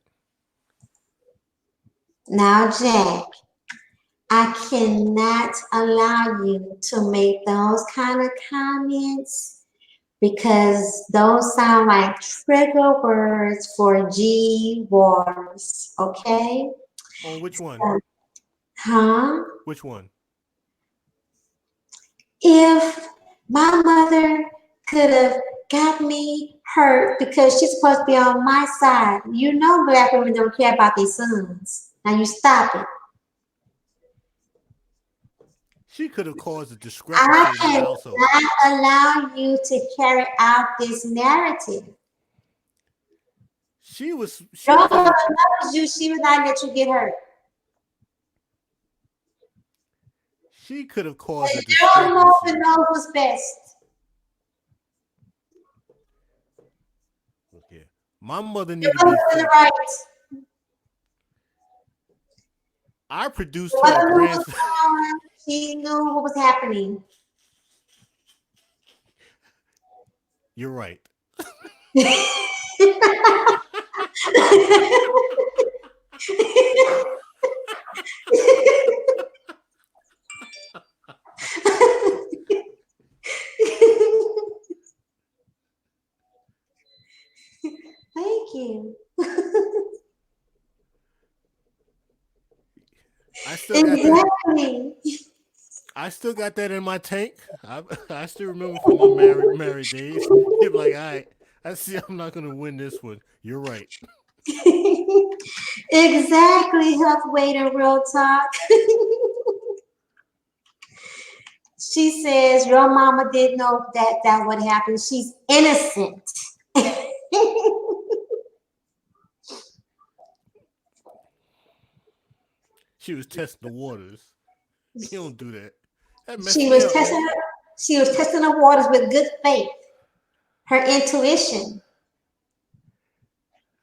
Now, Jack, I cannot allow you to make those kind of comments because those sound like trigger words for G wars. Okay? On which one? Huh? Which one? If my mother could have got me hurt because she's supposed to be on my side, you know black women don't care about their sons. Now you stop it. She could have caused a discrepancy I in the household. cannot allow you to carry out this narrative. She was Your a, mother loves you, she would not let you get hurt. she could have caused a Your mother discrepancy. knows what's best. Okay. My mother Your needed to be mother was in the fed. right. I produced Your her a mother knew what was grandson. going on. She knew what was happening. You're right. Thank you. I still got that. Exactly. I still got that in my tank. I still remember from my married days. You're like, all right, I see I'm not gonna win this one. You're right. Exactly, health weight and real talk. She says your mama didn't know that would happen. She's innocent. She was testing the waters. You don't do that. That messed She me was up, testing man. her, she was testing the waters with good faith, her intuition.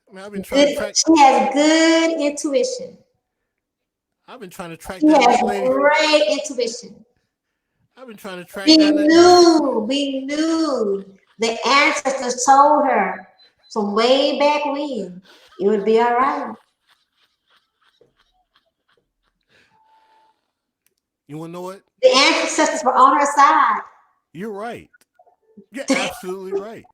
I mean, I've been trying to Good, track. she has good intuition. I've been trying to track She down has that lady. great intuition. I've been trying to track We down that. knew the ancestors told her from way back when it would be all right. You wanna know what? The ancestors were on her side. You're right. You're absolutely right.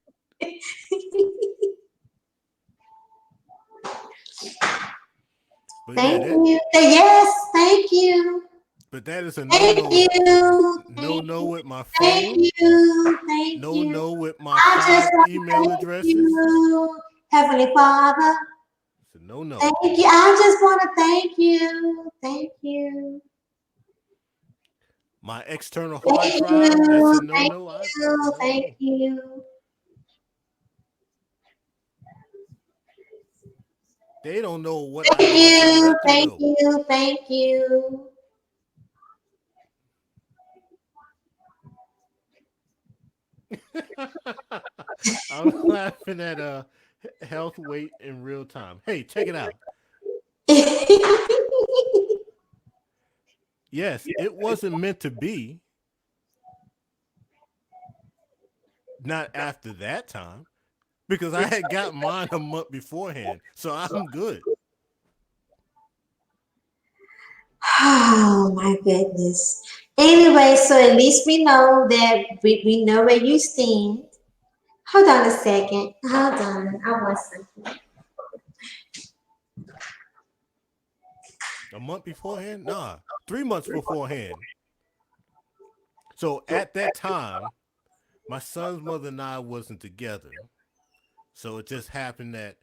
But yeah, Thank you. Yes, thank you. that is a no Thank no. you. No Thank no you. with my Thank phone. you. Thank No you. no with my I just 5 want to email thank addresses. you, Heavenly Father. It's a no no. Thank you. I just want to thank you. Thank you. My external hard Thank drive. That's a you. no Thank no. you. No Thank no. you. They don't know what I Thank go through. you. Let them Thank know. you. Thank you. I'm laughing at health weight in real time. Hey, check it out. Yes, it wasn't meant to be. Not after that time because I had got mine a month beforehand, so I'm good. Oh my goodness. Anyway, so at least we know that we know where you stand. Hold on a second. Hold on. I want something. A month beforehand? Nah, 3 months beforehand. So at that time, my son's mother and I wasn't together. So it just happened that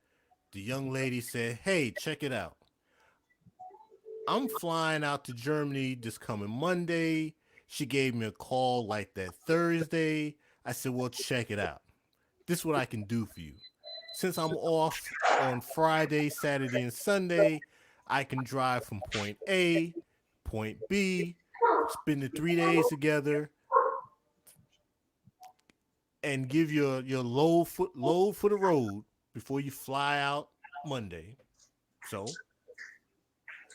the young lady said, "Hey, check it out. I'm flying out to Germany this coming Monday." She gave me a call like that Thursday. I said, "Well, check it out. This is what I can do for you. Since I'm off on Friday, Saturday, and Sunday, I can drive from point A, point B, spend the 3 days together, and give your load for the road before you fly out Monday." So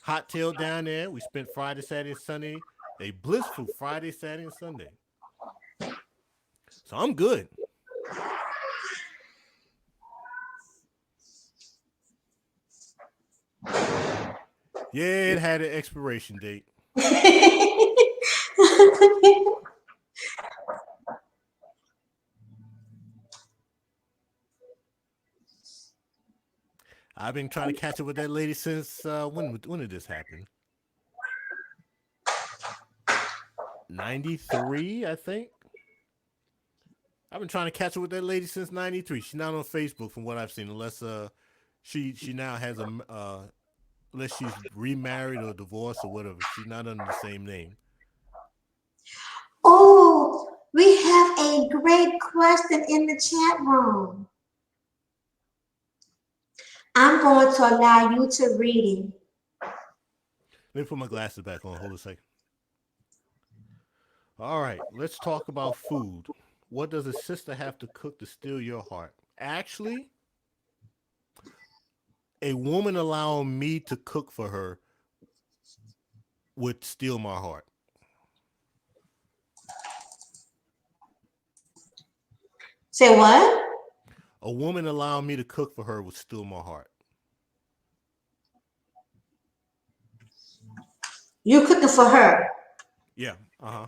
hot tail down there. We spent Friday, Saturday, Sunday A blissful Friday, Saturday, and Sunday. So I'm good. Yeah, it had an expiration date. I've been trying to catch up with that lady since when did this happen? 93, I think. I've been trying to catch up with that lady since 93. She's not on Facebook from what I've seen, unless she now has unless she's remarried or divorced or whatever. She's not under the same name. Oh, we have a great question in the chat room. I'm going to allow you to read it. Let me put my glasses back on. Hold a second. All right, let's talk about food. What does a sister have to cook to steal your heart? Actually, a woman allowing me to cook for her would steal my heart. Say what? A woman allowing me to cook for her would steal my heart. You cooking for her. Yeah. Uh huh.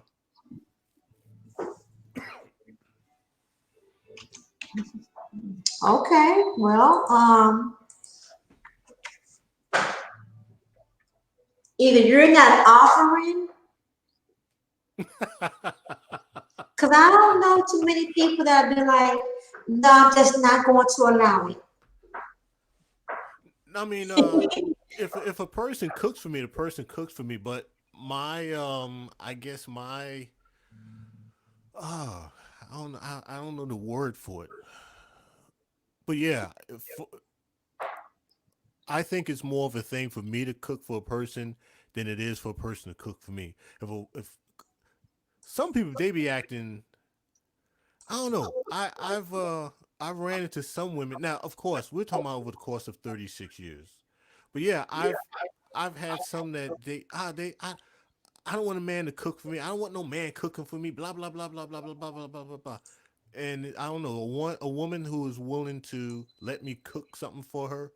Okay. Well, either you're not offering, because I don't know too many people that be like, no, I'm just not going to allow it. I mean, if a person cooks for me, the person cooks for me. But my I guess my I don't know the word for it. But yeah, I think it's more of a thing for me to cook for a person than it is for a person to cook for me. If some people they be acting, I don't know. I've ran into some women. Now, of course, we're talking about over the course of 36 years. But yeah, I've had some that I don't want a man to cook for me. I don't want no man cooking for me. Blah blah blah blah blah blah blah blah blah blah blah. And I don't know a woman who is willing to let me cook something for her.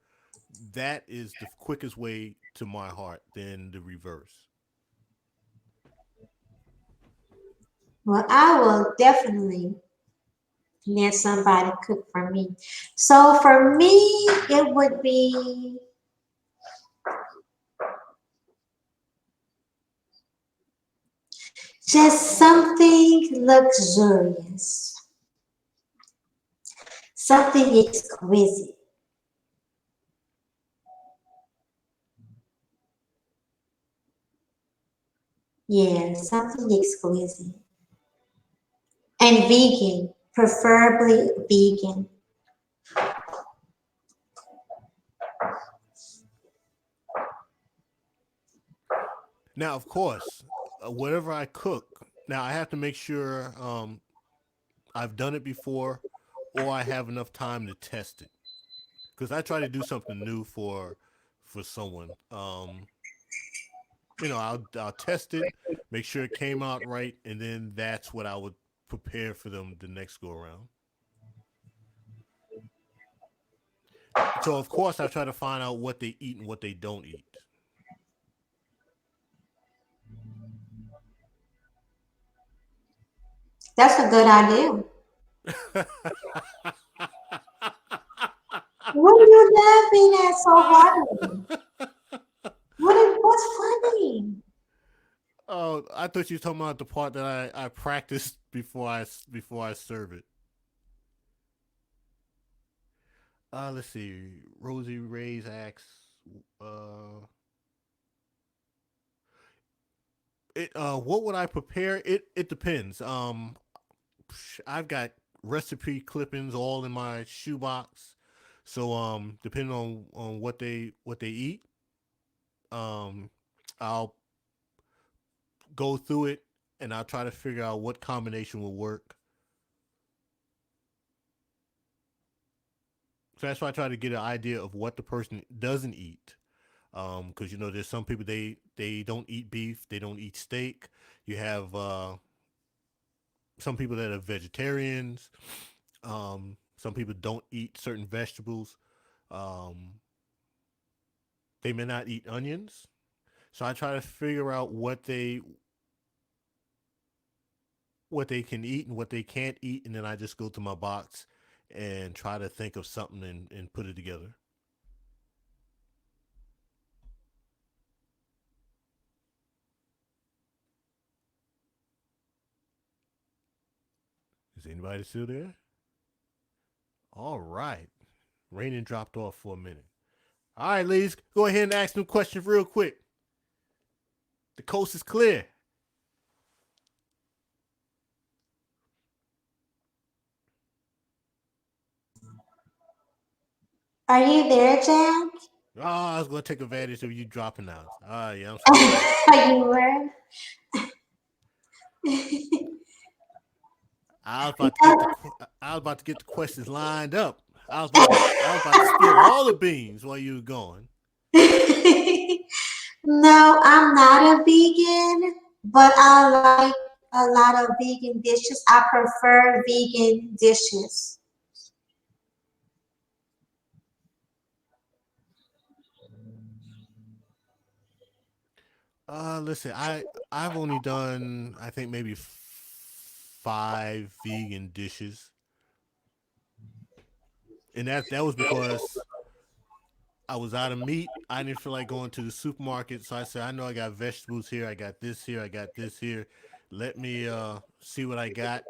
That is the quickest way to my heart than the reverse. Well, I will definitely let somebody cook for me. So for me, it would be just something luxurious, something exquisite. Yeah, something exquisite. And vegan, preferably vegan. Now, of course, whatever I cook, now I have to make sure I've done it before, or I have enough time to test it. Because I try to do something new for someone. I'll test it, make sure it came out right, and then that's what I would prepare for them the next go around. So of course I try to find out what they eat and what they don't eat. That's a good idea. What are you laughing at so hard? What's funny? Oh, I thought you were talking about the part that I practiced before I serve it. Let's see. Rosie Ray's asks, uh, what would I prepare? It depends. I've got recipe clippings all in my shoebox. So depending on what they eat, um, I'll go through it and I'll try to figure out what combination will work. So that's why I try to get an idea of what the person doesn't eat. Because you know there's some people they don't eat beef, they don't eat steak. You have some people that are vegetarians. Some people don't eat certain vegetables. Um, they may not eat onions. So I try to figure out what they can eat and what they can't eat, and then I just go to my box and try to think of something and put it together. Is anybody still there? All right. Raining dropped off for a minute. All right, ladies, go ahead and ask them questions real quick. The coast is clear. Are you there, Jack? Oh, I was gonna take advantage of you dropping out. Ah, yeah, I'm sorry. You were? I was about to get the questions lined up. I was about to spill all the beans while you were gone. No, I'm not a vegan, but I like a lot of vegan dishes. I prefer vegan dishes. Listen, I've only done I think maybe five vegan dishes, and that was because I was out of meat. I didn't feel like going to the supermarket, so I said, I know I got vegetables here, I got this here, I got this here. Let me see what I got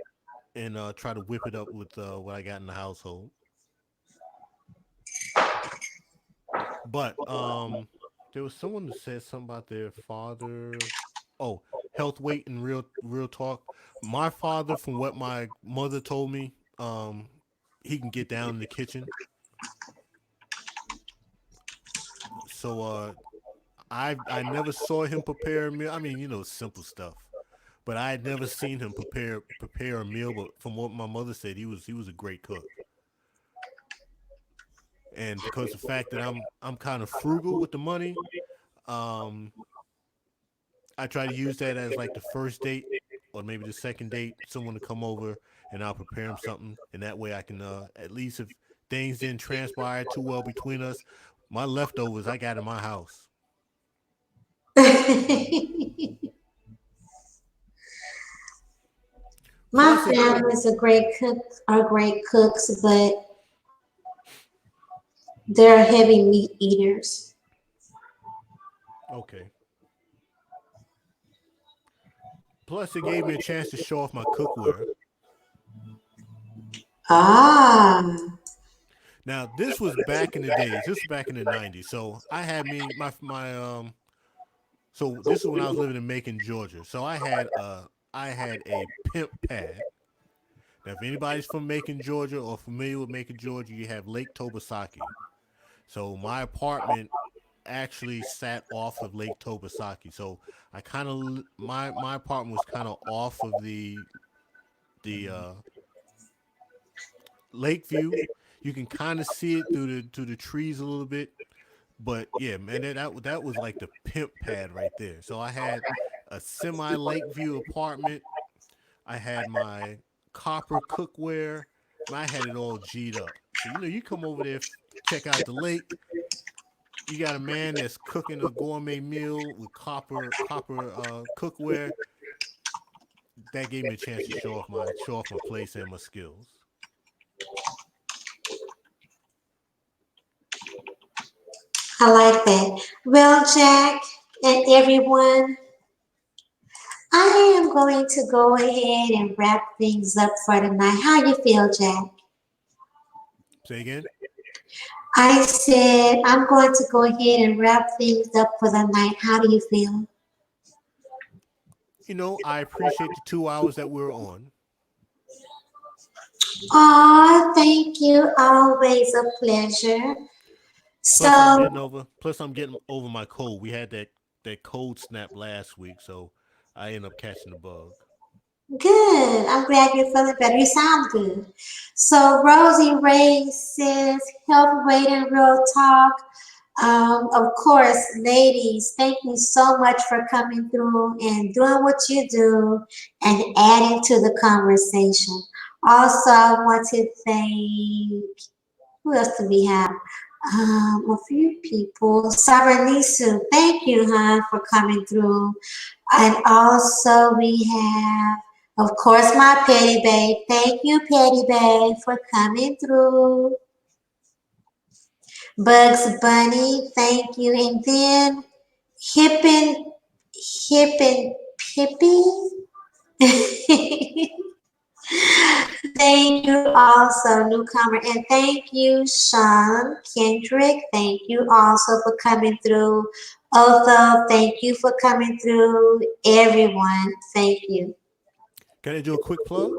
and try to whip it up with what I got in the household. But there was someone that said something about their father. Oh, health, weight, and real talk. My father, from what my mother told me, he can get down in the kitchen. So I never saw him prepare a meal. I mean, you know, simple stuff. But I had never seen him prepare a meal. But from what my mother said, he was a great cook. And because of the fact that I'm kind of frugal with the money, um, I try to use that as like the first date or maybe the second date, someone to come over and I'll prepare them something, and that way I can at least if things didn't transpire too well between us, my leftovers I got in my house. My Plus, it family's a great cook, are great cooks, but they're heavy meat eaters. okay. Plus, it gave me a chance to show off my cookware. Ah. Now, this was back in the days. This was back in the '90s. So I had me my So this is when I was living in Macon, Georgia. So I had a pimp pad. Now, if anybody's from Macon, Georgia, or familiar with Macon, Georgia, you have Lake Tobosaki. So my apartment actually sat off of Lake Tobosaki. So I kind of my apartment was kind of off of the lake view. You can kind of see it through the trees a little bit. But yeah, man, that was like the pimp pad right there. So I had a semi lake view apartment. I had my copper cookware. I had it all G'd up. So you know, you come over there, check out the lake. You got a man that's cooking a gourmet meal with copper cookware. That gave me a chance to show off my place and my skills. I like that. Well, Jack and everyone, I am going to go ahead and wrap things up for tonight. How you feel, Jack? Say again. I said I'm going to go ahead and wrap things up for the night. How do you feel? You know, I appreciate the 2 hours that we're on. Oh, thank you. Always a pleasure. So Plus I'm getting over my cold. We had that cold snap last week, so I end up catching the bug. good. I'm glad you're feeling better. You sound good. So Rosie Ray says, health, weight, and real talk. Of course, ladies, thank you so much for coming through and doing what you do and adding to the conversation. Also, I want to thank, who else do we have? A few people. Saranisu, thank you, hon, for coming through. And also we have, of course, my Petty Babe. Thank you, Petty Babe, for coming through. Bugs Bunny, thank you. And then Hippin, Hippin Pippy. Thank you also, newcomer. And thank you, Sean Kendrick. Thank you also for coming through. Otho, thank you for coming through. Everyone, thank you. Can I do a quick plug?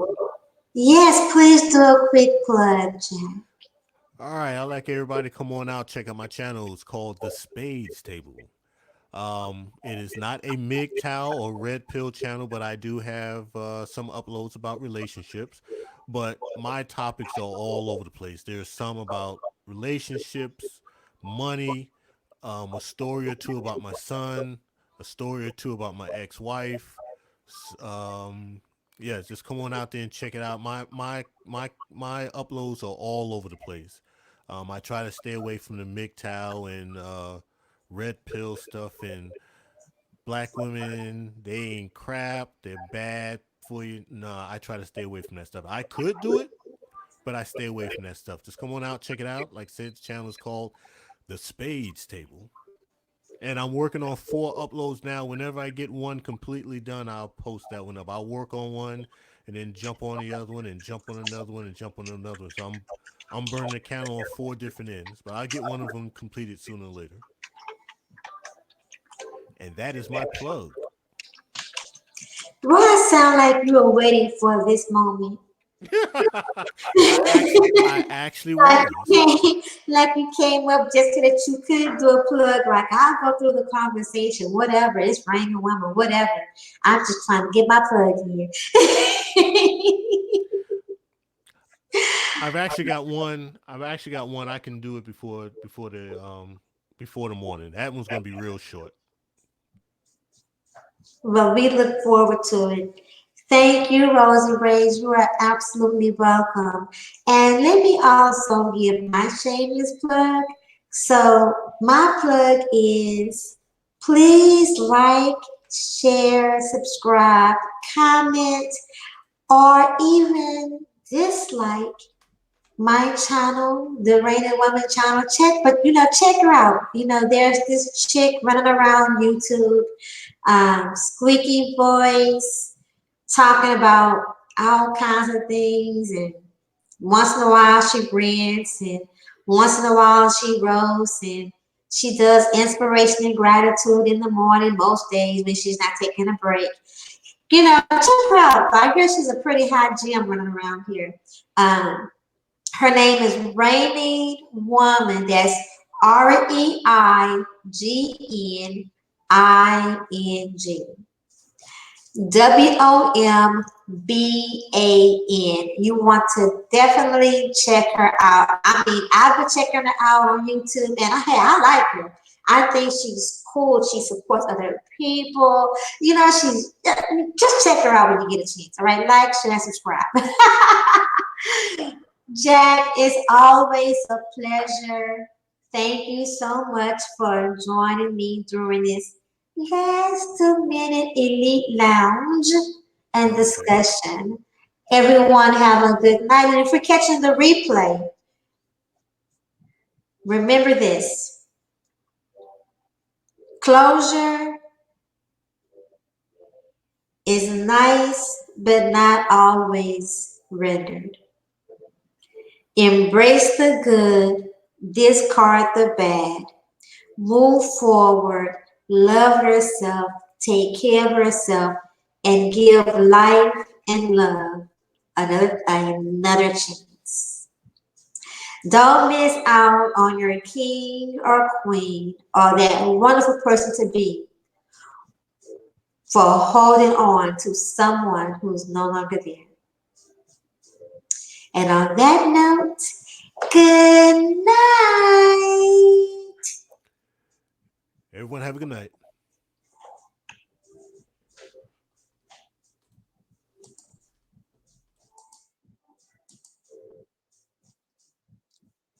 Yes, please do a quick plug, Jack. All right, I'd like everybody to come on out, check out my channel. It's called The Spades Table. It is not a MGTOW or Red Pill channel, but I do have some uploads about relationships. But my topics are all over the place. There's some about relationships, money, a story or two about my son, a story or two about my ex-wife. Yeah, just come on out there and check it out. My uploads are all over the place. I try to stay away from the MGTOW and red pill stuff and black women. They ain't crap. They're bad for you. Nah, I try to stay away from that stuff. I could do it, but I stay away from that stuff. Just come on out, check it out. Like I said, the channel is called The Spades Table. And I'm working on 4 uploads now. Whenever I get one completely done, I'll post that one up. I'll work on one and then jump on the other one and jump on another one and jump on another one. So I'm burning the candle on 4 different ends, but I'll get one of them completed sooner or later. And that is my plug. Why it sound like you were waiting for this moment? I actually Like was. you came, like you came up just so that you could do a plug. Like I'll go through the conversation, whatever. It's raining, woman, whatever. I'm just trying to get my plug in. I've actually got one. I can do it before the morning. That one's gonna be real short. Well, we look forward to it. Thank you, Rosie Reyes. You are absolutely welcome. And let me also give my shameless plug. So, my plug is please like, share, subscribe, comment, or even dislike my channel, the Rain and Woman channel. Check her out. There's this chick running around YouTube, squeaky voice, talking about all kinds of things, and once in a while she rants, and once in a while she roasts, and she does inspiration and gratitude in the morning most days when she's not taking a break. Check her out. I guess she's a pretty hot gem running around here. Um, Her name is Rainy Woman. That's REIGNING. WOMBAN. You want to definitely check her out. I mean, I've been checking her out on YouTube, and I like her. I think she's cool. She supports other people. She's just check her out when you get a chance. All right, like, share, and subscribe. Jack, it's always a pleasure. Thank you so much for joining me during this last 2 minute elite lounge and Okay. discussion. Everyone have a good night. And if you're catching the replay, remember this: closure is nice, but not always rendered. Embrace the good, discard the bad. Move forward, love yourself, take care of yourself, and give life and love another chance. Don't miss out on your king or queen or that wonderful person to be for holding on to someone who's no longer there. And on that note, good night. Everyone have a good night.